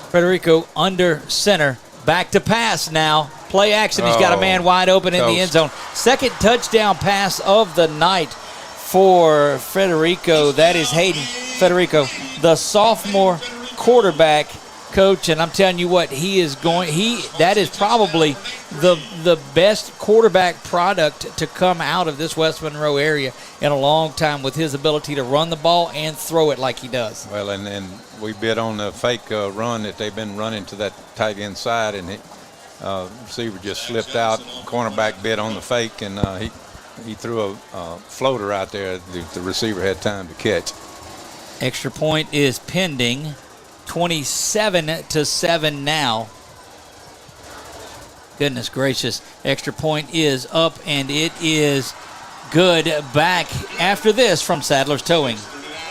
Federico under center, back to pass now. Play action. He's got a man wide open in the end zone. Second touchdown pass of the night for Federico. That is Hayden Federico, the sophomore quarterback, Coach, and I'm telling you what, that is probably the best quarterback product to come out of this West Monroe area in a long time, with his ability to run the ball and throw it like he does. Well, and we bid on the fake run that they've been running to that tight end side, and receiver just slipped out. Cornerback bid on the fake, and he threw a floater out there the receiver had time to catch. Extra point is pending. 27-7 now. Goodness gracious. Extra point is up, and it is good. Back after this from Sadler's Towing.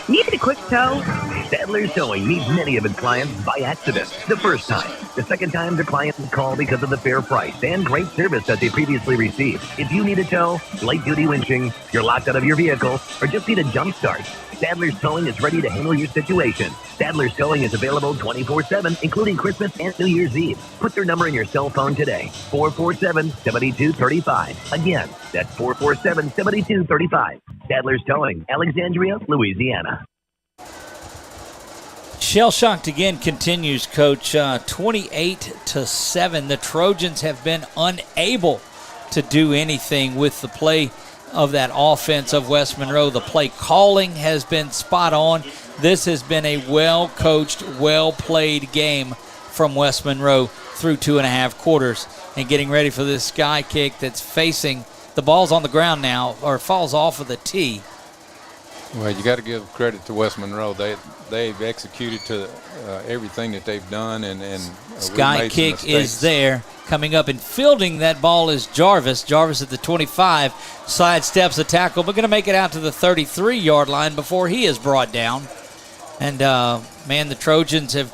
Need a quick tow? Sadler's Towing meets many of its clients by accident. The first time. The second time, the clients call because of the fair price and great service that they previously received. If you need a tow, light-duty winching, you're locked out of your vehicle, or just need a jump start, Sadler's Towing is ready to handle your situation. Sadler's Towing is available 24/7, including Christmas and New Year's Eve. Put their number in your cell phone today, 447-7235. Again, that's 447-7235. Sadler's Towing, Alexandria, Louisiana. Shell shocked again continues, Coach. 28-7. The Trojans have been unable to do anything with the play of that offense of West Monroe. The play calling has been spot on. This has been a well-coached, well-played game from West Monroe through 2.5 quarters. And getting ready for this sky kick that's facing the ball's on the ground now, or falls off of the tee. Well, you got to give credit to West Monroe. They've executed to everything that they've done, and sky kick is there. Coming up and fielding that ball is Jarvis. Jarvis at the 25 sidesteps a tackle, but going to make it out to the 33-yard line before he is brought down. And, man, the Trojans have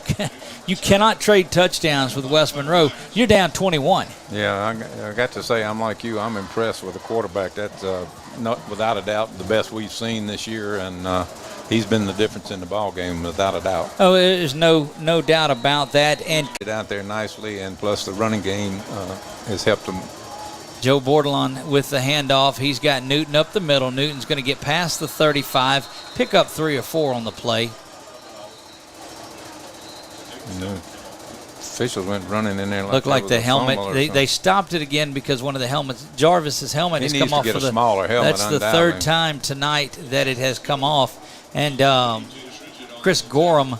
– you cannot trade touchdowns with West Monroe. You're down 21. Yeah, I got to say, I'm like you. I'm impressed with the quarterback. That's not without a doubt the best we've seen this year, and he's been the difference in the ball game without a doubt. Oh, there's no doubt about that. And get out there nicely, and plus the running game has helped him. Joe Bordelon with the handoff. He's got Newton up the middle. Newton's going to get past the 35, pick up 3 or 4 on the play. Officials went running in there. Looked like the helmet. They stopped it again because one of the helmets, Jarvis's helmet, has come off. He needs to get a smaller helmet. That's the third time tonight that it has come off. And Chris Gorham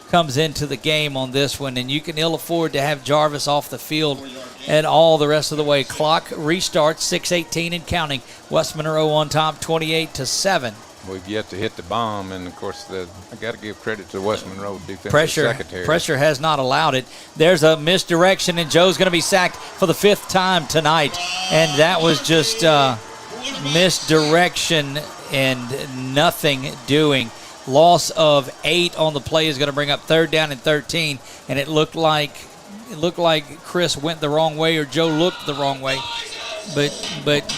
comes into the game on this one, and you can ill afford to have Jarvis off the field at all the rest of the way. Clock restarts, 6:18 and counting. West Monroe on top, 28-7. We've yet to hit the bomb, and of course, I got to give credit to the West Monroe defensive secretary. Pressure has not allowed it. There's a misdirection, and Joe's going to be sacked for the 5th time tonight. And that was just misdirection and nothing doing. Loss of 8 on the play is going to bring up 3rd down and 13, and it looked like Chris went the wrong way, or Joe looked the wrong way. But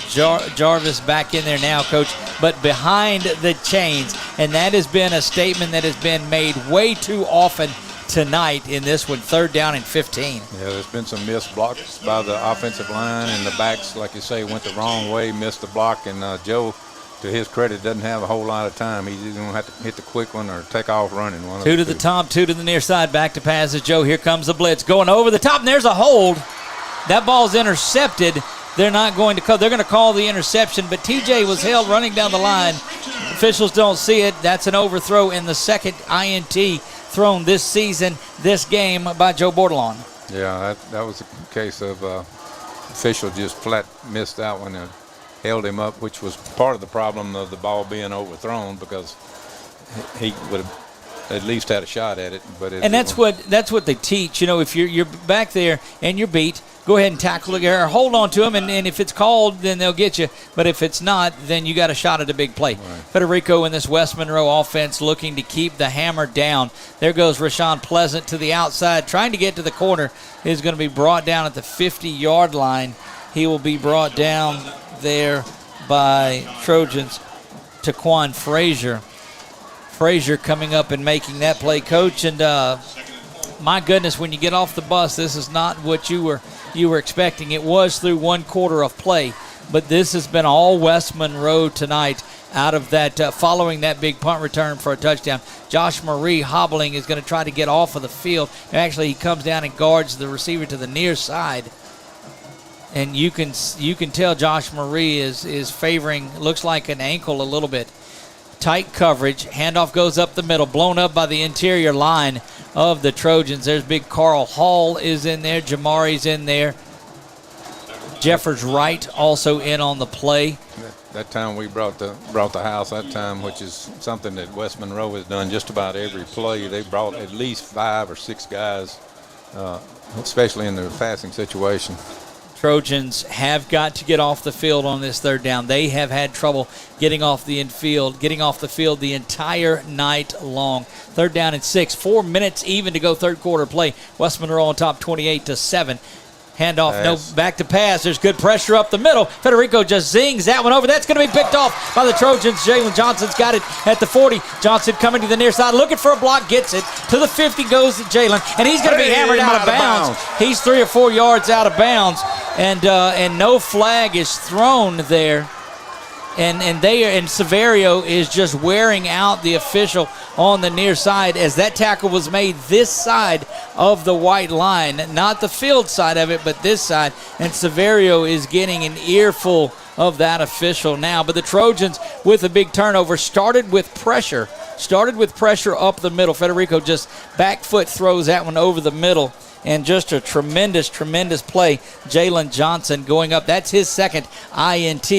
Jarvis back in there now, Coach, but behind the chains. And that has been a statement that has been made way too often tonight in this one, 3rd down and 15. Yeah, there's been some missed blocks by the offensive line, and the backs, like you say, went the wrong way, missed the block. And Joe, to his credit, doesn't have a whole lot of time. He's going to have to hit the quick one or take off running. 2 to the top, 2 to the near side, back to pass as Joe. Here comes the blitz, going over the top, and there's a hold. That ball's intercepted. They're not going to call. They're going to call the interception, but TJ was held running down the line. Officials don't see it. That's an overthrow in the second INT thrown this season, this game by Joe Bordelon. Yeah, that was a case of official just flat missed that one and held him up, which was part of the problem of the ball being overthrown, because he would have at least had a shot at it. And that's what they teach. You know, if you're back there and you're beat, go ahead and tackle the guy or hold on to him, and if it's called, then they'll get you. But if it's not, then you got a shot at a big play. Right. Federico in this West Monroe offense looking to keep the hammer down. There goes Rashawn Pleasant to the outside, trying to get to the corner. Is going to be brought down at the 50-yard line. He will be brought down there by Trojans. Taquan Frazier. Frazier coming up and making that play, Coach. And my goodness, when you get off the bus, this is not what you were you were expecting. It was through one quarter of play, but this has been all West Monroe tonight out of that, following that big punt return for a touchdown. Josh Marie hobbling is going to try to get off of the field. Actually, he comes down and guards the receiver to the near side. And you can tell Josh Marie is favoring, looks like an ankle a little bit. Tight coverage. Handoff goes up the middle, blown up by the interior line of the Trojans. There's big Carl Hall is in there. Jamari's in there. Jeffers Wright also in on the play. That time we brought the house that time, which is something that West Monroe has done just about every play. They brought at least 5 or 6 guys, especially in the passing situation. Trojans have got to get off the field on this third down. They have had trouble getting off the field the entire night long. Third down and 6. 4 minutes even to go third quarter play. West Monroe on top 28-7. Handoff, no, back to pass. There's good pressure up the middle. Federico just zings that one over. That's going to be picked off by the Trojans. Jalen Johnson's got it at the 40. Johnson coming to the near side, looking for a block, gets it. To the 50 goes Jalen, and he's going to be hammered out of bounds. He's 3 or 4 yards out of bounds, and no flag is thrown there. And Severio is just wearing out the official on the near side as that tackle was made this side of the white line, not the field side of it, but this side. And Severio is getting an earful of that official now. But the Trojans with a big turnover started with pressure up the middle. Federico just back foot throws that one over the middle. And just a tremendous, tremendous play. Jalen Johnson going up. That's his second INT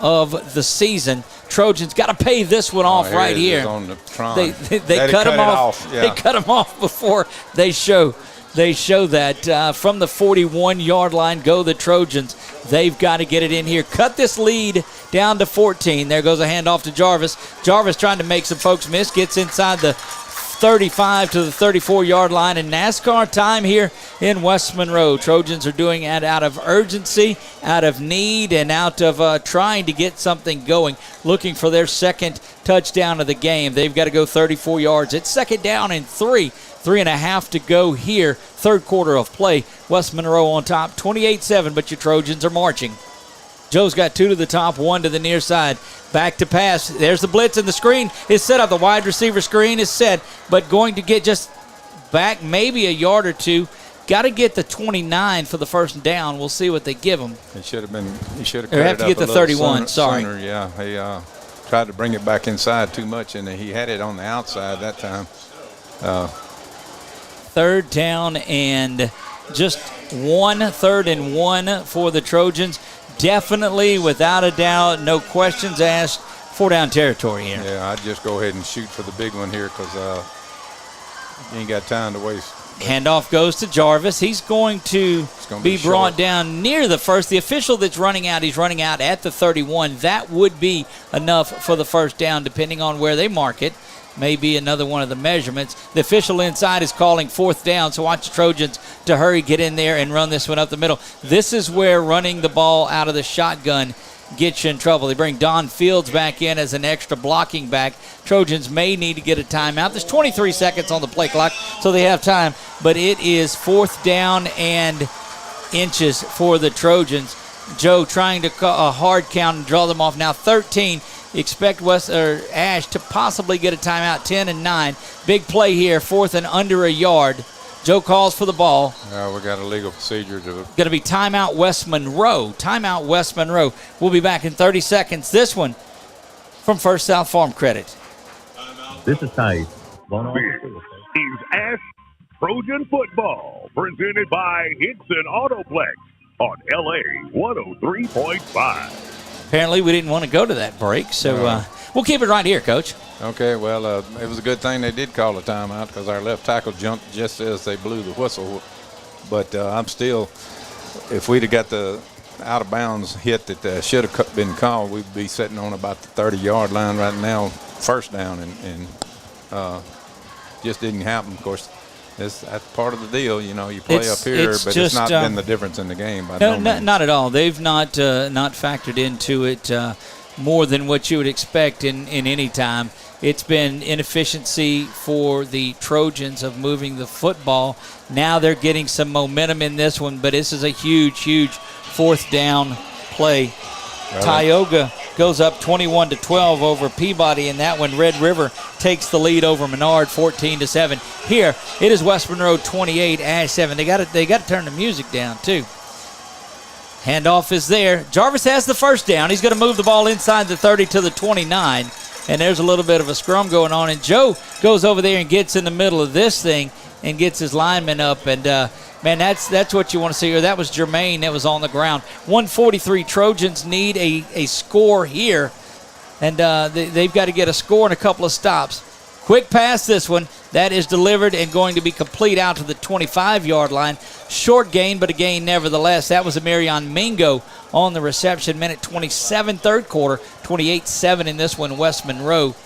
of the season. Trojans got to pay this one off right here. They cut him off. Yeah. They cut him off before they show that from the 41-yard line go the Trojans. They've got to get it in here. Cut this lead down to 14. There goes a handoff to Jarvis. Jarvis trying to make some folks miss. Gets inside the 35 to the 34-yard line, and NASCAR time here in West Monroe. Trojans are doing it out of urgency, out of need, and out of trying to get something going, looking for their second touchdown of the game. They've got to go 34 yards. It's second down and 3. 3.5 to go here, third quarter of play. West Monroe on top, 28-7, but your Trojans are marching. Joe's got 2 to the top, 1 to the near side. Back to pass. There's the blitz, and the screen is set up. The wide receiver screen is set, but going to get just back maybe a yard or 2. Got to get the 29 for the first down. We'll see what they give him. He should have cut have to get the 31. Sooner, yeah, he tried to bring it back inside too much, and he had it on the outside that time. Third down and just 1, 3rd and 1 for the Trojans. Definitely, without a doubt, no questions asked, 4-down territory here. Yeah, I'd just go ahead and shoot for the big one here because you ain't got time to waste. Handoff goes to Jarvis. He's going to be brought down near the first. The official that's running out, he's running out at the 31. That would be enough for the first down, depending on where they mark it. Maybe another one of the measurements. The official inside is calling 4th down, so watch the Trojans to hurry, get in there, and run this one up the middle. This is where running the ball out of the shotgun gets you in trouble. They bring Don Fields back in as an extra blocking back. Trojans may need to get a timeout. There's 23 seconds on the play clock, so they have time, but it is 4th down and inches for the Trojans. Joe trying to a hard count and draw them off now. 13. Expect Ash to possibly get a timeout. 10 and 9. Big play here. 4th and under a yard. Joe calls for the ball. We got a legal procedure to. Going to be timeout West Monroe. Timeout West Monroe. We'll be back in 30 seconds. This one from First South Farm Credit. This is Ty. This is Ash Trojan Football, presented by Hickson Autoplex on LA 103.5. Apparently, we didn't want to go to that break, so we'll keep it right here, Coach. Okay, well, it was a good thing they did call a timeout because our left tackle jumped just as they blew the whistle. But I'm still, if we'd have got the out-of-bounds hit that should have been called, we'd be sitting on about the 30-yard line right now, first down, and just didn't happen. Of course, that's part of the deal. You know, you play up here, but it's not been the difference in the game. No, not at all. They've not factored into it. more than what you would expect in any time. It's been inefficiency for the Trojans of moving the football. Now they're getting some momentum in this one, but this is a huge, huge fourth down play. Really? Tioga goes up 21-12 over Peabody in that one. Red River takes the lead over Menard 14-7. Here, it is West Monroe 28, Ash 7. They got to turn the music down too. Handoff is there. Jarvis has the first down. He's going to move the ball inside the 30 to the 29. And there's a little bit of a scrum going on. And Joe goes over there and gets in the middle of this thing and gets his lineman up. And, man, that's what you want to see here. That was Jermaine that was on the ground. 143 Trojans need a score here. And they've got to get a score and a couple of stops. Quick pass this one. That is delivered and going to be complete out to the 25-yard line. Short gain, but a gain nevertheless. That was Amarion Mingo on the reception. Minute 27, third quarter. 28-7 in this one. West Monroe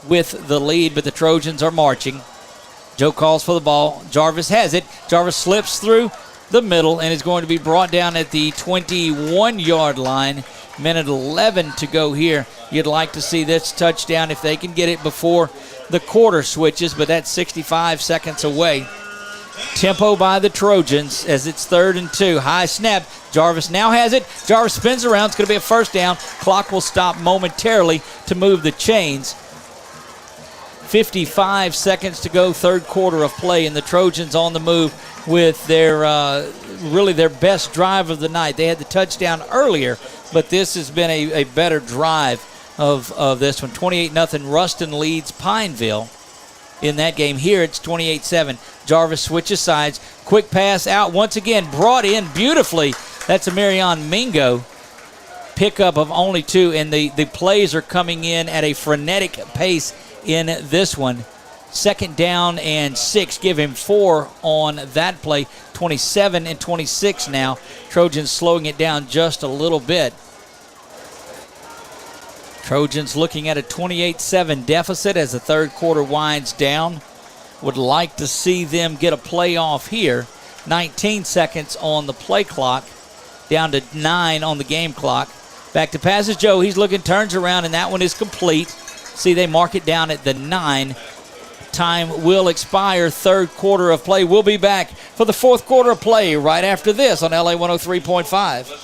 with the lead, but the Trojans are marching. Joe calls for the ball. Jarvis has it. Jarvis slips through the middle and is going to be brought down at the 21-yard line. Minute 11 to go here. You'd like to see this touchdown if they can get it before the quarter switches, but that's 65 seconds away. Tempo by the Trojans as it's 3rd and 2. High snap. Jarvis now has it. Jarvis spins around. It's going to be a first down. Clock will stop momentarily to move the chains. 55 seconds to go, third quarter of play, and the Trojans on the move with their really their best drive of the night. They had the touchdown earlier, but this has been a better drive of this one. 28-0. Ruston leads Pineville in that game. Here it's 28-7. Jarvis switches sides. Quick pass out once again, brought in beautifully. That's Amarion Mingo. Pickup of only 2, and the plays are coming in at a frenetic pace in this one. 2nd down and 6. Give him 4 on that play. 27 and 26 now. Trojans slowing it down just a little bit. Trojans looking at a 28-7 deficit as the third quarter winds down. Would like to see them get a play off here. 19 seconds on the play clock. Down to 9 on the game clock. Back to passes Joe. He's looking, turns around, and that one is complete. See, they mark it down at the 9. Time will expire. Third quarter of play. We'll be back for the fourth quarter of play right after this on LA 103.5.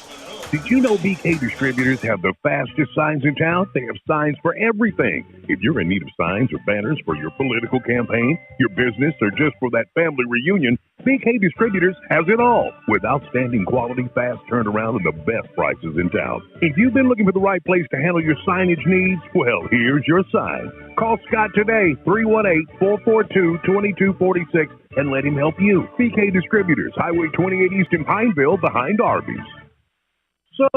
Did you know BK Distributors have the fastest signs in town? They have signs for everything. If you're in need of signs or banners for your political campaign, your business, or just for that family reunion, BK Distributors has it all with outstanding quality, fast turnaround, and the best prices in town. If you've been looking for the right place to handle your signage needs, well, here's your sign. Call Scott today, 318-442-2246, and let him help you. BK Distributors, Highway 28 East in Pineville, behind Arby's. So,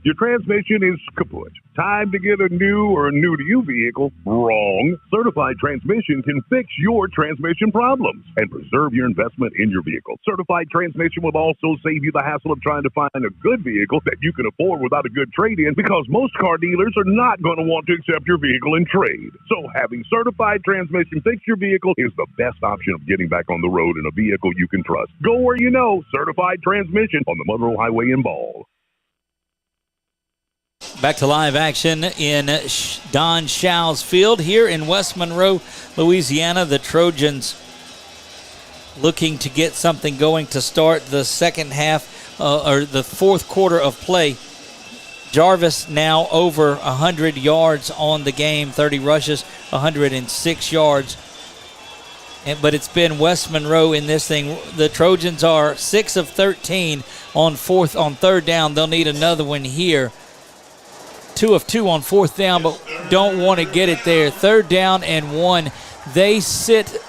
your transmission is kaput. Time to get a new or new-to-you vehicle? Wrong. Certified Transmission can fix your transmission problems and preserve your investment in your vehicle. Certified Transmission will also save you the hassle of trying to find a good vehicle that you can afford without a good trade-in, because most car dealers are not going to want to accept your vehicle in trade. So, having Certified Transmission fix your vehicle is the best option of getting back on the road in a vehicle you can trust. Go where you know. Certified Transmission on the Monroe Highway in Ball. Back to live action in Don Schau's Field here in West Monroe, Louisiana. The Trojans looking to get something going to start the second half or the fourth quarter of play. Jarvis now over 100 yards on the game, 30 rushes, 106 yards. But it's been West Monroe in this thing. The Trojans are 6 of 13 on third down. They'll need another one here. 2 of 2 on fourth down, but don't want to get it there. 3rd down and 1. They sit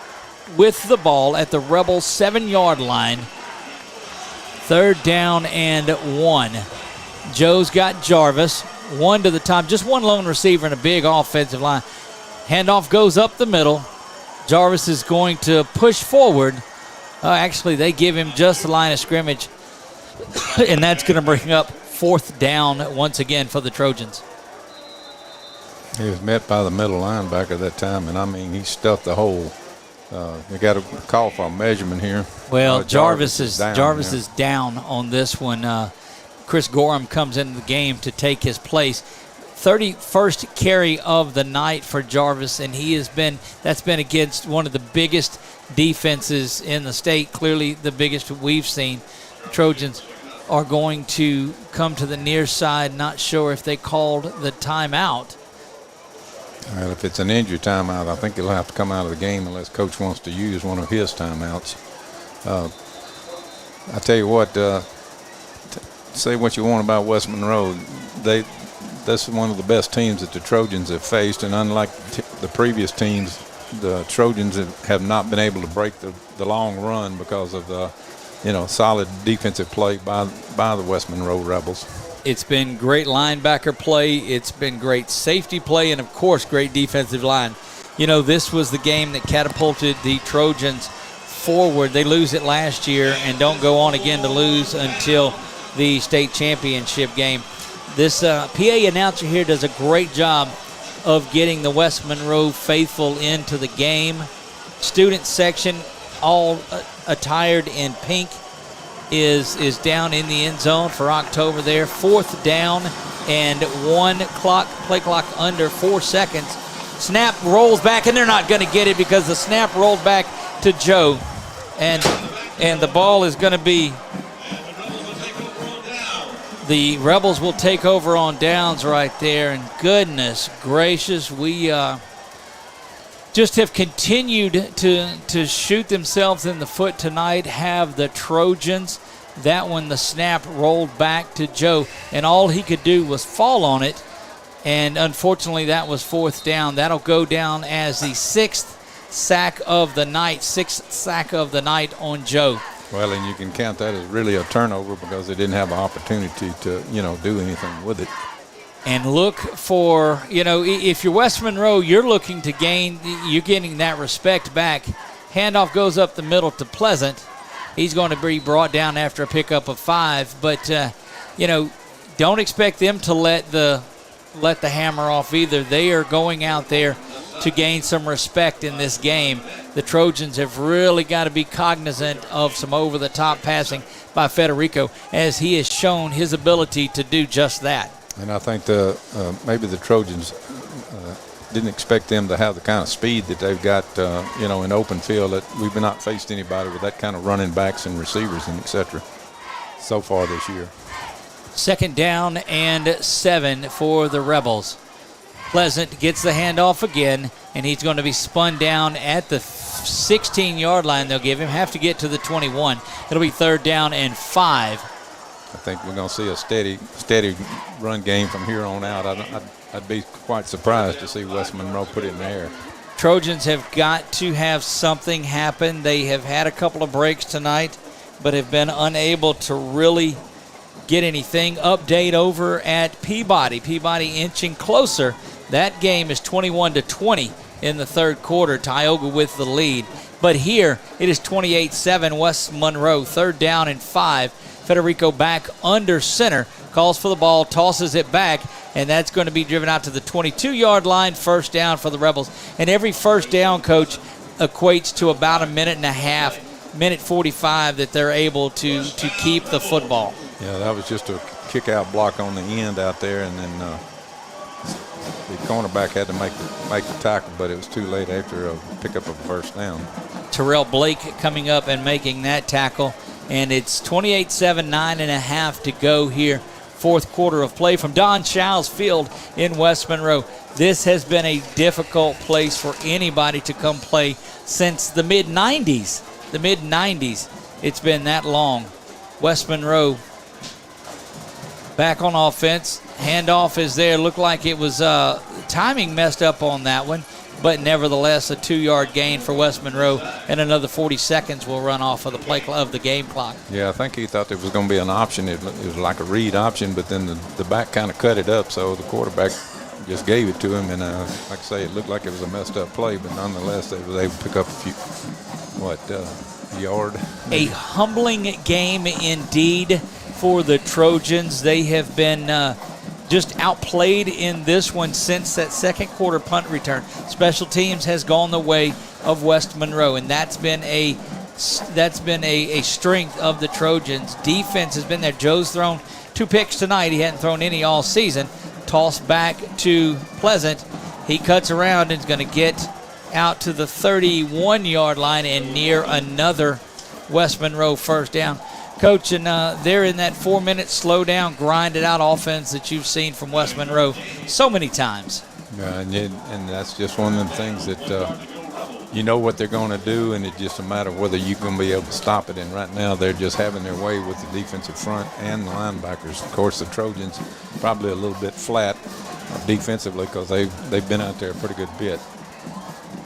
with the ball at the Rebel 7-yard line. 3rd down and 1. Joe's got Jarvis. 1 to the top. Just one lone receiver and a big offensive line. Handoff goes up the middle. Jarvis is going to push forward. Actually, they give him just the line of scrimmage, and that's going to bring up 4th down once again for the Trojans. He was met by the middle linebacker that time, and I mean, he stuffed the hole. They got a call for a measurement here. Well, Jarvis is down on this one. Chris Gorham comes into the game to take his place. 31st carry of the night for Jarvis, and that's been against one of the biggest defenses in the state, clearly the biggest we've seen. The Trojans are going to come to the near side. Not sure if they called the timeout. Well, if it's an injury timeout, I think he'll have to come out of the game unless Coach wants to use one of his timeouts. I tell you what, say what you want about West Monroe, that's one of the best teams that the Trojans have faced, and unlike the previous teams, the Trojans have not been able to break the long run because of the solid defensive play by the West Monroe Rebels. It's been great linebacker play. It's been great safety play, and, of course, great defensive line. This was the game that catapulted the Trojans forward. They lose it last year and don't go on again to lose until the state championship game. This PA announcer here does a great job of getting the West Monroe faithful into the game. Student section, all attired in pink, is down in the end zone for October there. 4th down and play clock under 4 seconds. Snap rolls back, and they're not going to get it because the snap rolled back to Joe. And the ball is going to be, the Rebels will take over on downs right there. And goodness gracious, we just have continued to shoot themselves in the foot tonight. Have the Trojans. That one, the snap rolled back to Joe, and all he could do was fall on it. And unfortunately, that was 4th down. That'll go down as the 6th sack of the night. 6th sack of the night on Joe. Well, and you can count that as really a turnover because they didn't have an opportunity to, do anything with it. And look for, if you're West Monroe, you're looking to you're getting that respect back. Handoff goes up the middle to Pleasant. He's going to be brought down after a pickup of 5. But, don't expect them to let the hammer off either. They are going out there to gain some respect in this game. The Trojans have really got to be cognizant of some over-the-top passing by Federico, as he has shown his ability to do just that. And I think maybe the Trojans didn't expect them to have the kind of speed that they've got, in open field. That we've not faced anybody with that kind of running backs and receivers and et cetera so far this year. 2nd down and 7 for the Rebels. Pleasant gets the handoff again, and he's going to be spun down at the 16-yard line. They'll give him, have to get to the 21. It'll be 3rd down and 5. I think we're going to see a steady run game from here on out. I'd be quite surprised to see West Monroe put it in the air. Trojans have got to have something happen. They have had a couple of breaks tonight, but have been unable to really get anything. Update over at Peabody. Peabody inching closer. That game is 21-20 in the 3rd quarter. Tioga with the lead. But here it is 28-7 West Monroe. 3rd down and 5. Federico back under center. Calls for the ball, tosses it back, and that's going to be driven out to the 22-yard line. 1st down for the Rebels. And every 1st down, Coach, equates to about a minute and a half, minute 45 that they're able to keep the football. Yeah, that was just a kick-out block on the end out there, and then the cornerback had to make the tackle, but it was too late after a pickup of a 1st down. Terrell Blake coming up and making that tackle, and it's 28-7, 9.5 to go here. 4th quarter of play from Don Shaw's Field in West Monroe. This has been a difficult place for anybody to come play since the mid-90s. The mid-90s. It's been that long. West Monroe back on offense. Handoff is there. Looked like it was timing messed up on that one, but nevertheless a 2-yard gain for West Monroe, and another 40 seconds will run off of the game clock. Yeah, I think he thought there was going to be an option. It was like a read option, but then the back kind of cut it up, so the quarterback just gave it to him, and like I say, it looked like it was a messed up play, but nonetheless they were able to pick up a few yard. A humbling game indeed for the Trojans. They have been just outplayed in this one since that 2nd quarter punt return. Special teams has gone the way of West Monroe, and that's been a strength of the Trojans. Defense has been there. Joe's thrown 2 picks tonight. He hadn't thrown any all season. Toss back to Pleasant. He cuts around and is going to get out to the 31-yard line and near another West Monroe first down. Coach, and they're in that 4-minute slow down, grinded out offense that you've seen from West Monroe so many times. And that's just one of the things that you know what they're going to do, and it's just a matter of whether you're going to be able to stop it. And right now they're just having their way with the defensive front and the linebackers. Of course, the Trojans probably a little bit flat defensively because they've been out there a pretty good bit.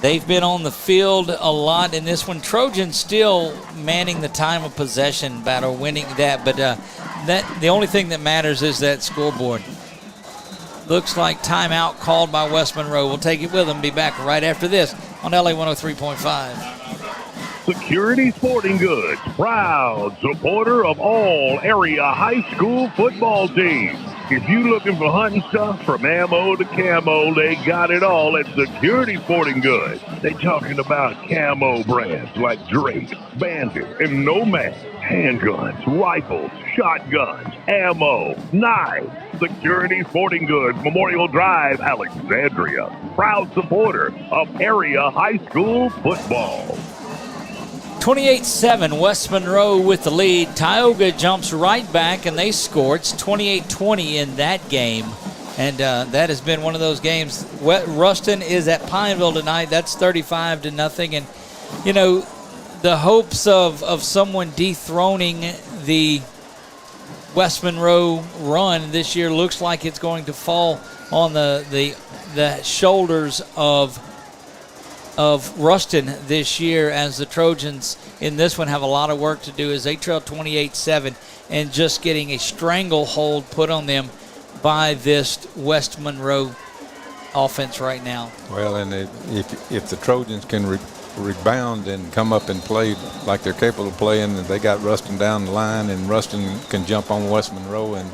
They've been on the field a lot in this one. Trojans still manning the time of possession battle, winning that. But that the only thing that matters is that scoreboard. Looks like timeout called by West Monroe. We'll take it with them. Be back right after this on LA 103.5. Security Sporting Goods, proud supporter of all area high school football teams. If you looking for hunting stuff from ammo to camo, they got it all at Security Sporting Goods. They talking about camo brands like Drake, Bandit, and Nomad. Handguns, rifles, shotguns, ammo, knives. Security Sporting Goods, Memorial Drive, Alexandria. Proud supporter of area high school football. 28-7, West Monroe with the lead. Tioga jumps right back, and they score. It's 28-20 in that game, and that has been one of those games. Ruston is at Pineville tonight. That's 35-0, and, you know, the hopes of someone dethroning the West Monroe run this year looks like it's going to fall on the shoulders of Ruston this year, as the Trojans in this one have a lot of work to do as they trail 28-7 and just getting a stranglehold put on them by this West Monroe offense right now. Well, and if the Trojans can rebound and come up and play like they're capable of playing, and they got Ruston down the line and Ruston can jump on West Monroe and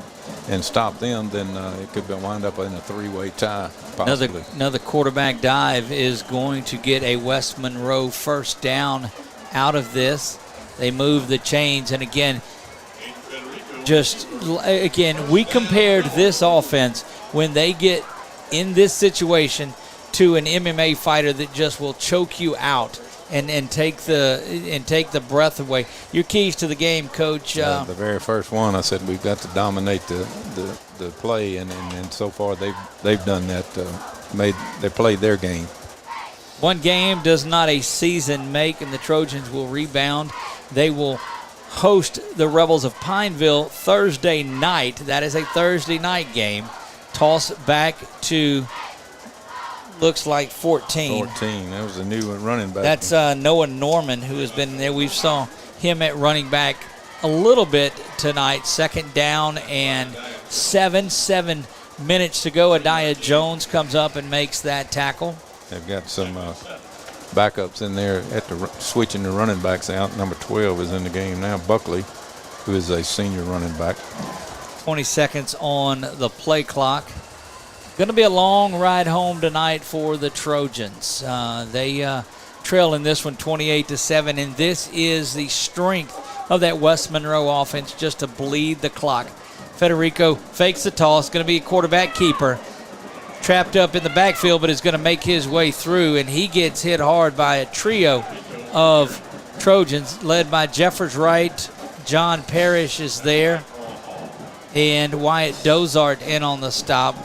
stop them, then it could wind up in a three-way tie, possibly. Another quarterback dive is going to get a West Monroe first down out of this. They move the chains, and again, we compared this offense when they get in this situation to an MMA fighter that just will choke you out and take the breath away. Your keys to the game, Coach? The very first one, I said we've got to dominate the play, and so far they've done that. They played their game. One game does not a season make, and the Trojans will rebound. They will host the Rebels of Pineville Thursday night. That is a Thursday night game. Toss back to, looks like 14. 14. That was a new running back. That's Noah Norman, who has been there. We saw him at running back a little bit tonight. Second down and 7 minutes to go. Adiah Jones comes up and makes that tackle. They've got some backups in there switching the running backs out. Number 12 is in the game now. Buckley, who is a senior running back. 20 seconds on the play clock. Going to be a long ride home tonight for the Trojans. They trail in this one 28-7, and this is the strength of that West Monroe offense, just to bleed the clock. Federico fakes the toss, going to be a quarterback keeper. Trapped up in the backfield, but is going to make his way through, and he gets hit hard by a trio of Trojans led by Jeffers Wright. John Parrish is there, and Wyatt Dozart in on the stop.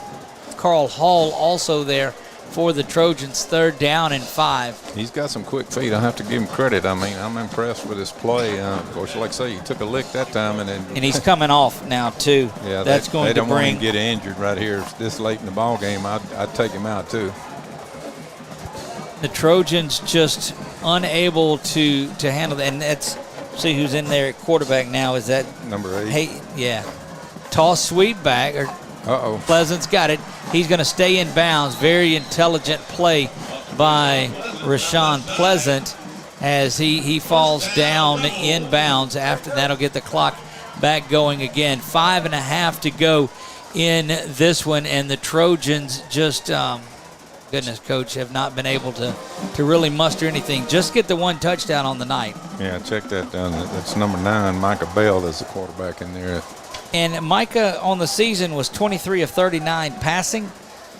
Carl Hall also there for the Trojans. 3rd down and 5. He's got some quick feet. I have to give him credit. I mean, I'm impressed with his play. Of course, like I say, he took a lick that time, and he's coming off now too. Yeah, that's going to don't bring. Want him to get injured right here this late in the ball game. I'd take him out too. The Trojans just unable to handle that, and that's see who's in there at quarterback now. Is that number 8? Hey, yeah, toss sweep back or. Uh-oh. Pleasant's got it. He's going to stay in bounds. Very intelligent play by Rashawn Pleasant as he falls down in bounds. After that'll get the clock back going again. 5.5 to go in this one, and the Trojans just, goodness, Coach, have not been able to really muster anything. Just get the one touchdown on the night. Yeah, check that down. That's number 9, Micah Bell, as the quarterback in there. And Micah on the season was 23 of 39 passing,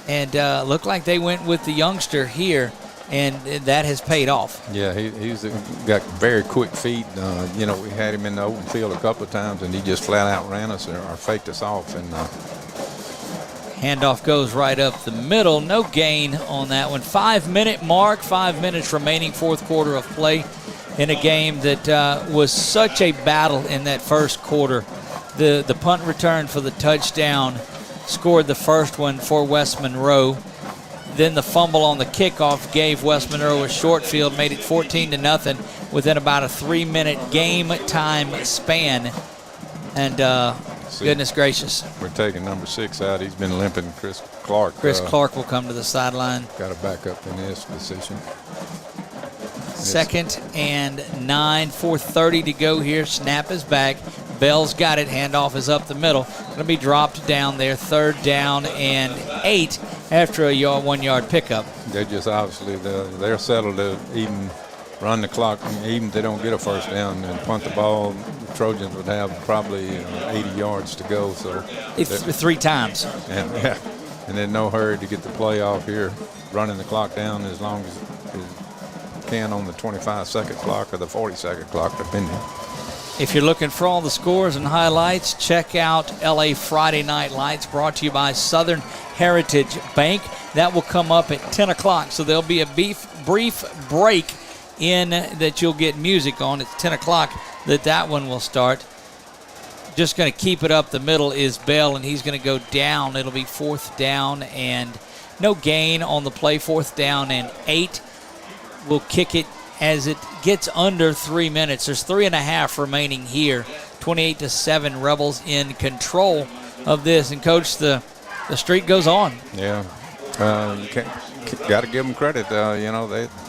and looked like they went with the youngster here, and that has paid off. Yeah, he's got very quick feet. We had him in the open field a couple of times, and he just flat out ran us or faked us off. And handoff goes right up the middle. No gain on that one. 5-minute mark, 5 minutes remaining, fourth quarter of play in a game that was such a battle in that first quarter. The punt return for the touchdown scored the first one for West Monroe. Then the fumble on the kickoff gave West Monroe a short field, made it 14-0 within about a 3-minute game time span. And goodness gracious. We're taking number 6 out. He's been limping. Chris Clark. Chris Clark will come to the sideline. Got to back up in this position. 2nd and 9, 4:30 to go here. Snap is back. Bell's got it. Handoff is up the middle. Going to be dropped down there. 3rd down and 8 after a 1-yard pickup. They're just obviously they're settled to even run the clock. Even if they don't get a first down and punt the ball, the Trojans would have probably 80 yards to go. So it's 3 times. And there's no hurry to get the play off here. Running the clock down as long as can on the 25-second clock or the 40-second clock, depending. If you're looking for all the scores and highlights, check out LA Friday Night Lights, brought to you by Southern Heritage Bank. That will come up at 10 o'clock, so there'll be a brief break in that you'll get music on. It's 10 o'clock that one will start. Just going to keep it up the middle is Bell, and he's going to go down. It'll be 4th down and no gain on the play, 4th down and 8. We'll kick it as it gets under 3 minutes. There's 3.5 remaining here. 28-7, Rebels in control of this. And, Coach, the streak goes on. Yeah. Got to give them credit.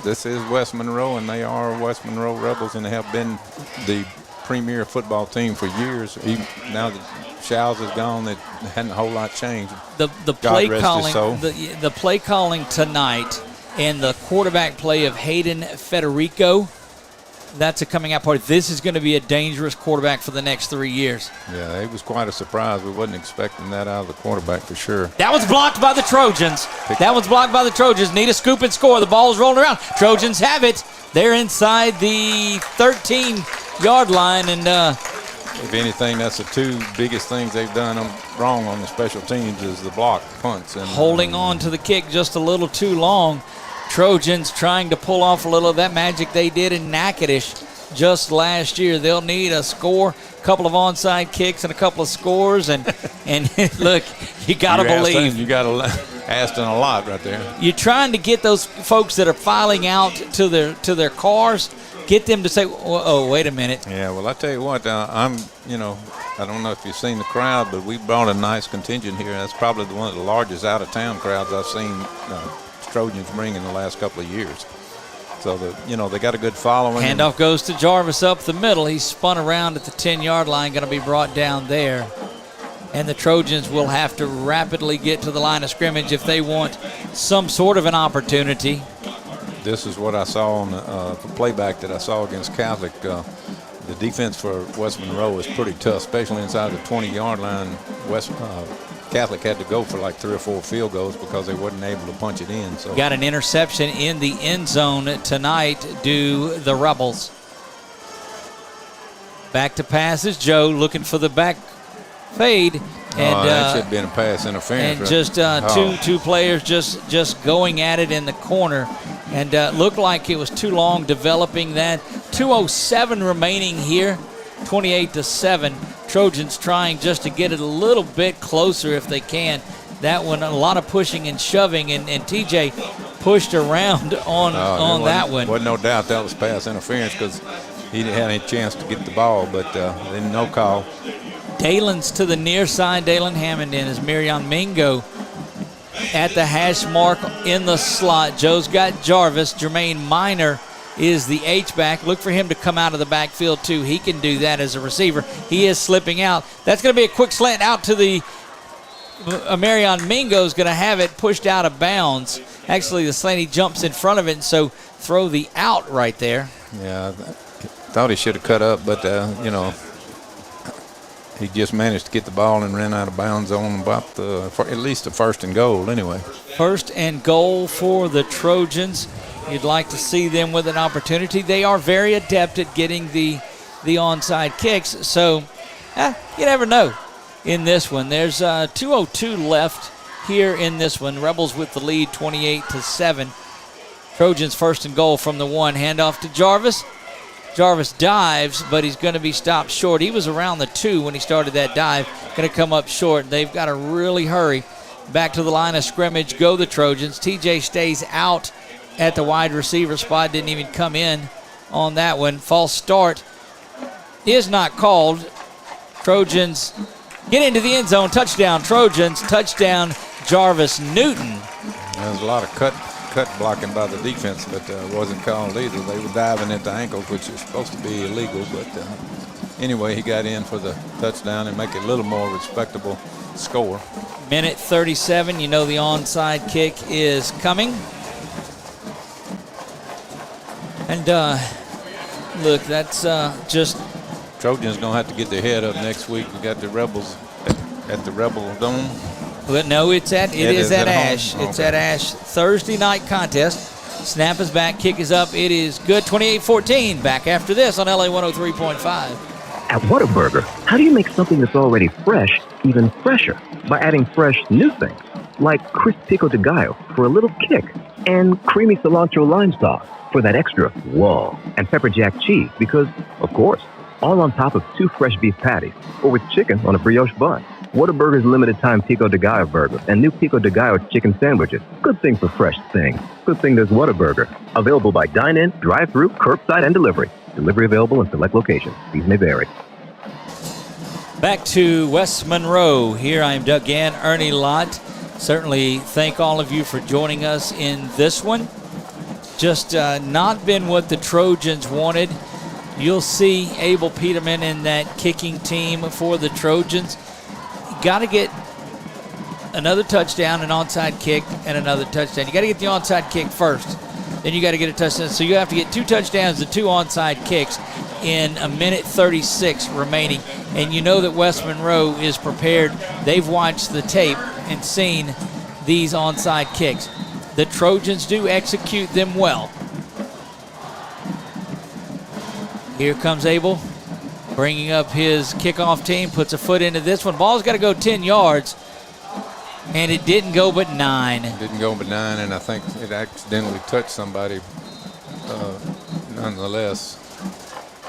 This is West Monroe, and they are West Monroe Rebels, and they have been the premier football team for years. Even now that Showers is gone, it hadn't a whole lot changed. The play calling, the play calling tonight, and the quarterback play of Hayden Federico, that's a coming out party. This is going to be a dangerous quarterback for the next 3 years. Yeah, it was quite a surprise. We wasn't expecting that out of the quarterback for sure. That one's blocked by the Trojans. Need a scoop and score. The ball's rolling around. Trojans have it. They're inside the 13-yard line. And if anything, that's the 2 biggest things they've done wrong on the special teams is the block punts. And holding on to the kick just a little too long. Trojans trying to pull off a little of that magic they did in Natchitoches just last year. They'll need a score, a couple of onside kicks, and a couple of scores. And look, you got to believe. You got to ask them a lot right there. You're trying to get those folks that are filing out to their cars, get them to say, oh, wait a minute. Yeah, well, I tell you what, I don't know if you've seen the crowd, but we brought a nice contingent here. That's probably one of the largest out-of-town crowds I've seen Trojans bring in the last couple of years. So, they got a good following. Handoff goes to Jarvis up the middle. He's spun around at the 10-yard line, going to be brought down there. And the Trojans will have to rapidly get to the line of scrimmage if they want some sort of an opportunity. This is what I saw on the playback that I saw against Catholic. The defense for West Monroe is pretty tough, especially inside the 20-yard line. Catholic had to go for like 3 or 4 field goals because they wasn't able to punch it in. So got an interception in the end zone tonight, do the Rebels. Back to passes. Joe looking for the back fade. And that should have been a pass interference. And just two players just going at it in the corner. And looked like it was too long developing that. 2:07 remaining here, 28-7. Trojans trying just to get it a little bit closer if they can. That one, a lot of pushing and shoving, and TJ pushed around on that one. Wasn't no doubt that was pass interference because he didn't have any chance to get the ball, but then no call. Dalen's to the near side. Dalen Hammond in as Miriam Mingo at the hash mark in the slot. Joe's got Jarvis. Jermaine Minor is the H-back. Look for him to come out of the backfield, too. He can do that as a receiver. He is slipping out. That's going to be a quick slant out to the Marion Mingo is going to have it pushed out of bounds. Actually, the slant, he jumps in front of it, and so throw the out right there. Yeah, thought he should have cut up, but, he just managed to get the ball and ran out of bounds on about at least the first and goal anyway. First and goal for the Trojans. You'd like to see them with an opportunity. They are very adept at getting the onside kicks, so you never know in this one. There's 2:02 left here in this one. Rebels with the lead 28-7. Trojans first and goal from the 1. Handoff to Jarvis. Jarvis dives, but he's going to be stopped short. He was around the 2 when he started that dive. Going to come up short. They've got to really hurry. Back to the line of scrimmage go the Trojans. TJ stays out at the wide receiver spot. Didn't even come in on that one. False start is not called. Trojans get into the end zone. Touchdown, Trojans. Touchdown, Jarvis Newton. There's a lot of cut blocking by the defense, but wasn't called either. They were diving at the ankles, which is supposed to be illegal. But anyway, he got in for the touchdown and make it a little more respectable score. Minute 37. You know the onside kick is coming. And look, that's just... Trojans going to have to get their head up next week. We got the Rebels at the Rebel Dome. But no, it is at Ash. Home? It's at Ash. Thursday night contest. Snap is back. Kick is up. It is good. 28-14. Back after this on LA 103.5. At Whataburger, how do you make something that's already fresh even fresher? By adding fresh new things, like crisp pico de gallo for a little kick, and creamy cilantro lime sauce for that extra whoa, and pepper jack cheese because, of course, all on top of 2 fresh beef patties, or with chicken on a brioche bun. Whataburger's limited time pico de gallo burger and new pico de gallo chicken sandwiches. Good thing for fresh things. Good thing there's Whataburger. Available by dine-in, drive-thru, curbside, and delivery. Delivery available in select locations. These may vary. Back to West Monroe. Here I am, Doug Gann, Ernie Lott. Certainly thank all of you for joining us in this one. Just not been what the Trojans wanted. You'll see Abel Peterman in that kicking team for the Trojans. Got to get another touchdown, an onside kick, and another touchdown. You got to get the onside kick first. Then you got to get a touchdown. So you have to get 2 touchdowns and 2 onside kicks in a minute 36 remaining. And you know that West Monroe is prepared. They've watched the tape and seen these onside kicks. The Trojans do execute them well. Here comes Abel, bringing up his kickoff team, puts a foot into this one. Ball's got to go 10 yards, and it didn't go but 9. It didn't go but 9, and I think it accidentally touched somebody nonetheless.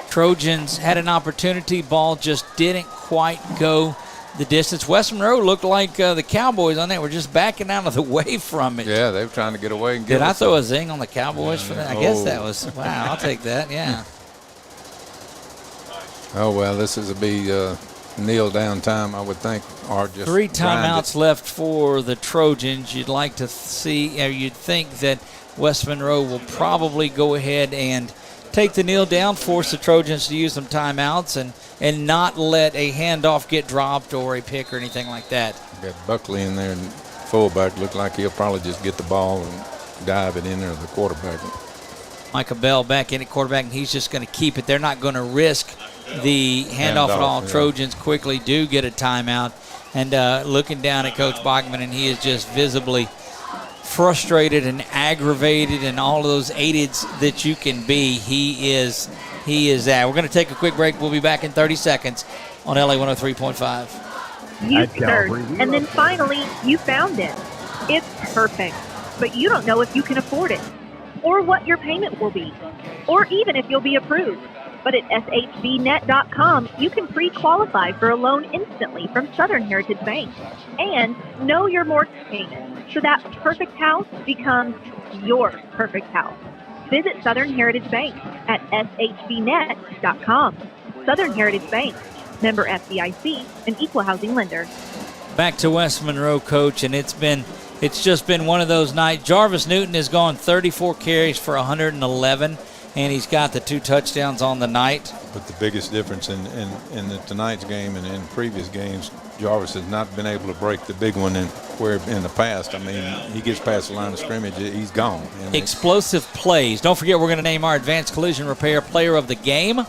Trojans had an opportunity. Ball just didn't quite go the distance. West Monroe looked like the Cowboys on that. We're just backing out of the way from it. Yeah, they were trying to get away. And Did I throw a zing on the Cowboys for that? I guess that was, wow, I'll take that, yeah. Oh, well, this is a be kneel down time, I would think, or just 3 timeouts left for the Trojans. You'd like to see, or you'd think that West Monroe will probably go ahead and take the kneel down, force the Trojans to use some timeouts, and not let a handoff get dropped or a pick or anything like that. Got Buckley in there, and fullback looked like he'll probably just get the ball and dive it in there to the quarterback. Micah Bell back in at quarterback, and he's just going to keep it. They're not going to risk the handoff at all. Yeah. Trojans quickly do get a timeout. And looking down at Coach Bachmann, and he is just visibly frustrated and aggravated and all of those aids that you can be. He is at. We're going to take a quick break. We'll be back in 30 seconds on LA 103.5. You searched, and then finally you found it. It's perfect, but you don't know if you can afford it, or what your payment will be, or even if you'll be approved. But at shbnet.com, you can pre-qualify for a loan instantly from Southern Heritage Bank and know your mortgage payment, so that perfect house becomes your perfect house. Visit Southern Heritage Bank at shbnet.com. Southern Heritage Bank, member FDIC, an equal housing lender. Back to West Monroe, Coach, and it's just been one of those nights. Jarvis Newton has gone 34 carries for 111. And he's got the 2 touchdowns on the night. But the biggest difference in tonight's game and in previous games, Jarvis has not been able to break the big one where in the past. I mean, he gets past the line of scrimmage, he's gone. Explosive plays. Don't forget, we're going to name our Advanced Collision Repair Player of the Game.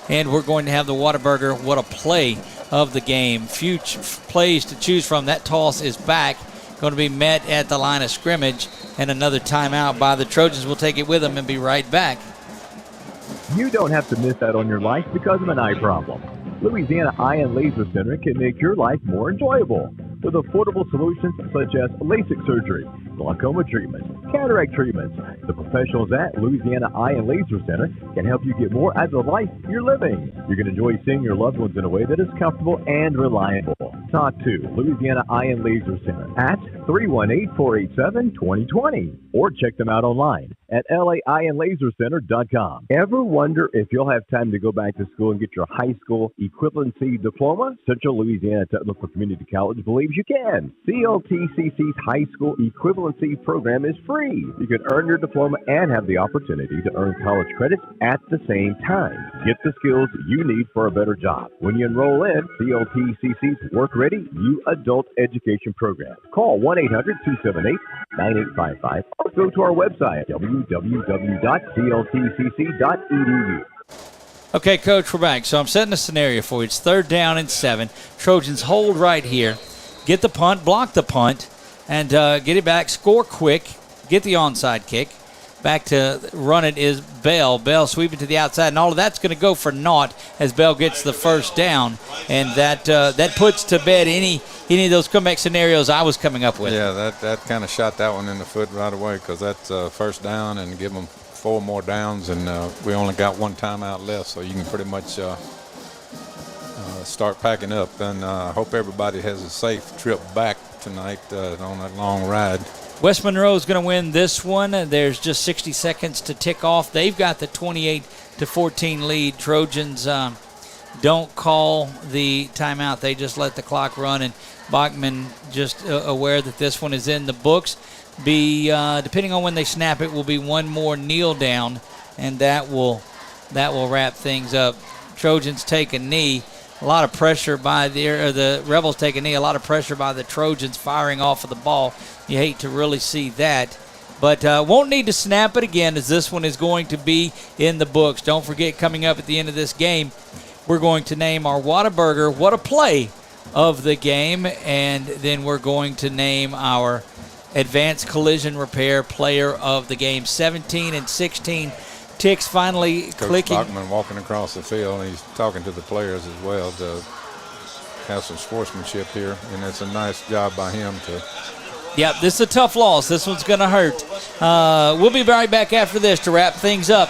And we're going to have the Whataburger What a Play of the game. Few plays to choose from. That toss is back. Going to be met at the line of scrimmage, and another timeout by the Trojans. Will take it with them and be right back. You don't have to miss out on your life because of an eye problem. Louisiana Eye and Laser Center can make your life more enjoyable with affordable solutions such as LASIK surgery, glaucoma treatments, cataract treatments. The professionals at Louisiana Eye and Laser Center can help you get more out of the life you're living. You can enjoy seeing your loved ones in a way that is comfortable and reliable. Talk to Louisiana Eye and Laser Center at 318-487-2020 or check them out online at laeyeandlasercenter.com. Ever wonder if you'll have time to go back to school and get your high school equivalency diploma? Central Louisiana Technical Community College believes you can. CLTCC's high school equivalency program is free. You can earn your diploma and have the opportunity to earn college credits at the same time. Get the skills you need for a better job. When you enroll in CLTCC's Work Ready You Adult Education Program, call 1-800-278-9855 or go to our website, www.cltcc.edu. Okay, Coach, we're back. So I'm setting a scenario for you. It's 3rd down and 7. Trojans hold right here. Get the punt, block the punt, and get it back, score quick, get the onside kick. Back to run it is Bell. Bell sweeping to the outside, and all of that's going to go for naught as Bell gets the first down. And that puts to bed any of those comeback scenarios I was coming up with. Yeah, that kind of shot that one in the foot right away because that's first down and give them 4 more downs, and we only got 1 timeout left, so you can pretty much start packing up. And I hope everybody has a safe trip back tonight on that long ride. West Monroe is going to win this one. There's just 60 seconds to tick off. They've got the 28-14 lead. Trojans don't call the timeout. They just let the clock run, and Bachmann just aware that this one is in the books. Depending on when they snap it, will be one more kneel down, and that will wrap things up. Trojans take a knee. A lot of pressure by the Rebels take a knee. A lot of pressure by the Trojans firing off of the ball. You hate to really see that. But won't need to snap it again as this one is going to be in the books. Don't forget, coming up at the end of this game, we're going to name our Whataburger What a Play of the game, and then we're going to name our Advanced Collision Repair Player of the game. 17 and 16 ticks finally Coach clicking. Bachmann walking across the field, and he's talking to the players as well to have some sportsmanship here, and it's a nice job by him to. Yep, this is a tough loss. This one's going to hurt. We'll be right back after this to wrap things up.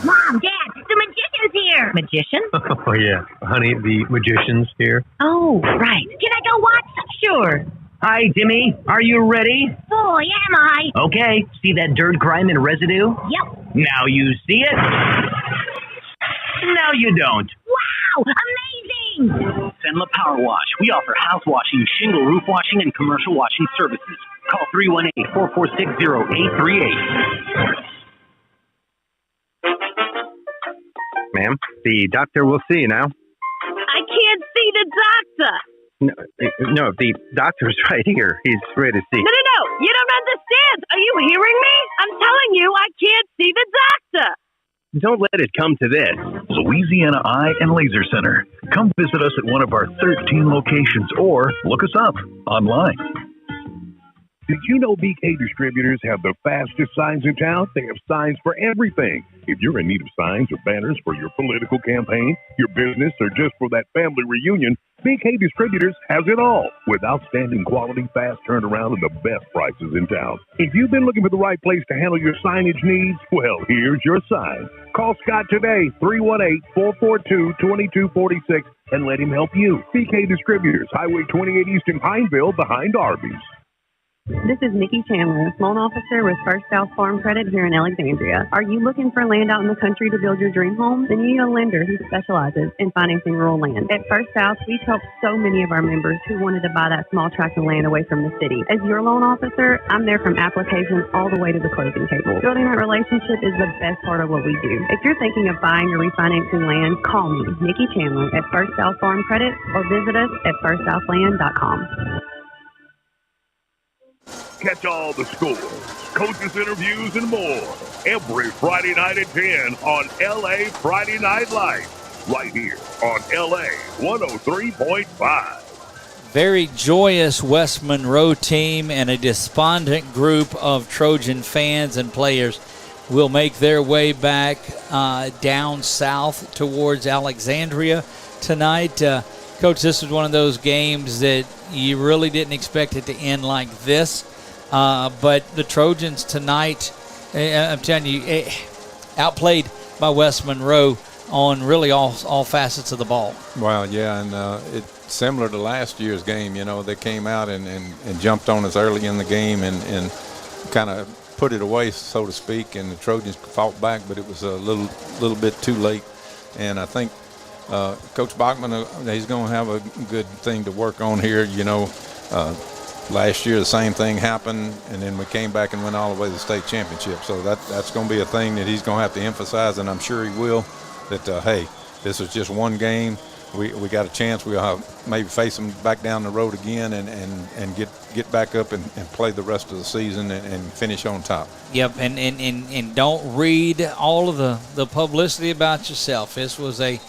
Mom, Dad, the magician's here. Magician? Oh, yeah. Honey, the magician's here. Oh, right. Can I go watch? Sure. Hi, Timmy. Are you ready? Boy, am I. Okay. See that dirt, grime, and residue? Yep. Now you see it. Now you don't. Wow, amazing. Fenla Power Wash. We offer house washing, shingle roof washing, and commercial washing services. Call 318-446-0838. Ma'am, the doctor will see you now. I can't see the doctor. No, the doctor's right here. He's ready to see. No. You don't understand. Are you hearing me? I'm telling you, I can't see the doctor. Don't let it come to this. Louisiana Eye and Laser Center. Come visit us at one of our 13 locations or look us up online. Did you know BK Distributors have the fastest signs in town? They have signs for everything. If you're in need of signs or banners for your political campaign, your business, or just for that family reunion, BK Distributors has it all with outstanding quality, fast turnaround, and the best prices in town. If you've been looking for the right place to handle your signage needs, well, here's your sign. Call Scott today, 318-442-2246, and let him help you. BK Distributors, Highway 28 East in Pineville, behind Arby's. This is Nikki Chandler, loan officer with First South Farm Credit here in Alexandria. Are you looking for land out in the country to build your dream home? Then you need a lender who specializes in financing rural land. At First South, we've helped so many of our members who wanted to buy that small tract of land away from the city. As your loan officer, I'm there from application all the way to the closing table. Building that relationship is the best part of what we do. If you're thinking of buying or refinancing land, call me, Nikki Chandler, at First South Farm Credit, or visit us at firstsouthland.com. Catch all the scores, coaches' interviews, and more every Friday night at 10 on LA Friday Night Lights. right here on LA 103.5. Very joyous West Monroe team and a despondent group of Trojan fans and players will make their way back down south towards Alexandria tonight. Coach, this was one of those games that you really didn't expect it to end like this. But the Trojans tonight, I'm telling you, outplayed by West Monroe on really all facets of the ball. Well, yeah, and it's similar to last year's game. You know, they came out and jumped on us early in the game and kind of put it away, so to speak, and the Trojans fought back, but it was a little bit too late. And I think Coach Bachmann, he's going to have a good thing to work on here. You know, last year the same thing happened, and then we came back and went all the way to the state championship. So that's going to be a thing that he's going to have to emphasize, and I'm sure he will, that, hey, this is just one game. We got a chance. We'll maybe face them back down the road again and get back up and play the rest of the season and finish on top. Yep, and don't read all of the publicity about yourself. This was a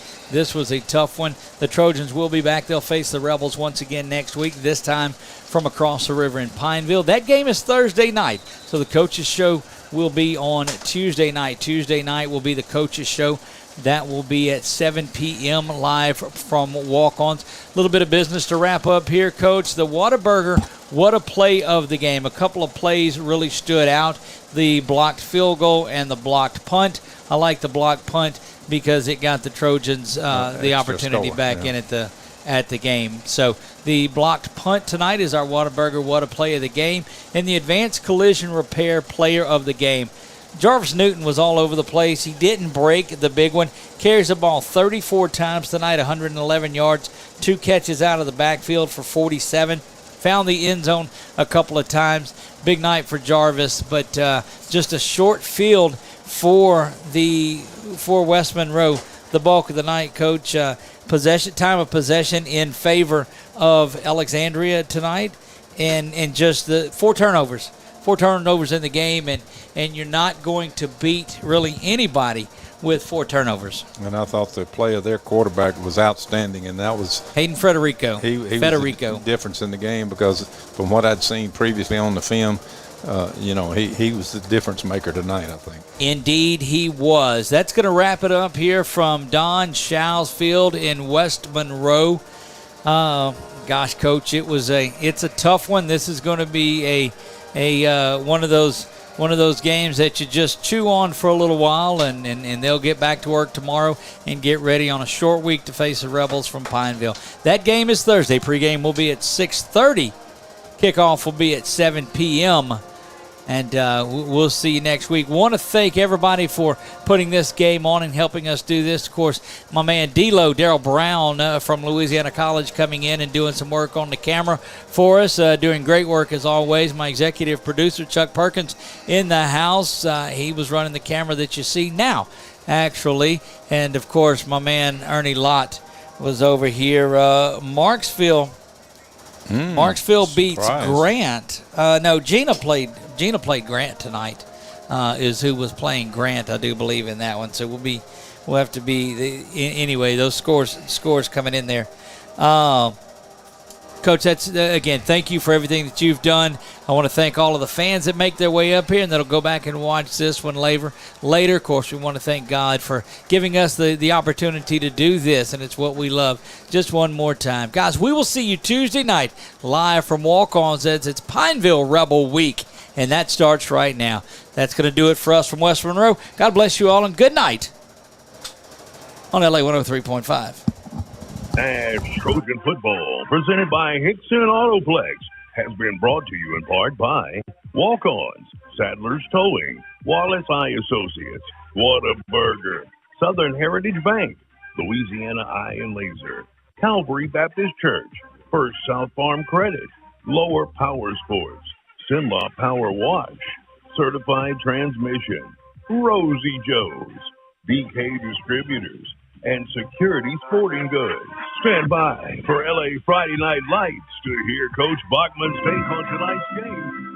tough one. The Trojans will be back. They'll face the Rebels once again next week, this time from across the river in Pineville. That game is Thursday night, so the coaches' show will be on Tuesday night. Tuesday night will be the coaches' show. That will be at 7 p.m. live from Walk-Ons. A little bit of business to wrap up here, Coach. The Whataburger, what a play of the game. A couple of plays really stood out. The blocked field goal and the blocked punt. I like the blocked punt because it got the Trojans the opportunity back in at the game. So the blocked punt tonight is our Whataburger, what a play of the game. And the advanced collision repair player of the game. Jarvis Newton was all over the place. He didn't break the big one. Carries the ball 34 times tonight, 111 yards, 2 catches out of the backfield for 47. Found the end zone a couple of times. Big night for Jarvis, but just a short field for West Monroe. The bulk of the night, Coach. Time of possession in favor of Alexandria tonight, and just the 4 turnovers. 4 turnovers in the game, and you're not going to beat really anybody with 4 turnovers. And I thought the play of their quarterback was outstanding, and that was Hayden Federico. He was the difference in the game, because from what I'd seen previously on the film, he was the difference maker tonight, I think. Indeed, he was. That's going to wrap it up here from Don Schau's Field in West Monroe. Gosh, Coach, it's a tough one. This is going to be one of those games that you just chew on for a little while, and they'll get back to work tomorrow and get ready on a short week to face the Rebels from Pineville. That game is Thursday. Pregame will be at 6:30. Kickoff will be at 7 p.m. And we'll see you next week. Want to thank everybody for putting this game on and helping us do this. Of course, my man Daryl Brown from Louisiana College coming in and doing some work on the camera for us. Doing great work as always. My executive producer, Chuck Perkins, in the house. He was running the camera that you see now, actually. And, of course, my man Ernie Lott was over here. Marksville beats Grant. No, Gina played Grant tonight. Is who was playing Grant, I do believe, in that one. So we'll have to be anyway. Those scores coming in there. Coach, that's again, thank you for everything that you've done. I want to thank all of the fans that make their way up here and that'll go back and watch this one later. Of course, we want to thank God for giving us the opportunity to do this, and it's what we love. Just one more time. Guys, we will see you Tuesday night live from Walk-Ons as it's Pineville Rebel Week, and that starts right now. That's going to do it for us from West Monroe. God bless you all, and good night on LA 103.5. And Trojan Football, presented by Hickson Autoplex, has been brought to you in part by Walk-Ons, Sadler's Towing, Wallace Eye Associates, Whataburger, Southern Heritage Bank, Louisiana Eye and Laser, Calvary Baptist Church, First South Farm Credit, Lower Power Sports, Sinlaw Power Wash, Certified Transmission, Rosie Joe's, BK Distributors, and Security Sporting Goods. Stand by for LA Friday Night Lights to hear Coach Bachmann's take on tonight's game.